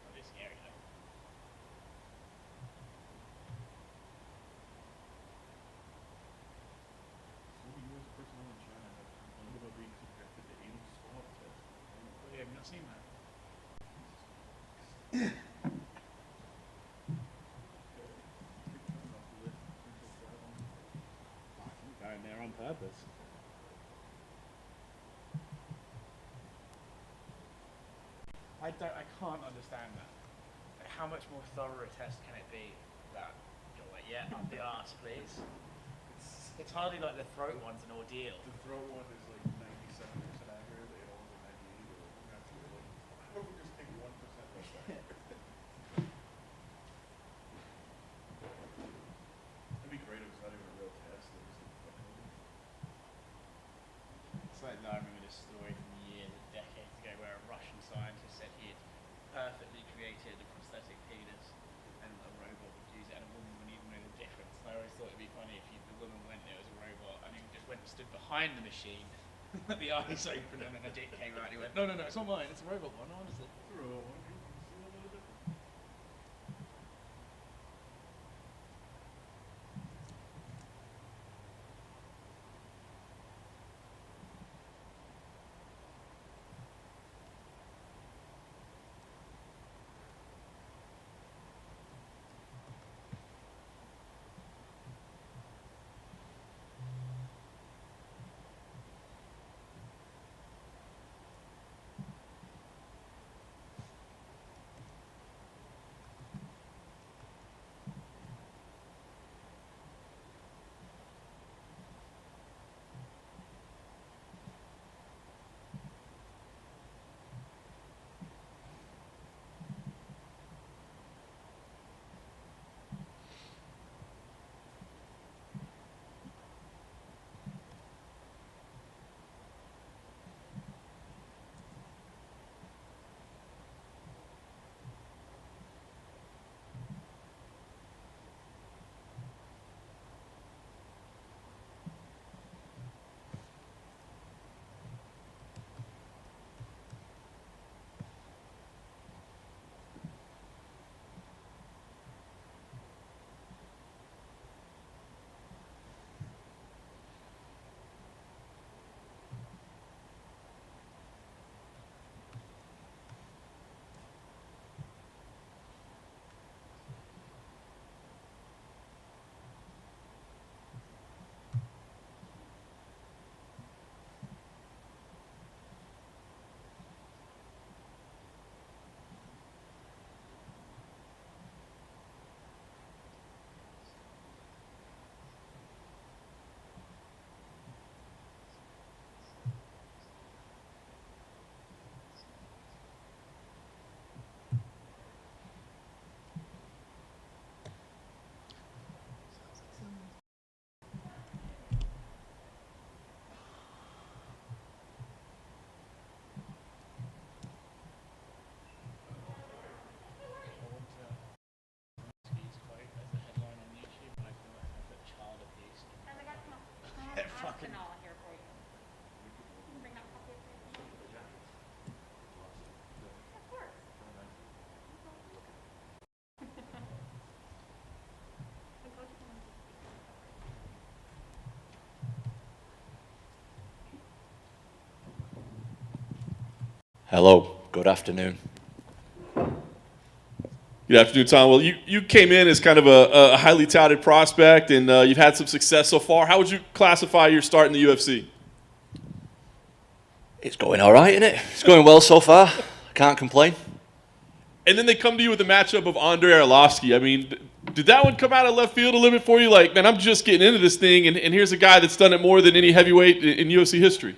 That is scary though. So you as a personnel in China have complained about being subjected to anal swab tests. Oh, yeah, have you not seen that? I'm going there on purpose. I can't understand that. Like, how much more thorough a test can it be that you're like, yeah, up the arse, please? It's hardly like the throat one's an ordeal. The throat one is like 97% accurate. The anal one's like 98. Or not too like, how about we just take 1% less accurate? It'd be great if it's not even a real test. They just like fucking with it. It's like I remember this story from years, decades ago, where a Russian scientist said he had perfectly created a prosthetic penis, and a robot would use it, and a woman wouldn't even know the difference. And I always thought it'd be funny if the woman went there as a robot, and he just went and stood behind the machine, let the eyes open, and then a dick came out, and he went, no, it's not mine, it's a robot one, honestly. It's a real one. You see a little different. Hello, good afternoon. Good afternoon, Tom. Well, you came in as kind of a highly touted prospect, and you've had some success so far. How would you classify your start in the UFC? It's going all right, isn't it? It's going well so far. Can't complain. And then they come to you with the matchup of Andrei Arlovski. I mean, did that one come out of left field a little bit for you? Like, man, I'm just getting into this thing, and here's a guy that's done it more than any heavyweight in UFC history.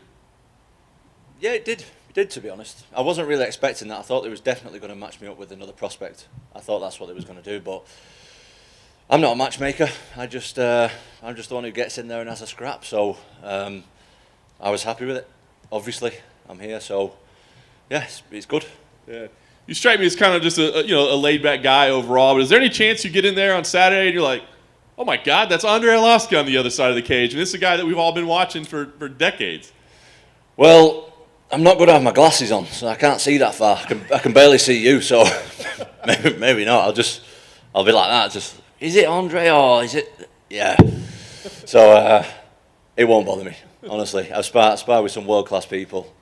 Yeah, it did. It did, to be honest. I wasn't really expecting that. I thought they was definitely going to match me up with another prospect. I thought that's what they was going to do, but I'm not a matchmaker. I'm just the one who gets in there and has a scrap. So I was happy with it. Obviously, I'm here, so yeah, it's good. Yeah. You strike me as kind of just a laid-back guy overall, but is there any chance you get in there on Saturday and you're like, oh my God, that's Andrei Arlovski on the other side of the cage, and this is a guy that we've all been watching for decades? Well, I'm not going to have my glasses on, so I can't see that far. I can barely see you, so maybe not. I'll be like that. Just, is it Andrei or is it? Yeah. So it won't bother me, honestly. I've sparred with some world-class people.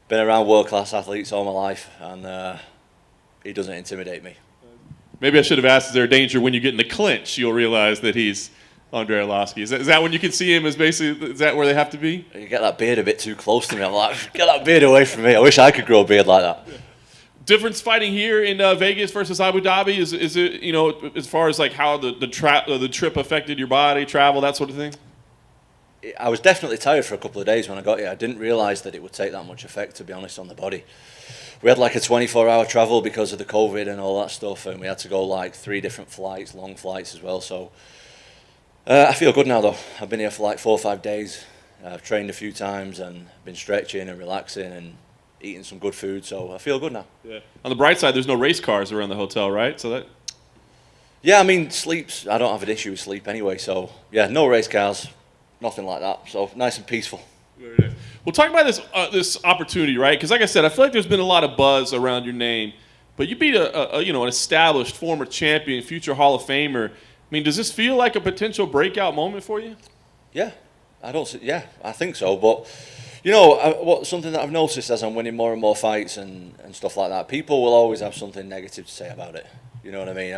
Been around world-class athletes all my life, and he doesn't intimidate me. Maybe I should have asked, is there a danger when you get in the clinch, you'll realize that he's Andrei Arlovski? Is that when you can see him as basically, is that where they have to be? You get that beard a bit too close to me. I'm like, get that beard away from me. I wish I could grow a beard like that. Difference fighting here in Vegas versus Abu Dhabi? Is it, as far as like how the trip affected your body, travel, that sort of thing? I was definitely tired for a couple of days when I got here. I didn't realise that it would take that much effect, to be honest, on the body. We had like a 24-hour travel because of the COVID and all that stuff, and we had to go like 3 different flights, long flights as well. So I feel good now, though. I've been here for like 4 or 5 days. I've trained a few times and been stretching and relaxing and eating some good food, so I feel good now. Yeah. On the bright side, there's no race cars around the hotel, right? So that. Yeah, I mean, I don't have an issue with sleep anyway, so yeah, no race cars. Nothing like that. So nice and peaceful. Very nice. We'll talk about this opportunity, right? Because like I said, I feel like there's been a lot of buzz around your name, but you beat an established former champion, future Hall of Famer. I mean, does this feel like a potential breakout moment for you? Yeah, I think so. But something that I've noticed as I'm winning more and more fights and stuff like that, people will always have something negative to say about it. You know what I mean?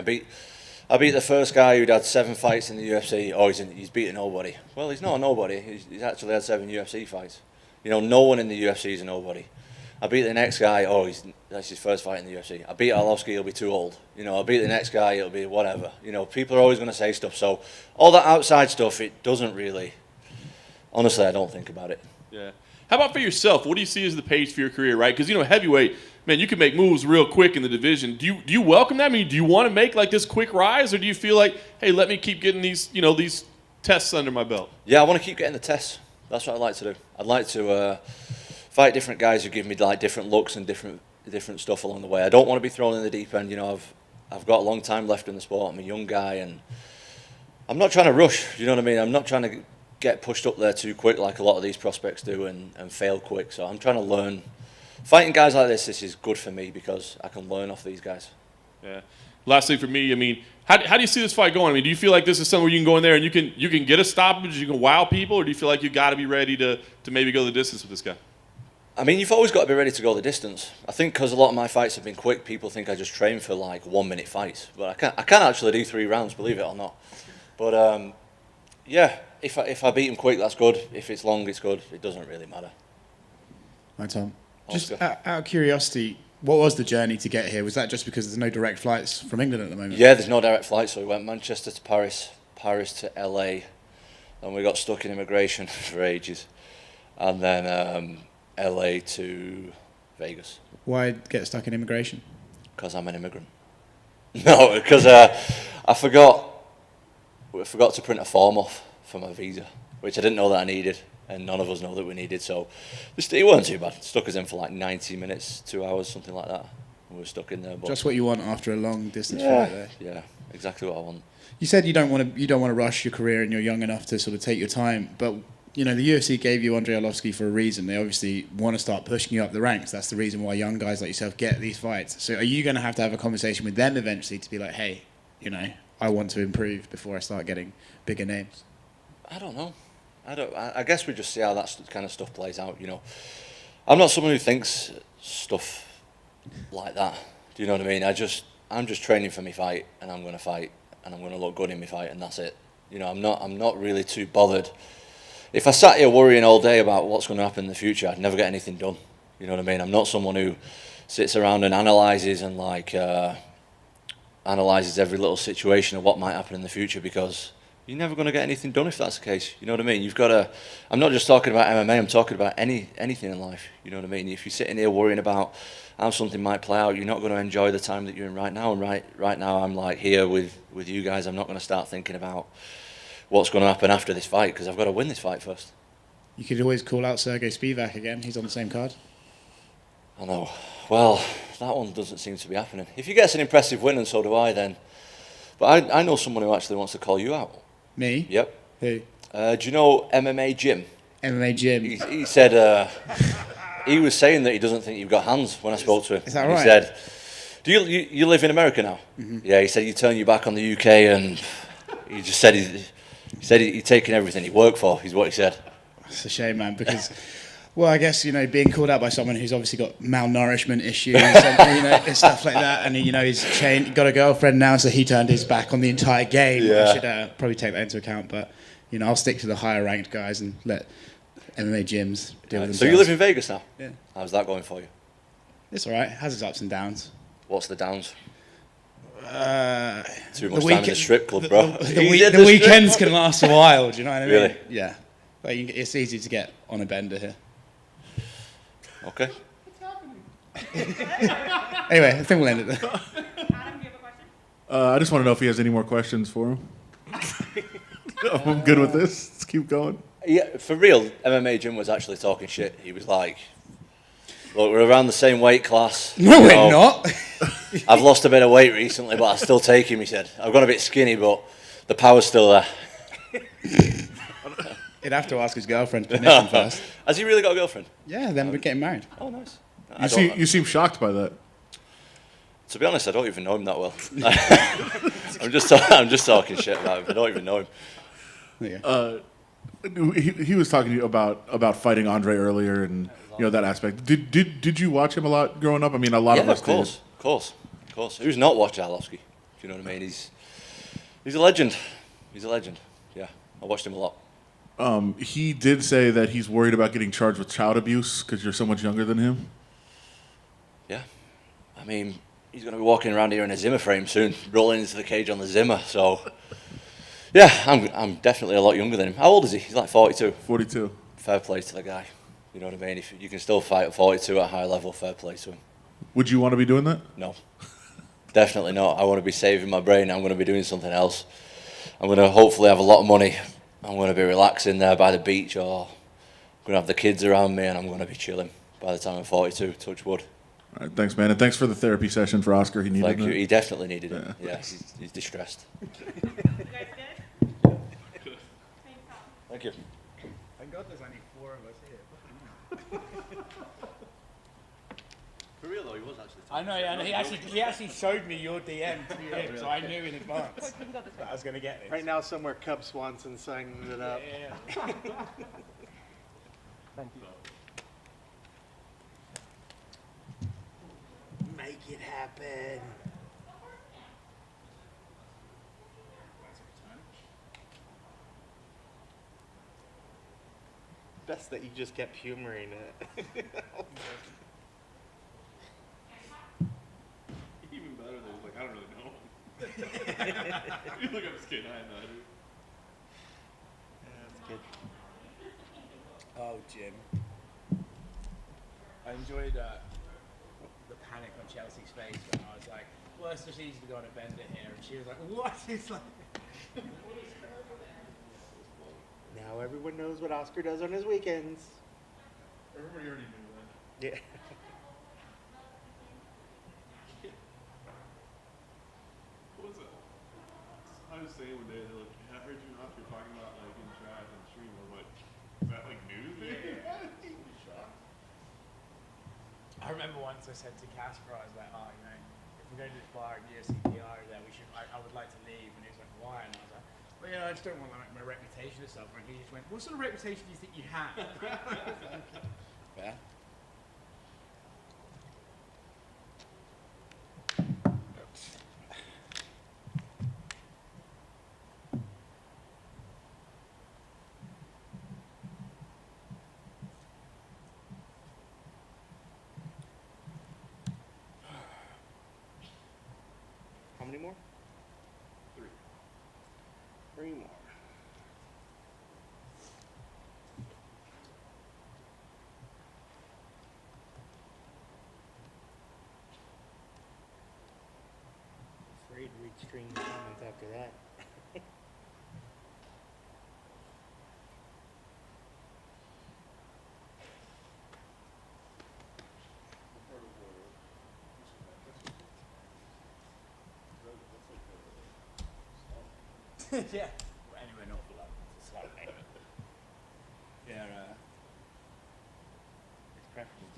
I beat the first guy who'd had 7 fights in the UFC. Oh, he's beaten nobody. Well, he's not a nobody. He's actually had 7 UFC fights. No one in the UFC is a nobody. I beat the next guy. Oh, that's his first fight in the UFC. I beat Arlovski. He'll be too old. I beat the next guy. It'll be whatever. People are always going to say stuff. So all that outside stuff, it doesn't really. Honestly, I don't think about it. Yeah. How about for yourself? What do you see as the pace for your career, right? Because, heavyweight, man, you can make moves real quick in the division. Do you welcome that? I mean, do you want to make like this quick rise, or do you feel like, hey, let me keep getting these tests under my belt? Yeah, I want to keep getting the tests. That's what I'd like to do. I'd like to fight different guys who give me like different looks and different stuff along the way. I don't want to be thrown in the deep end. I've got a long time left in the sport. I'm a young guy, and I'm not trying to rush. You know what I mean? I'm not trying to get pushed up there too quick like a lot of these prospects do and fail quick. So I'm trying to learn. Fighting guys like this is good for me because I can learn off these guys. Yeah. Last thing for me, I mean, how do you see this fight going? I mean, do you feel like this is something where you can go in there and you can get a stoppage, you can wow people, or do you feel like you got to be ready to maybe go the distance with this guy? I mean, you've always got to be ready to go the distance. I think because a lot of my fights have been quick, people think I just train for like 1-minute fights, but I can actually do 3 rounds, believe it or not. But yeah, if I beat him quick, that's good. If it's long, it's good. It doesn't really matter. Hi, Tom. Just out of curiosity, what was the journey to get here? Was that just because there's no direct flights from England at the moment? Yeah, there's no direct flights, so we went Manchester to Paris, Paris to LA, and we got stuck in immigration for ages, and then LA to Vegas. Why get stuck in immigration? Because I'm an immigrant. No, because I forgot to print a form off for my visa, which I didn't know that I needed. And none of us know that we needed, so it weren't too bad. Stuck us in for like 90 minutes, 2 hours, something like that. We were stuck in there. But just what you want after a long distance flight there. Yeah, exactly what I want. You said you don't want to rush your career, and you're young enough to sort of take your time. But the UFC gave you Andrei Arlovski for a reason. They obviously want to start pushing you up the ranks. That's the reason why young guys like yourself get these fights. So are you going to have a conversation with them eventually to be like, hey, I want to improve before I start getting bigger names? I don't know. I guess we just see how that kind of stuff plays out. I'm not someone who thinks stuff like that. Do you know what I mean? I'm just training for my fight, and I'm going to fight, and I'm going to look good in my fight, and that's it. You know, I'm not really too bothered. If I sat here worrying all day about what's going to happen in the future, I'd never get anything done. You know what I mean? I'm not someone who sits around and analyses and analyses every little situation of what might happen in the future, because you're never going to get anything done if that's the case. You know what I mean? You've got to. I'm not just talking about MMA. I'm talking about anything in life. You know what I mean? If you're sitting here worrying about how something might play out, you're not going to enjoy the time that you're in right now. And right now, I'm like here with you guys. I'm not going to start thinking about what's going to happen after this fight, because I've got to win this fight first. You could always call out Sergey Spivak again. He's on the same card. I know. Well, that one doesn't seem to be happening. If he gets an impressive win, and so do I, then. But I know someone who actually wants to call you out. Me? Yep. Who? Do you know MMA Jim? MMA Jim. He said he was saying that he doesn't think you've got hands when I spoke to him. Is that right? He said, "Do you live in America now?" Mm-hmm. Yeah. He said you turn your back on the UK, and he just said he's taking everything he worked for. Is what he said. It's a shame, man, because. Well, I guess, you know, being called out by someone who's obviously got malnourishment issues and, you know, and stuff like that, and, you know, he's got a girlfriend now, so he turned his back on the entire game. Yeah. I should probably take that into account, but, you know, I'll stick to the higher ranked guys and let MMA gyms deal with themselves. So you live in Vegas now? Yeah. How's that going for you? It's all right. It has its ups and downs. What's the downs? Too The much time in the strip club, bro. The weekends can last a while, do you know what I mean? Really? Yeah. But it's easy to get on a bender here. Okay. Anyway, I think we'll end it there. I just want to know if he has any more questions for him. I'm good with this. Let's keep going. Yeah, for real, MMA Jim was actually talking shit. He was like, "Look, we're around the same weight class." No, we're not. I've lost a bit of weight recently, but I still take him, he said. I've got a bit skinny, but the power's still there. He'd have to ask his girlfriend permission first. Has he really got a girlfriend? Yeah, then we're getting married. Oh, nice. You seem shocked by that. To be honest, I don't even know him that well. I'm just talking shit about him. I don't even know him. He was talking to you about fighting Andrei earlier, and you know that aspect. Did you watch him a lot growing up? I mean, a lot of us did. Of course. Who's not watched Arlovski? Do you know what I mean? He's a legend. He's a legend. Yeah, I watched him a lot. He did say that he's worried about getting charged with child abuse because you're so much younger than him. Yeah, I mean, he's going to be walking around here in a Zimmer frame soon, rolling into the cage on the Zimmer. So, yeah, I'm definitely a lot younger than him. How old is he? He's like 42. 42. Fair play to the guy. You know what I mean? If you can still fight at 42 at a high level, fair play to him. Would you want to be doing that? No, definitely not. I want to be saving my brain. I'm going to be doing something else. I'm going to hopefully have a lot of money. I'm going to be relaxing there by the beach, or I'm going to have the kids around me, and I'm going to be chilling by the time I'm 42, touch wood. All right, thanks, man. And thanks for the therapy session for Oscar. He needed it. Thank you. He definitely needed it. Yeah, he's distressed. Thank you. Thank God there's only 4 of us here. For real though, he was actually. I know, yeah, and he actually showed me your DM to him, so I knew in advance that I was going to get this. Right now, somewhere Cub Swanson signing it up. Yeah. Thank you. Make it happen. Best that you just kept humoring it. Even better, they was like, I don't really know. You look, I'm just kidding. I know, dude. Yeah, that's good. Oh, Jim. I enjoyed the panic on Chelsea's face when I was like, well, it's just easy to go on a bender here. And she was like, what? It's like... Now everyone knows what Oscar does on his weekends. Everybody already knew that. Yeah. What was it? I was saying one day, they're like, I heard you and Oscar talking about like in chat and stream. I was like, is that like news? I remember once I said to Casper, I was like, oh, you know, if we're going to this bar at UFC PR, then I would like to leave. And he was like, why? And I was like, well, you know, I just don't want like, my reputation to suffer. And he just went, what sort of reputation do you think you have? Yeah. many more? 3. 3 more. Afraid to read string comments after that. Yeah. Anyway, not for that. It's like, yeah, it's preferable.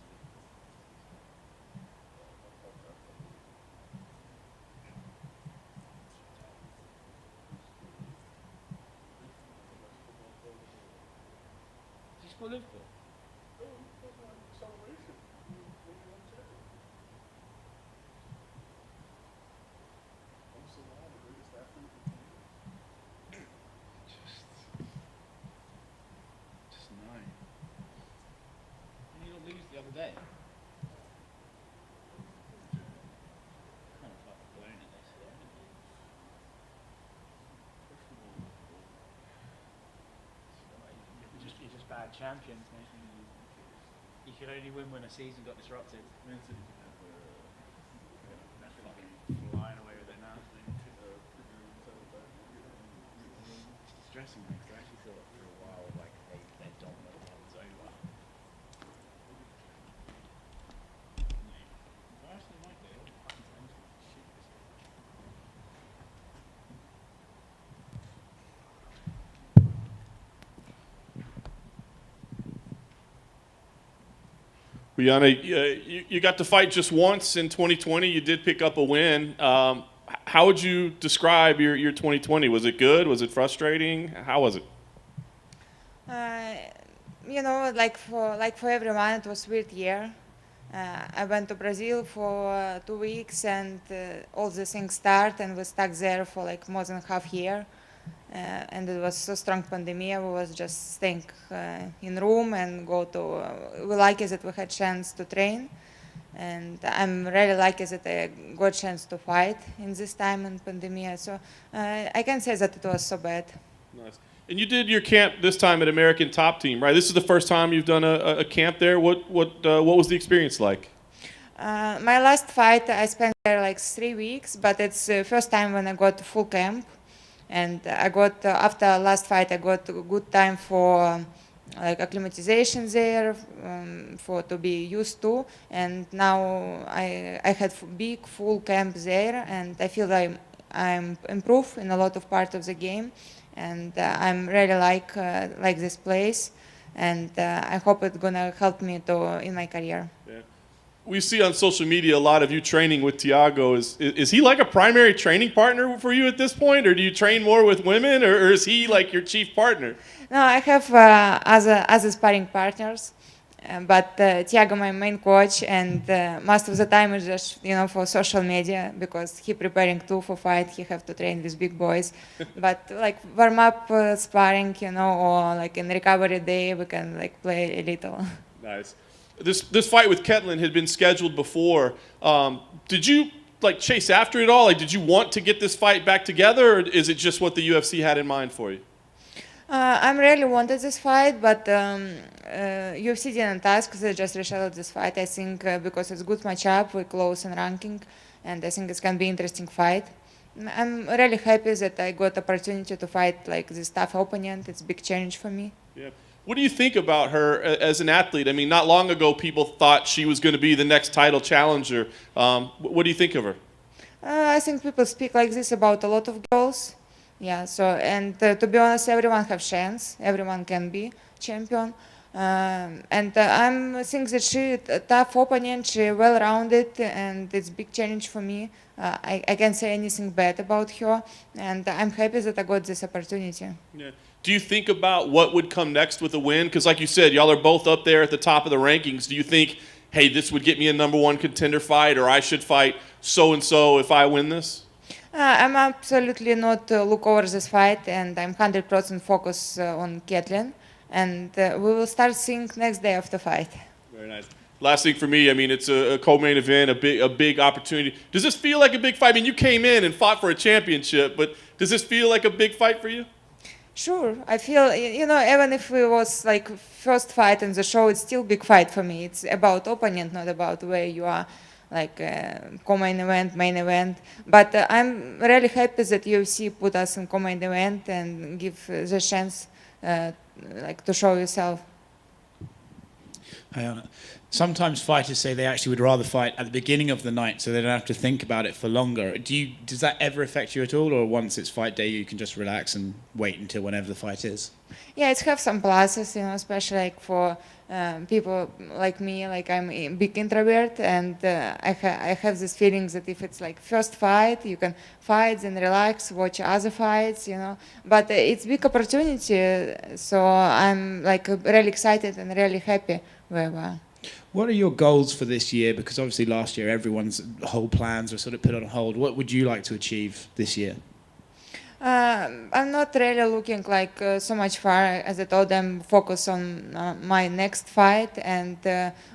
Did you score Liverpool? Just no. Didn't you not lose the other day? Kind of fucking blown at this. You're just bad champions, mate. You could only win when a season got disrupted. That's fucking flying away with it now. It's stressing me because I actually thought for a while like their dominant run was over. Arsenal might do. Fucking mental. Shit, this year. Well, Yana, you got to fight just once in 2020. You did pick up a win. How would you describe your 2020? Was it good? Was it frustrating? How was it? You know, like for everyone, it was a weird year. I went to Brazil for 2 weeks, and all the things start, and we stuck there for like more than half year. And it was so strong pandemic. We was just staying in room and go to. We lucky that we had chance to train, and I'm really lucky that I got chance to fight in this time in pandemic. So I can say that it was so bad. Nice. And you did your camp this time at American Top Team, right? This is the first time you've done a camp there. What was the experience like? My last fight, I spent there like 3 weeks, but it's the first time when I got full camp. And I got, after last fight, I got a good time for like acclimatization there, for to be used to. And now I had big full camp there, and I feel like I'm improved in a lot of parts of the game. And I'm really like this place, and I hope it's gonna help me in my career. Yeah. We see on social media a lot of you training with Thiago. Is he like a primary training partner for you at this point, or do you train more with women, or is he like your chief partner? No, I have other sparring partners, but Thiago, my main coach, and most of the time is just for social media, because he preparing too for fight. He have to train with big boys, but like warm up sparring, or like in recovery day we can like play a little. Nice. This fight with Ketlen had been scheduled before. Did you like chase after it all? Like, did you want to get this fight back together, or is it just what the UFC had in mind for you? I really wanted this fight, but UFC didn't ask. They just rescheduled this fight. I think because it's good matchup, we're close in ranking, and I think it's gonna be interesting fight. I'm really happy that I got opportunity to fight like this tough opponent. It's a big challenge for me. Yeah. What do you think about her as an athlete? I mean, not long ago, people thought she was going to be the next title challenger. What do you think of her? I think people speak like this about a lot of girls. Yeah, so, and to be honest, everyone have chance. Everyone can be champion. And I think that she a tough opponent, she well-rounded, and it's a big challenge for me. I can't say anything bad about her, and I'm happy that I got this opportunity. Yeah. Do you think about what would come next with a win? Because like you said, y'all are both up there at the top of the rankings. Do you think, hey, this would get me a #1 contender fight, or I should fight so-and-so if I win this? I'm absolutely not look over this fight, and I'm 100% focused on Ketlen. And we will start seeing next day of the fight. Very nice. Last thing for me, I mean, it's a co-main event, a big opportunity. Does this feel like a big fight? I mean, you came in and fought for a championship, but does this feel like a big fight for you? Sure, I feel, even if it was like first fight on the show, it's still big fight for me. It's about opponent, not about where you are, like co-main event, main event. But I'm really happy that UFC put us in co-main event and give the chance, like to show yourself. Sometimes fighters say they actually would rather fight at the beginning of the night so they don't have to think about it for longer. Does that ever affect you at all, or once it's fight day you can just relax and wait until whenever the fight is? Yeah, it's have some pluses, especially like for people like me, like I'm a big introvert, and I have this feeling that if it's like first fight, you can fight and relax, watch other fights, But it's big opportunity, so I'm like really excited and really happy where we are. What are your goals for this year? Because obviously last year everyone's whole plans were sort of put on hold. What would you like to achieve this year? I'm not really looking like so much far. As I told them, focus on my next fight, and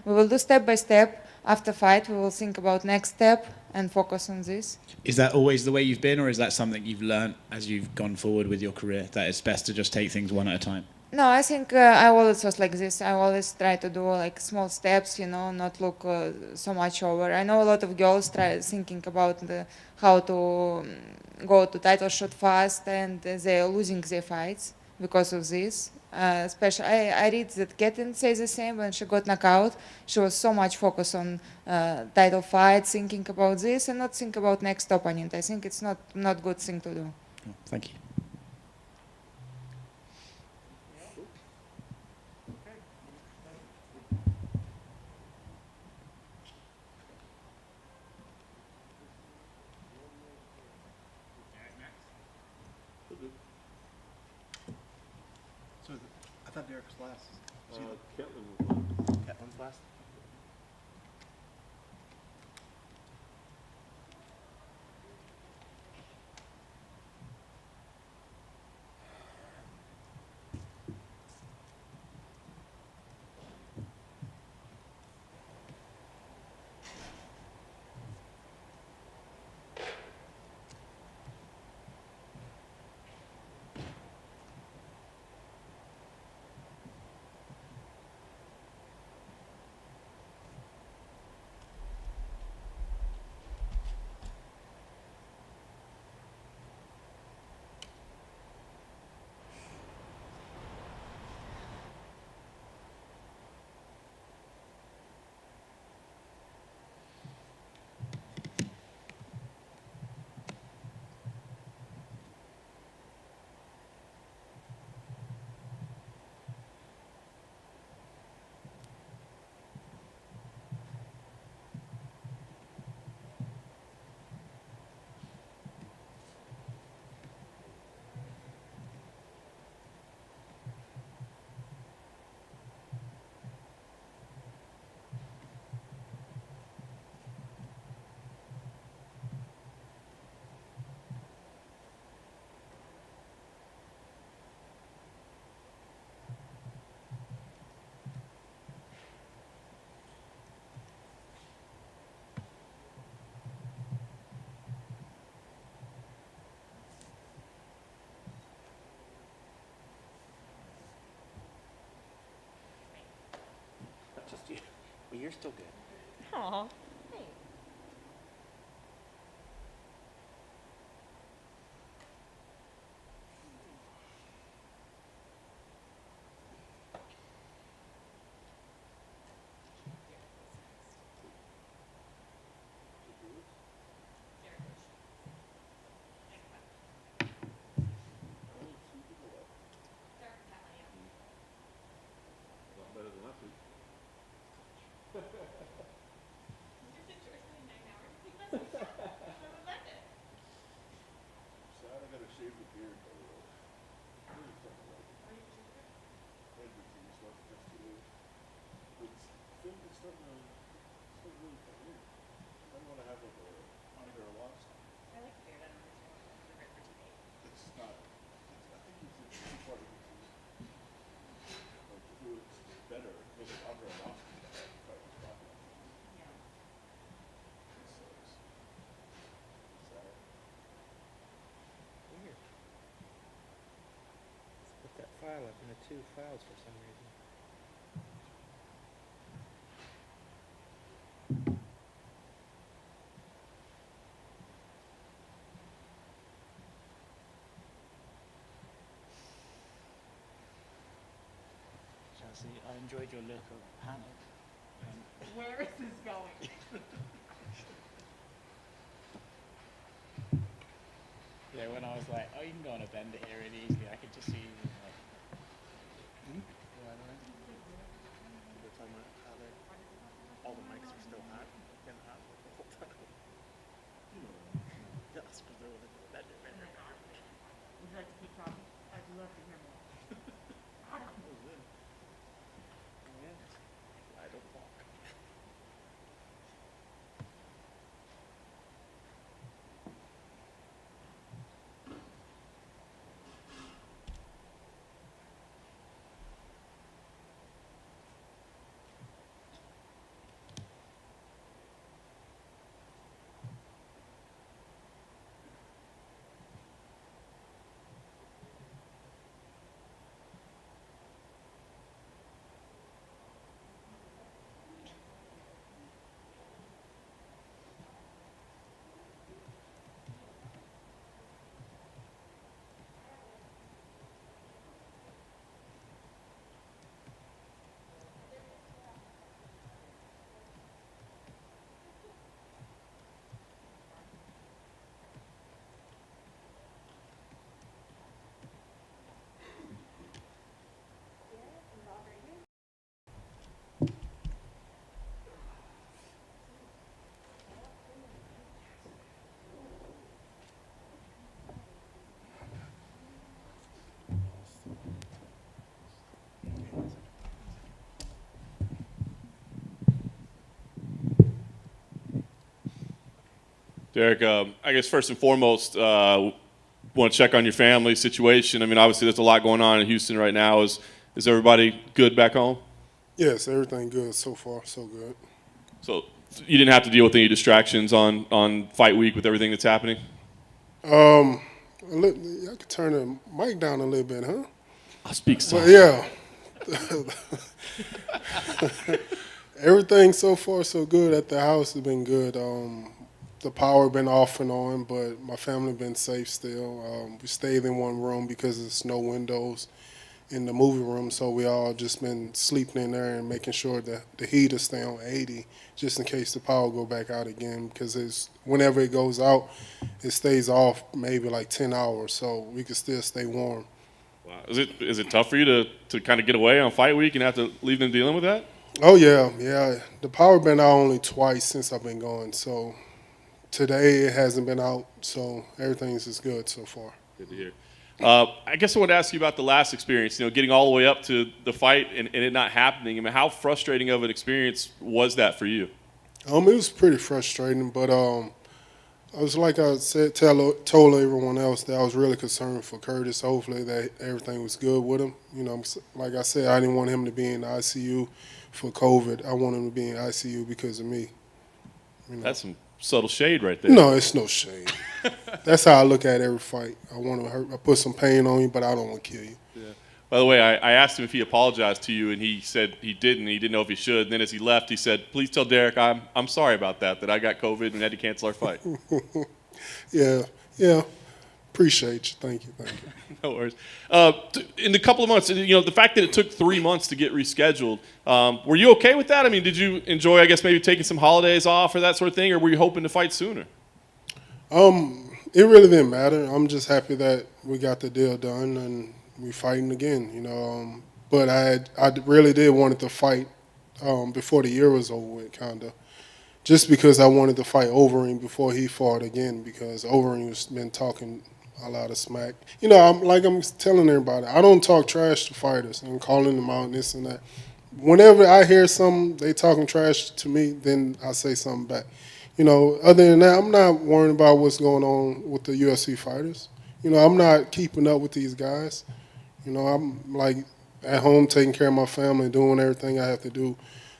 we will do step by step. After fight, we will think about next step and focus on this. Is that always the way you've been, or is that something you've learned as you've gone forward with your career, that it's best to just take things one at a time? No, I think I always was like this. I always try to do like small steps, not look so much over. I know a lot of girls try thinking about how to go to title shot fast, and they're losing their fights because of this. Especially, I read that Ketlen says the same when she got knocked out. She was so much focused on title fight, thinking about this, and not think about next opponent. I think it's not good thing to do. Thank you. So I thought Derrick's last. Ketlen's last. Just you. Well, you're still good. Aw. A lot better than last week. file up into 2 files for some reason. Chelsea, I enjoyed your look of panic. Where is this going? Yeah, when I was like, oh, you can go on a bender here really easily, I could just see you like, We're talking about how all the mics are still hot, getting hot the whole time. Yes, because they're like, bender. Would you like to keep talking? I'd love to hear more. I don't walk. Derrick, I guess first and foremost, want to check on your family situation. I mean, obviously there's a lot going on in Houston right now. Is everybody good back home? Yes, everything good so far, so good. So you didn't have to deal with any distractions on fight week with everything that's happening? I could turn the mic down a little bit, huh? I'll speak soft. But yeah. Everything so far so good at the house has been good. The power been off and on, but my family been safe still. We stayed in one room because there's no windows in the movie room, so we all just been sleeping in there and making sure that the heater stay on 80 just in case the power go back out again, because whenever it goes out, it stays off maybe like 10 hours, so we can still stay warm. Wow. Is it tough for you to kind of get away on fight week and have to leave them dealing with that? Oh yeah. The power been out only twice since I've been gone, so today it hasn't been out, so everything's just good so far. Good to hear. I guess I want to ask you about the last experience, getting all the way up to the fight and it not happening. I mean, how frustrating of an experience was that for you? It was pretty frustrating, but I was like I said, told everyone else that I was really concerned for Curtis. Hopefully that everything was good with him. Like I said, I didn't want him to be in the ICU for COVID. I want him to be in ICU because of me. That's some subtle shade right there. No, it's no shade. That's how I look at every fight. I want to hurt. I put some pain on you, but I don't want to kill you. Yeah. By the way, I asked him if he apologized to you, and he said he didn't. He didn't know if he should. And then as he left, he said, "Please tell Derrick I'm sorry about that I got COVID and had to cancel our fight." Yeah. Appreciate you. Thank you. No worries. In a couple of months, the fact that it took 3 months to get rescheduled, were you okay with that? I mean, did you enjoy, I guess, maybe taking some holidays off or that sort of thing, or were you hoping to fight sooner? It really didn't matter. I'm just happy that we got the deal done and we fighting again. But I really did wanted to fight before the year was over with, kind of. Just because I wanted to fight Overeem before he fought again, because Overeem has been talking a lot of smack. I'm telling everybody, I don't talk trash to fighters and calling them out and this and that. Whenever I hear something, they talking trash to me, then I say something back. Other than that, I'm not worrying about what's going on with the UFC fighters. I'm not keeping up with these guys. I'm like at home taking care of my family, doing everything I have to do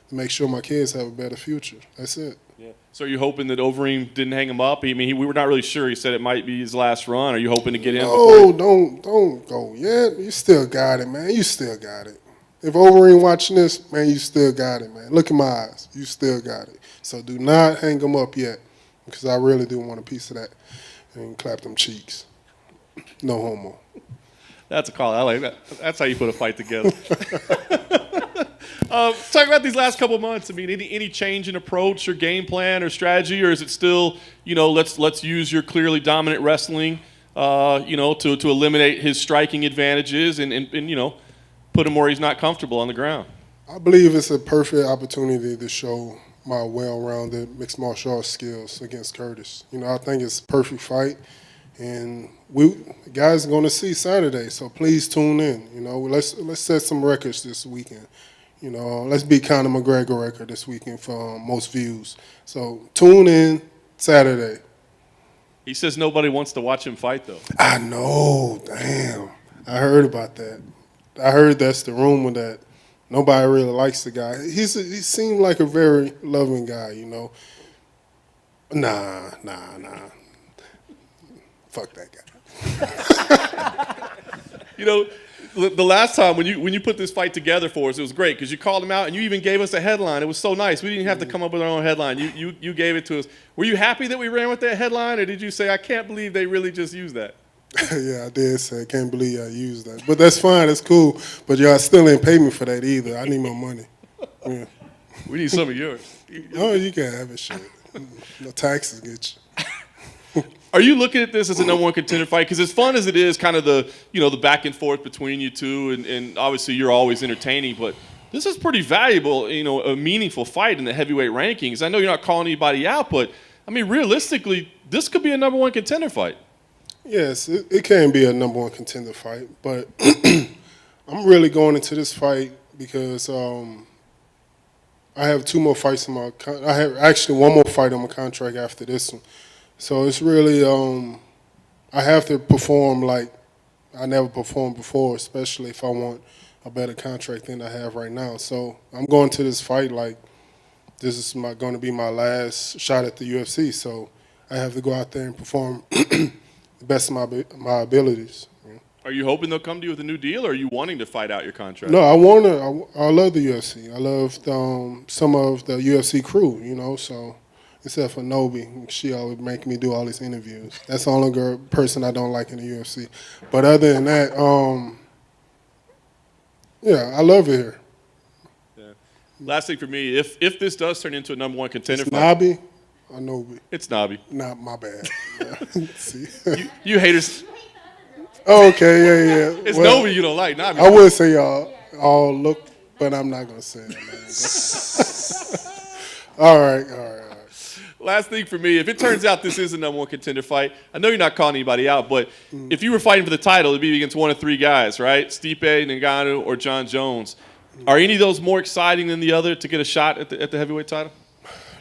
to make sure my kids have a better future. That's it. Yeah. So are you hoping that Overeem didn't hang him up? I mean, we were not really sure. He said it might be his last run. Are you hoping to get him? No, don't go yet. You still got it, man. You still got it. If Overeem watching this, man, you still got it, man. Look in my eyes. You still got it. So do not hang him up yet, because I really do want a piece of that. And clap them cheeks. No homo. That's a call. I like that. That's how you put a fight together. Talk about these last couple of months. I mean, any change in approach or game plan or strategy, or is it still, let's use your clearly dominant wrestling, to eliminate his striking advantages and put him where he's not comfortable on the ground? I believe it's a perfect opportunity to show my well-rounded mixed martial arts skills against Curtis. I think it's a perfect fight, and the guys are going to see Saturday. So please tune in. Let's set some records this weekend. Let's beat Conor McGregor record this weekend for most views. So tune in Saturday. He says nobody wants to watch him fight, though. I know. Damn. I heard about that. I heard that's the rumor that nobody really likes the guy. He seemed like a very loving guy, Nah. Fuck that guy. The last time when you put this fight together for us, it was great because you called him out and you even gave us a headline. It was so nice. We didn't have to come up with our own headline. You gave it to us. Were you happy that we ran with that headline, or did you say, I can't believe they really just used that? Yeah, I did say, I can't believe I used that. But that's fine. That's cool. But y'all still ain't pay me for that either. I need my money. Yeah. We need some of yours. Oh, you can have it, shit. No taxes get you. Are you looking at this as a number one contender fight? Because as fun as it is, kind of the back and forth between you two, and obviously you're always entertaining, but this is pretty valuable, a meaningful fight in the heavyweight rankings. I know you're not calling anybody out, but I mean, realistically, this could be a number one contender fight. Yes, it can be a number one contender fight, but I'm really going into this fight because I have 2 more fights in my. I have actually 1 more fight on my contract after this one. So it's really, I have to perform like I never performed before, especially if I want a better contract than I have right now. So I'm going to this fight like this is going to be my last shot at the UFC. So I have to go out there and perform the best of my abilities. Are you hoping they'll come to you with a new deal, or are you wanting to fight out your contract? No, I love the UFC. I love some of the UFC crew, so. Except for Nobi. She always make me do all these interviews. That's the only person I don't like in the UFC. But other than that, I love it here. Yeah. Last thing for me, if this does turn into a number one contender fight. Nobby or Nobi? It's Nobby. Not my bad. See? you haters. Oh, okay, yeah. It's Nobi you don't like, Nobby. I would say y'all all look, but I'm not going to say it, man. All right. Last thing for me, if it turns out this is a number one contender fight, I know you're not calling anybody out, but if you were fighting for the title, it'd be against one of 3 guys, right? Stipe, Ngannou, or John Jones. Are any of those more exciting than the other to get a shot at the heavyweight title?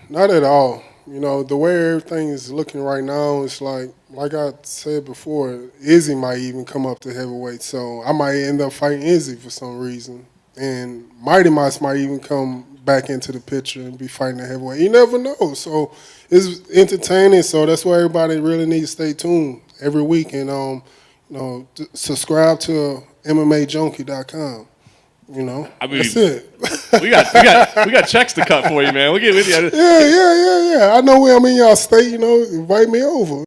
Not at all. The way everything is looking right now, it's like I said before, Izzy might even come up to heavyweight, so I might end up fighting Izzy for some reason. And Mighty Mouse might even come back into the picture and be fighting the heavyweight. You never know. So it's entertaining. So that's why everybody really needs to stay tuned every week and subscribe to MMAJunkie.com. That's it. we got checks to cut for you, man. We'll get with you. Yeah. I know when I'm in y'all state. Invite me over.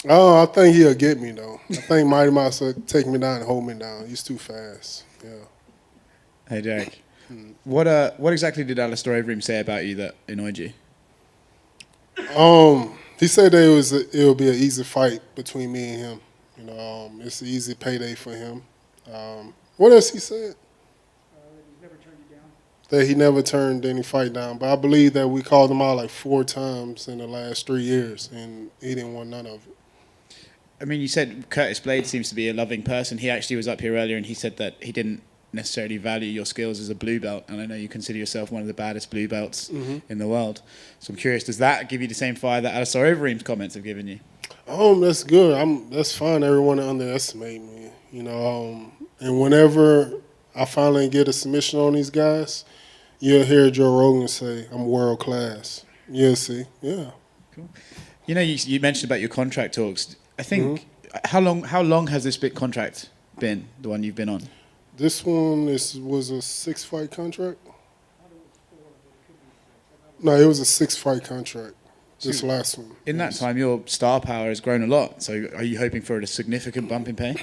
Oh, I think he'll get me, though. I think Mighty Mouse will take me down and hold me down. He's too fast. Yeah. Hey, Derek. What exactly did Aleksei Oleinik say about you that annoyed you? He said that it would be an easy fight between me and him. It's an easy payday for him. What else he said? That he never turned any fight down. But I believe that we called him out like 4 times in the last 3 years, and he didn't want none of it. I mean, you said Curtis Blaydes seems to be a loving person. He actually was up here earlier, and he said that he didn't necessarily value your skills as a blue belt, and I know you consider yourself one of the baddest blue belts in the world. So I'm curious, does that give you the same fire that Aleksei Oleinik's comments have given you? That's good. That's fine. Everyone to underestimate me, you know. And whenever I finally get a submission on these guys, you'll hear Joe Rogan say, "I'm world class." You'll see. Yeah. You know, you mentioned about your contract talks. I think how long has this big contract been? The one you've been on? This one was a 6-fight contract. No, it was a 6-fight contract. This last one. In that time, your star power has grown a lot. So, are you hoping for a significant bump in pay?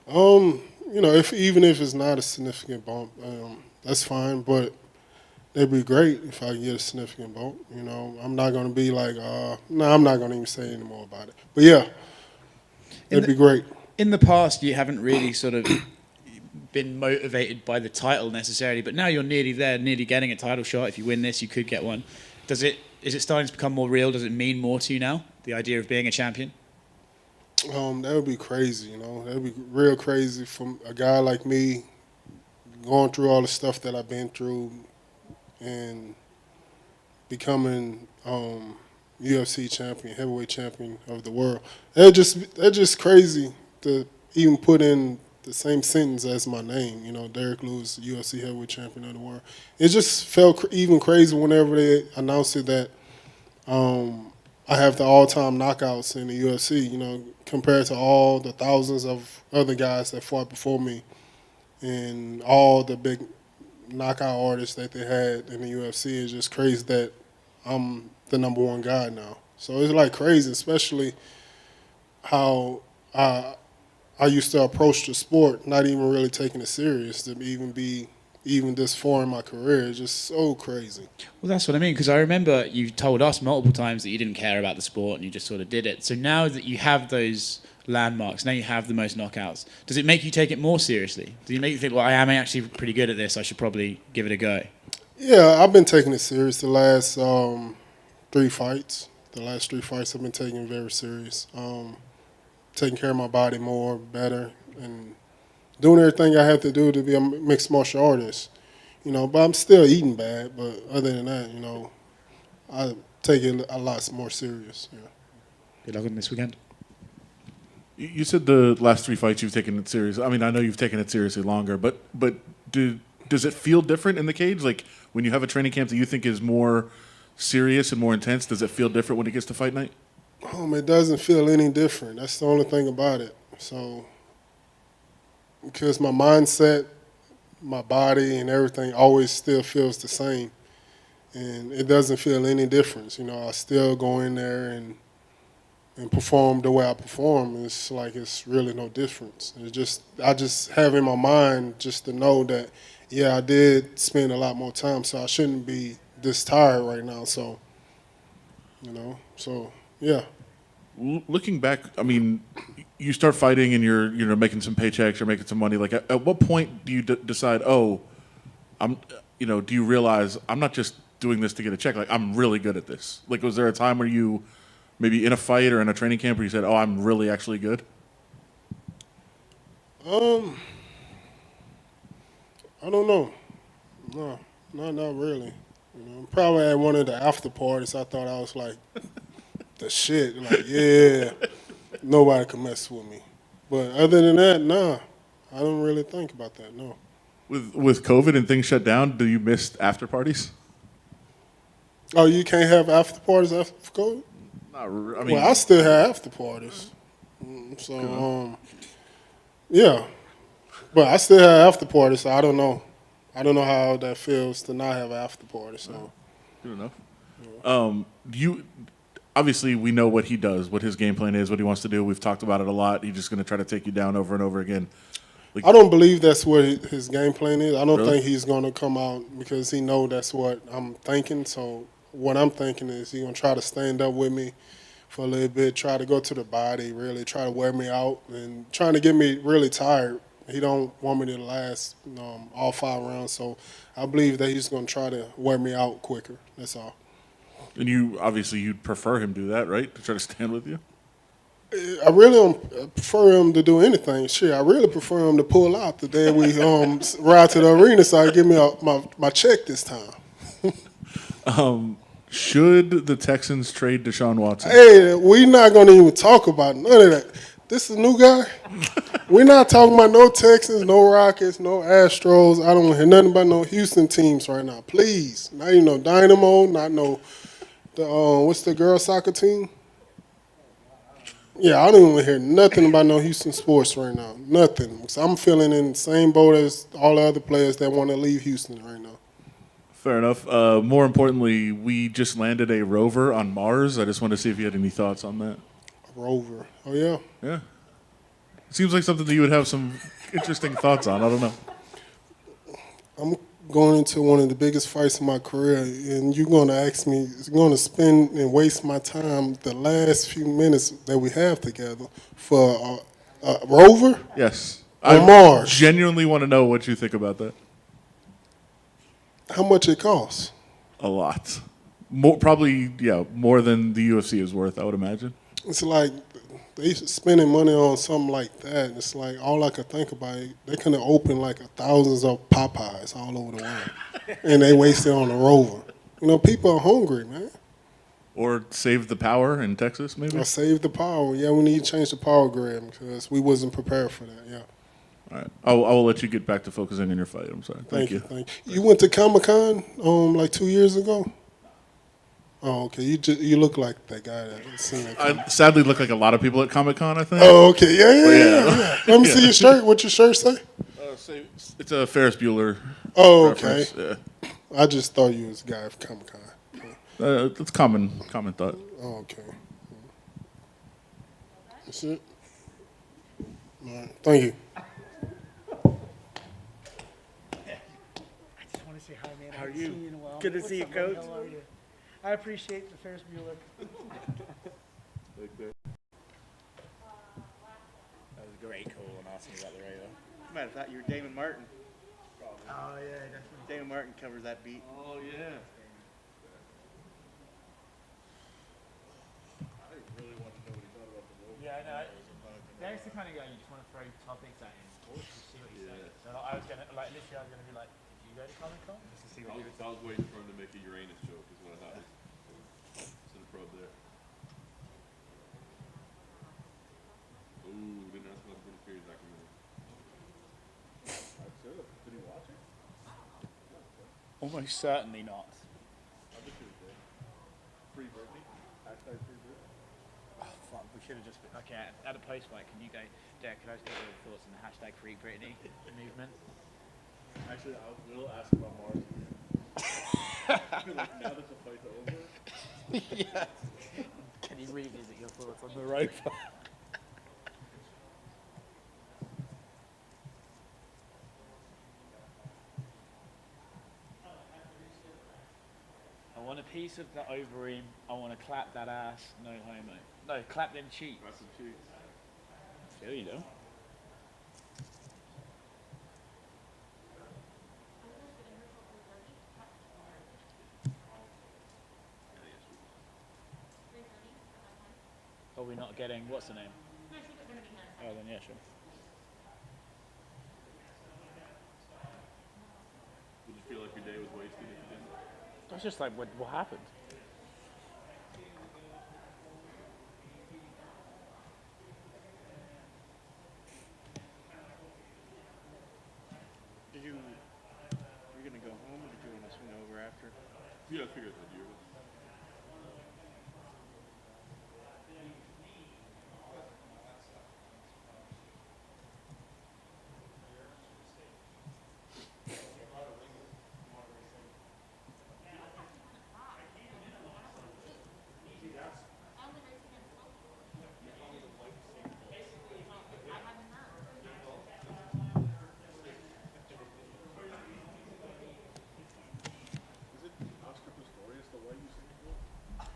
You know, even if it's not a significant bump, that's fine. But it'd be great if I could get a significant bump. You know, I'm not gonna be like, no, I'm not gonna even say any more about it. But yeah, it'd be great. In the past, you haven't really sort of been motivated by the title necessarily, but now you're nearly there, nearly getting a title shot. If you win this, you could get one. Is it starting to become more real? Does it mean more to you now, the idea of being a champion? That would be crazy, you know. That would be real crazy for a guy like me, going through all the stuff that I've been through and becoming UFC champion, heavyweight champion of the world. That's just crazy to even put in the same sentence as my name, you know, Derrick Lewis, UFC heavyweight champion of the world. It just felt even crazy whenever they announced it that I have the all-time knockouts in the UFC, you know, compared to all the thousands of other guys that fought before me and all the big knockout artists that they had in the UFC. It's just crazy that I'm the number one guy now. So it's like crazy, especially how I used to approach the sport, not even really taking it serious, to even be this far in my career. It's just so crazy. Well, that's what I mean, because I remember you told us multiple times that you didn't care about the sport and you just sort of did it. So now that you have those landmarks, now you have the most knockouts, does it make you take it more seriously? Do you make you think, well, I am actually pretty good at this, I should probably give it a go? Yeah, I've been taking it serious the last 3 fights. The last 3 fights I've been taking it very serious. Taking care of my body more, better, and doing everything I have to do to be a mixed martial artist. You know, but I'm still eating bad, but other than that, you know, I take it a lot more serious. Yeah. Good luck on this weekend. You said the last 3 fights you've taken it serious. I mean, I know you've taken it seriously longer, but does it feel different in the cage? Like when you have a training camp that you think is more serious and more intense, does it feel different when it gets to fight night? It doesn't feel any different. That's the only thing about it. So, because my mindset, my body, and everything always still feels the same, and it doesn't feel any difference. You know, I still go in there and perform the way I perform. It's like it's really no difference. I just have in my mind just to know that, yeah, I did spend a lot more time, so I shouldn't be this tired right now. So, you know, yeah. Looking back, I mean, you start fighting and you're making some paychecks, you're making some money. Like, at what point do you decide, do you realize I'm not just doing this to get a check? Like, I'm really good at this. Like, was there a time where you, maybe in a fight or in a training camp, where you said, "Oh, I'm really actually good"? I don't know. No, not really. You know, probably at one of the after parties, I thought I was like the shit. Like, yeah, nobody can mess with me. But other than that, nah, I don't really think about that. No. With COVID and things shut down, do you miss after parties? Oh, you can't have after parties after COVID? I mean, well, I still have after parties. So, yeah. But I still have after parties, so I don't know. I don't know how that feels to not have an after party. So, good enough. Obviously, we know what he does, what his game plan is, what he wants to do. We've talked about it a lot. He's just going to try to take you down over and over again. Like, I don't believe that's what his game plan is. I don't Really? think he's going to come out because he know that's what I'm thinking. So what I'm thinking is he's going to try to stand up with me for a little bit, try to go to the body, really try to wear me out, and trying to get me really tired. He don't want me to last all 5 rounds. So I believe that he's going to try to wear me out quicker. That's all. And you'd prefer him do that, right? To try to stand with you? I really don't prefer him to do anything. Shit, I really prefer him to pull out the day we ride to the arena so I can give me my check this time. Should the Texans trade Deshaun Watson? Hey, we not gonna even talk about none of that. This is a new guy. We're not talking about no Texans, no Rockets, no Astros. I don't want to hear nothing about no Houston teams right now. Please, not even no Dynamo, not no what's the girls soccer team? Yeah, I don't even want to hear nothing about no Houston sports right now. Nothing. So I'm feeling in the same boat as all the other players that want to leave Houston right now. Fair enough. More importantly, we just landed a rover on Mars. I just wanted to see if you had any thoughts on that. Rover. Oh, yeah? Yeah. Seems like something that you would have some interesting thoughts on. I don't know. I'm going into one of the biggest fights of my career, and you're going to ask me, you're going to spend and waste my time the last few minutes that we have together for a rover? Yes. On I Mars. genuinely want to know what you think about that. How much it costs? A lot. More, probably, yeah, more than the UFC is worth, I would imagine. It's like they spending money on something like that. It's like all I could think about. They could have opened like thousands of Popeyes all over the world, and they wasted on a rover. You know, people are hungry, man. Or save the power in Texas, maybe? Or save the power. Yeah, we need to change the power grid because we wasn't prepared for that. Yeah. All right. I will let you get back to focusing on your fight. I'm sorry. Thank you. Thank you. You went to Comic-Con like 2 years ago? Oh, okay. You look like that guy that seen that. I sadly look like a lot of people at Comic-Con, I think. Oh, okay. Yeah. Let me Yeah. see your shirt. What your shirt say? It's a Ferris Bueller. Oh, okay. reference. Yeah. I just thought you was a guy from Comic-Con. It's common thought. Oh, okay. That's it? All right. Thank you. How are you? Good to see you, Coach. How are you? I appreciate the Ferris Bueller. That was a great call on asking about the radar. Matter of fact, you're Damon Martin. Oh, yeah, definitely. Damon Martin covers that beat. Oh, yeah. Yeah, I know. That's the kind of guy you just want to throw topics at him to see what he says. So I was gonna literally I was gonna be like, did you go to Comic Con? Just to see what he was. I was waiting for him to make a Uranus joke, is what I thought. Should have probed there. Ooh, didn't ask about the British Fury documentary. Did he watch it? Almost certainly not. I think he was there. Free Britney. Hashtag free Britney. Oh, fuck, we should have just been, okay, at a post fight, can you go, Derek, could I just get your thoughts on the hashtag Free Britney movement? Actually, I will ask about Mars. I feel like now that the fight's over. Yeah. Can you revisit your thoughts on the rope? I want a piece of the ovary. I want to clap that ass. No homo. No, clap them cheeks. Clap some cheeks. Feel you though. Are we not getting, what's the name? Oh, then yeah, sure. Did you feel like your day was wasted if you didn't? I was just like, what happened? Did you? Were you gonna go home, or did you want to swing over after? Yeah, I figured I'd do it.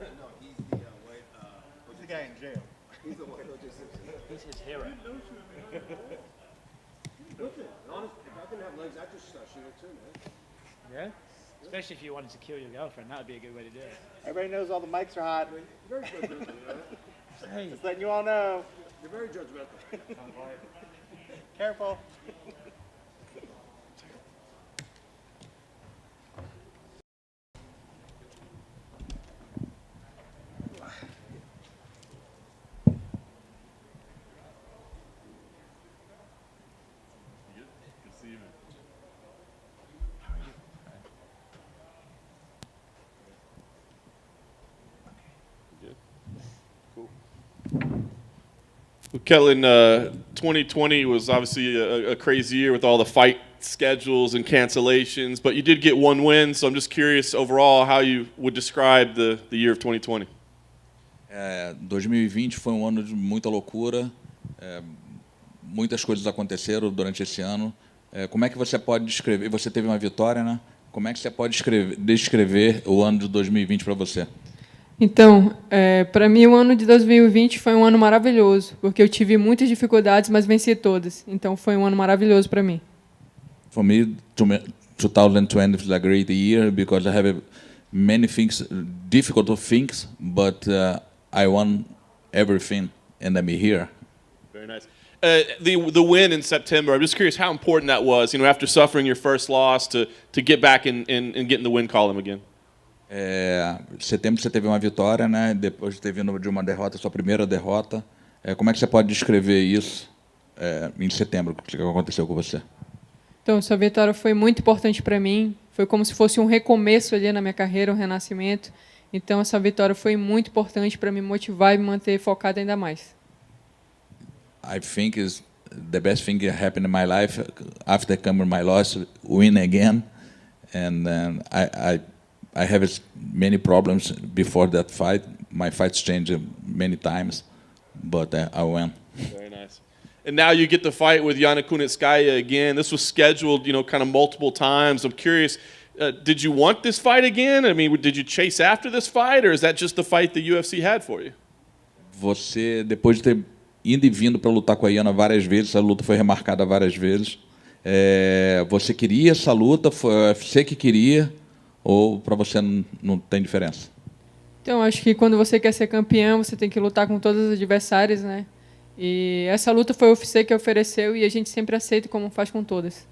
No, he's the white. He's the guy in jail. He's the white O.J. Simpson. He's his hero. Listen, honest, if I didn't have legs, I'd just shoot it too, man. Yeah? Especially if you wanted to kill your girlfriend, that would be a good way to do it. Everybody knows all the mics are hot. You're very judgmental, man. Hey. Just letting you all know. You're very judgmental. Careful. Well, Ketlen, 2020 was obviously a crazy year with all the fight schedules and cancellations, but you did get one win, so I'm just curious overall how you would describe the year of 2020. 2020 foi um ano de muita loucura, muitas coisas aconteceram durante esse ano. Como é que você pode descrever? Você teve uma vitória, né? Como é que você pode descrever o ano de 2020 para você? Então, para mim, o ano de 2020 foi um ano maravilhoso, porque eu tive muitas dificuldades, mas venci todas. Então, foi um ano maravilhoso para mim. For me, 2020 was a great year because I have many things, difficult things, but I won everything, and I'm here. Very nice. The win in September, I'm just curious how important that was, after suffering your first loss, to get back and get in the win column again. Setembro você teve uma vitória, né? Depois de ter vindo de uma derrota, sua primeira derrota. Como é que você pode descrever isso em setembro? O que aconteceu com você? Então, essa vitória foi muito importante para mim. Foi como se fosse um recomeço ali na minha carreira, um renascimento. Então, essa vitória foi muito importante para me motivar e me manter focado ainda mais. I think is the best thing that happened in my life after coming my loss, win again, and I have many problems before that fight. My fights changed many times, but I won. Very nice. And now you get to fight with Yana Kunitskaya again. This was scheduled, kind of multiple times. I'm curious, did you want this fight again? I mean, did you chase after this fight, or is that just the fight the UFC had for you? Você, depois de ter indo e vindo para lutar com a Yana várias vezes, a luta foi remarcada várias vezes. Você queria essa luta? Foi o UFC que queria? Ou para você não tem diferença? Então, acho que quando você quer ser campeão, você tem que lutar com todos os adversários, né? E essa luta foi o UFC que ofereceu e a gente sempre aceita como faz com todas.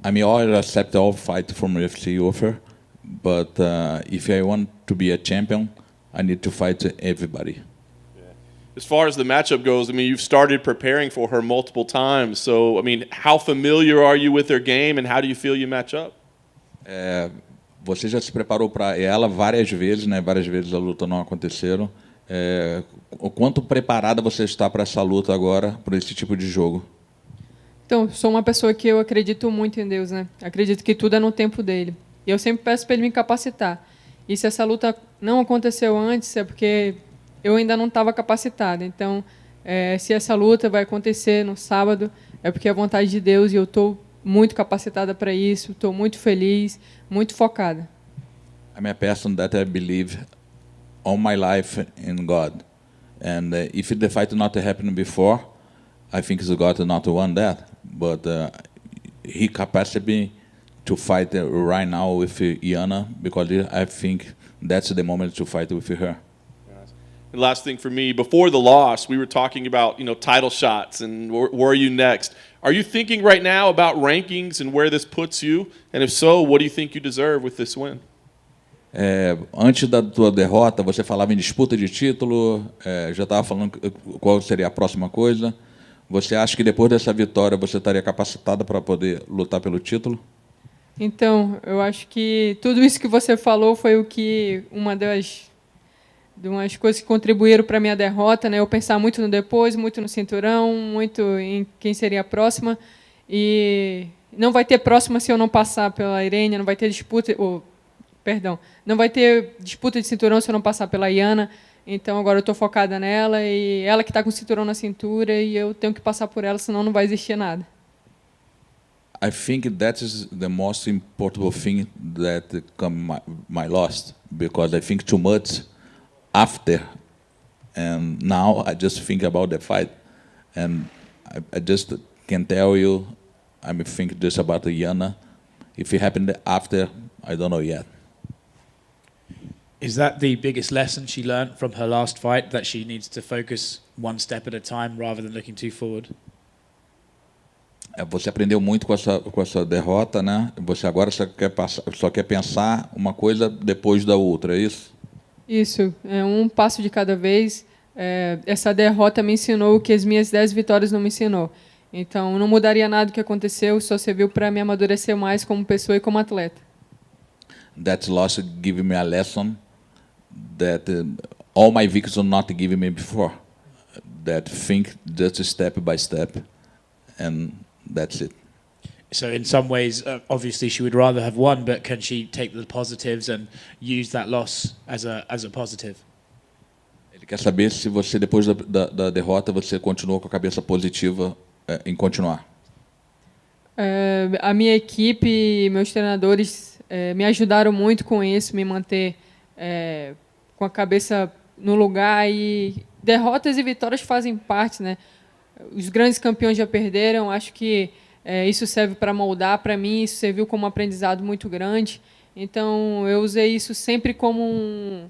I always accept all fight from UFC offer, but if I want to be a champion, I need to fight everybody. As far as the matchup goes, I mean, you've started preparing for her multiple times. So, I mean, how familiar are you with her game and how do you feel you match up? Você já se preparou para ela várias vezes, né? Várias vezes a luta não aconteceram. O quanto preparada você está para essa luta agora, para esse tipo de jogo? Então, sou uma pessoa que eu acredito muito em Deus, né? Acredito que tudo é no tempo dele. E eu sempre peço para ele me capacitar. E se essa luta não aconteceu antes, é porque eu ainda não estava capacitada. Então, se essa luta vai acontecer no sábado, é porque é a vontade de Deus e eu estou muito capacitada para isso, estou muito feliz, muito focada. I'm a person that I believe all my life in God. And if the fight not happened before, I think God not won that. But he capacitated me to fight right now with Yana because I think that's the moment to fight with her. And last thing for me, before the loss, we were talking about, title shots and where are you next? Are you thinking right now about rankings and where this puts you? And if so, what do you think you deserve with this win? Antes da tua derrota, você falava em disputa de título, já estava falando qual seria a próxima coisa. Você acha que depois dessa vitória você estaria capacitada para poder lutar pelo título? Então, eu acho que tudo isso que você falou foi uma das coisas que contribuíram para a minha derrota, né? Eu pensar muito no depois, muito no cinturão, muito em quem seria a próxima. E não vai ter próxima se eu não passar pela Irene, não vai ter disputa... não vai ter disputa de cinturão se eu não passar pela Yana. Então, agora eu estou focada nela e ela que está com o cinturão na cintura e eu tenho que passar por ela, senão não vai existir nada. I think that is the most important thing that come my loss, because I think too much after, and now I just think about the fight, and I just can tell you, I think just about the Yana. If it happened after, I don't know yet. Is that the biggest lesson she learned from her last fight, that she needs to focus one step at a time rather than looking too forward? Você aprendeu muito com essa derrota, né? Você agora só quer pensar uma coisa depois da outra, é isso? Isso, é um passo de cada vez. Essa derrota me ensinou o que as minhas 10 vitórias não me ensinou. Então, não mudaria nada do que aconteceu, só serviu para me amadurecer mais como pessoa e como atleta. That loss gave me a lesson that all my victories are not given me before. that think just step by step, and that's it. So in some ways, obviously she would rather have won, but can she take the positives and use that loss as a positive? Ele quer saber se você, depois da derrota, você continuou com a cabeça positiva em continuar. A minha equipe e meus treinadores me ajudaram muito com isso, me manter com a cabeça no lugar, e derrotas e vitórias fazem parte, né? Os grandes campeões já perderam, acho que isso serve para moldar. Para mim, isso serviu como um aprendizado muito grande. Então, eu usei isso sempre como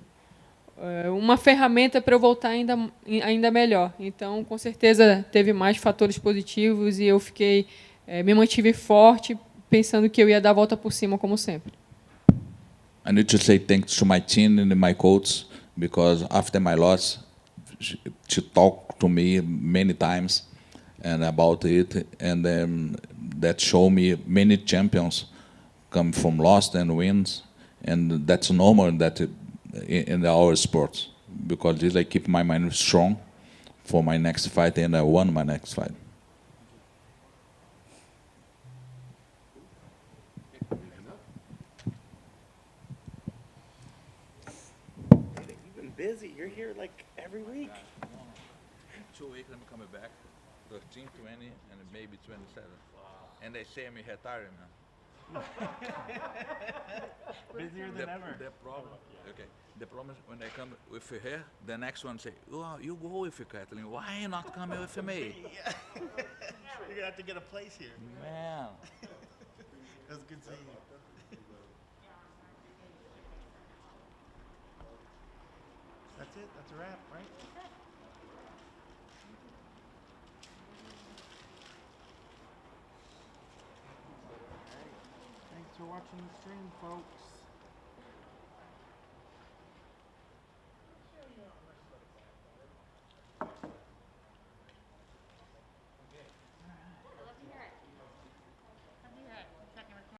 uma ferramenta para eu voltar ainda melhor. Então, com certeza, teve mais fatores positivos e eu me mantive forte, pensando que eu ia dar a volta por cima, como sempre. I need to say thanks to my team and my coach, because after my loss, she talked to me many times and about it, and that showed me many champions come from loss and wins, and that's normal that in our sports, because this I keep my mind strong for my next fight, and I won my next fight. You've been busy. You're here like every week. 2 weeks I'm coming back, 13, 20, and maybe 27. And they say I'm retiring, man. Busier than ever. The problem, okay. The problem is when I come with her, the next one say, "Oh, you go with Ketlen. Why you not coming with me?" Yeah. You're gonna have to get a place here. Man. It was good seeing you. That's it. That's a wrap, right? Thanks for watching the stream, folks.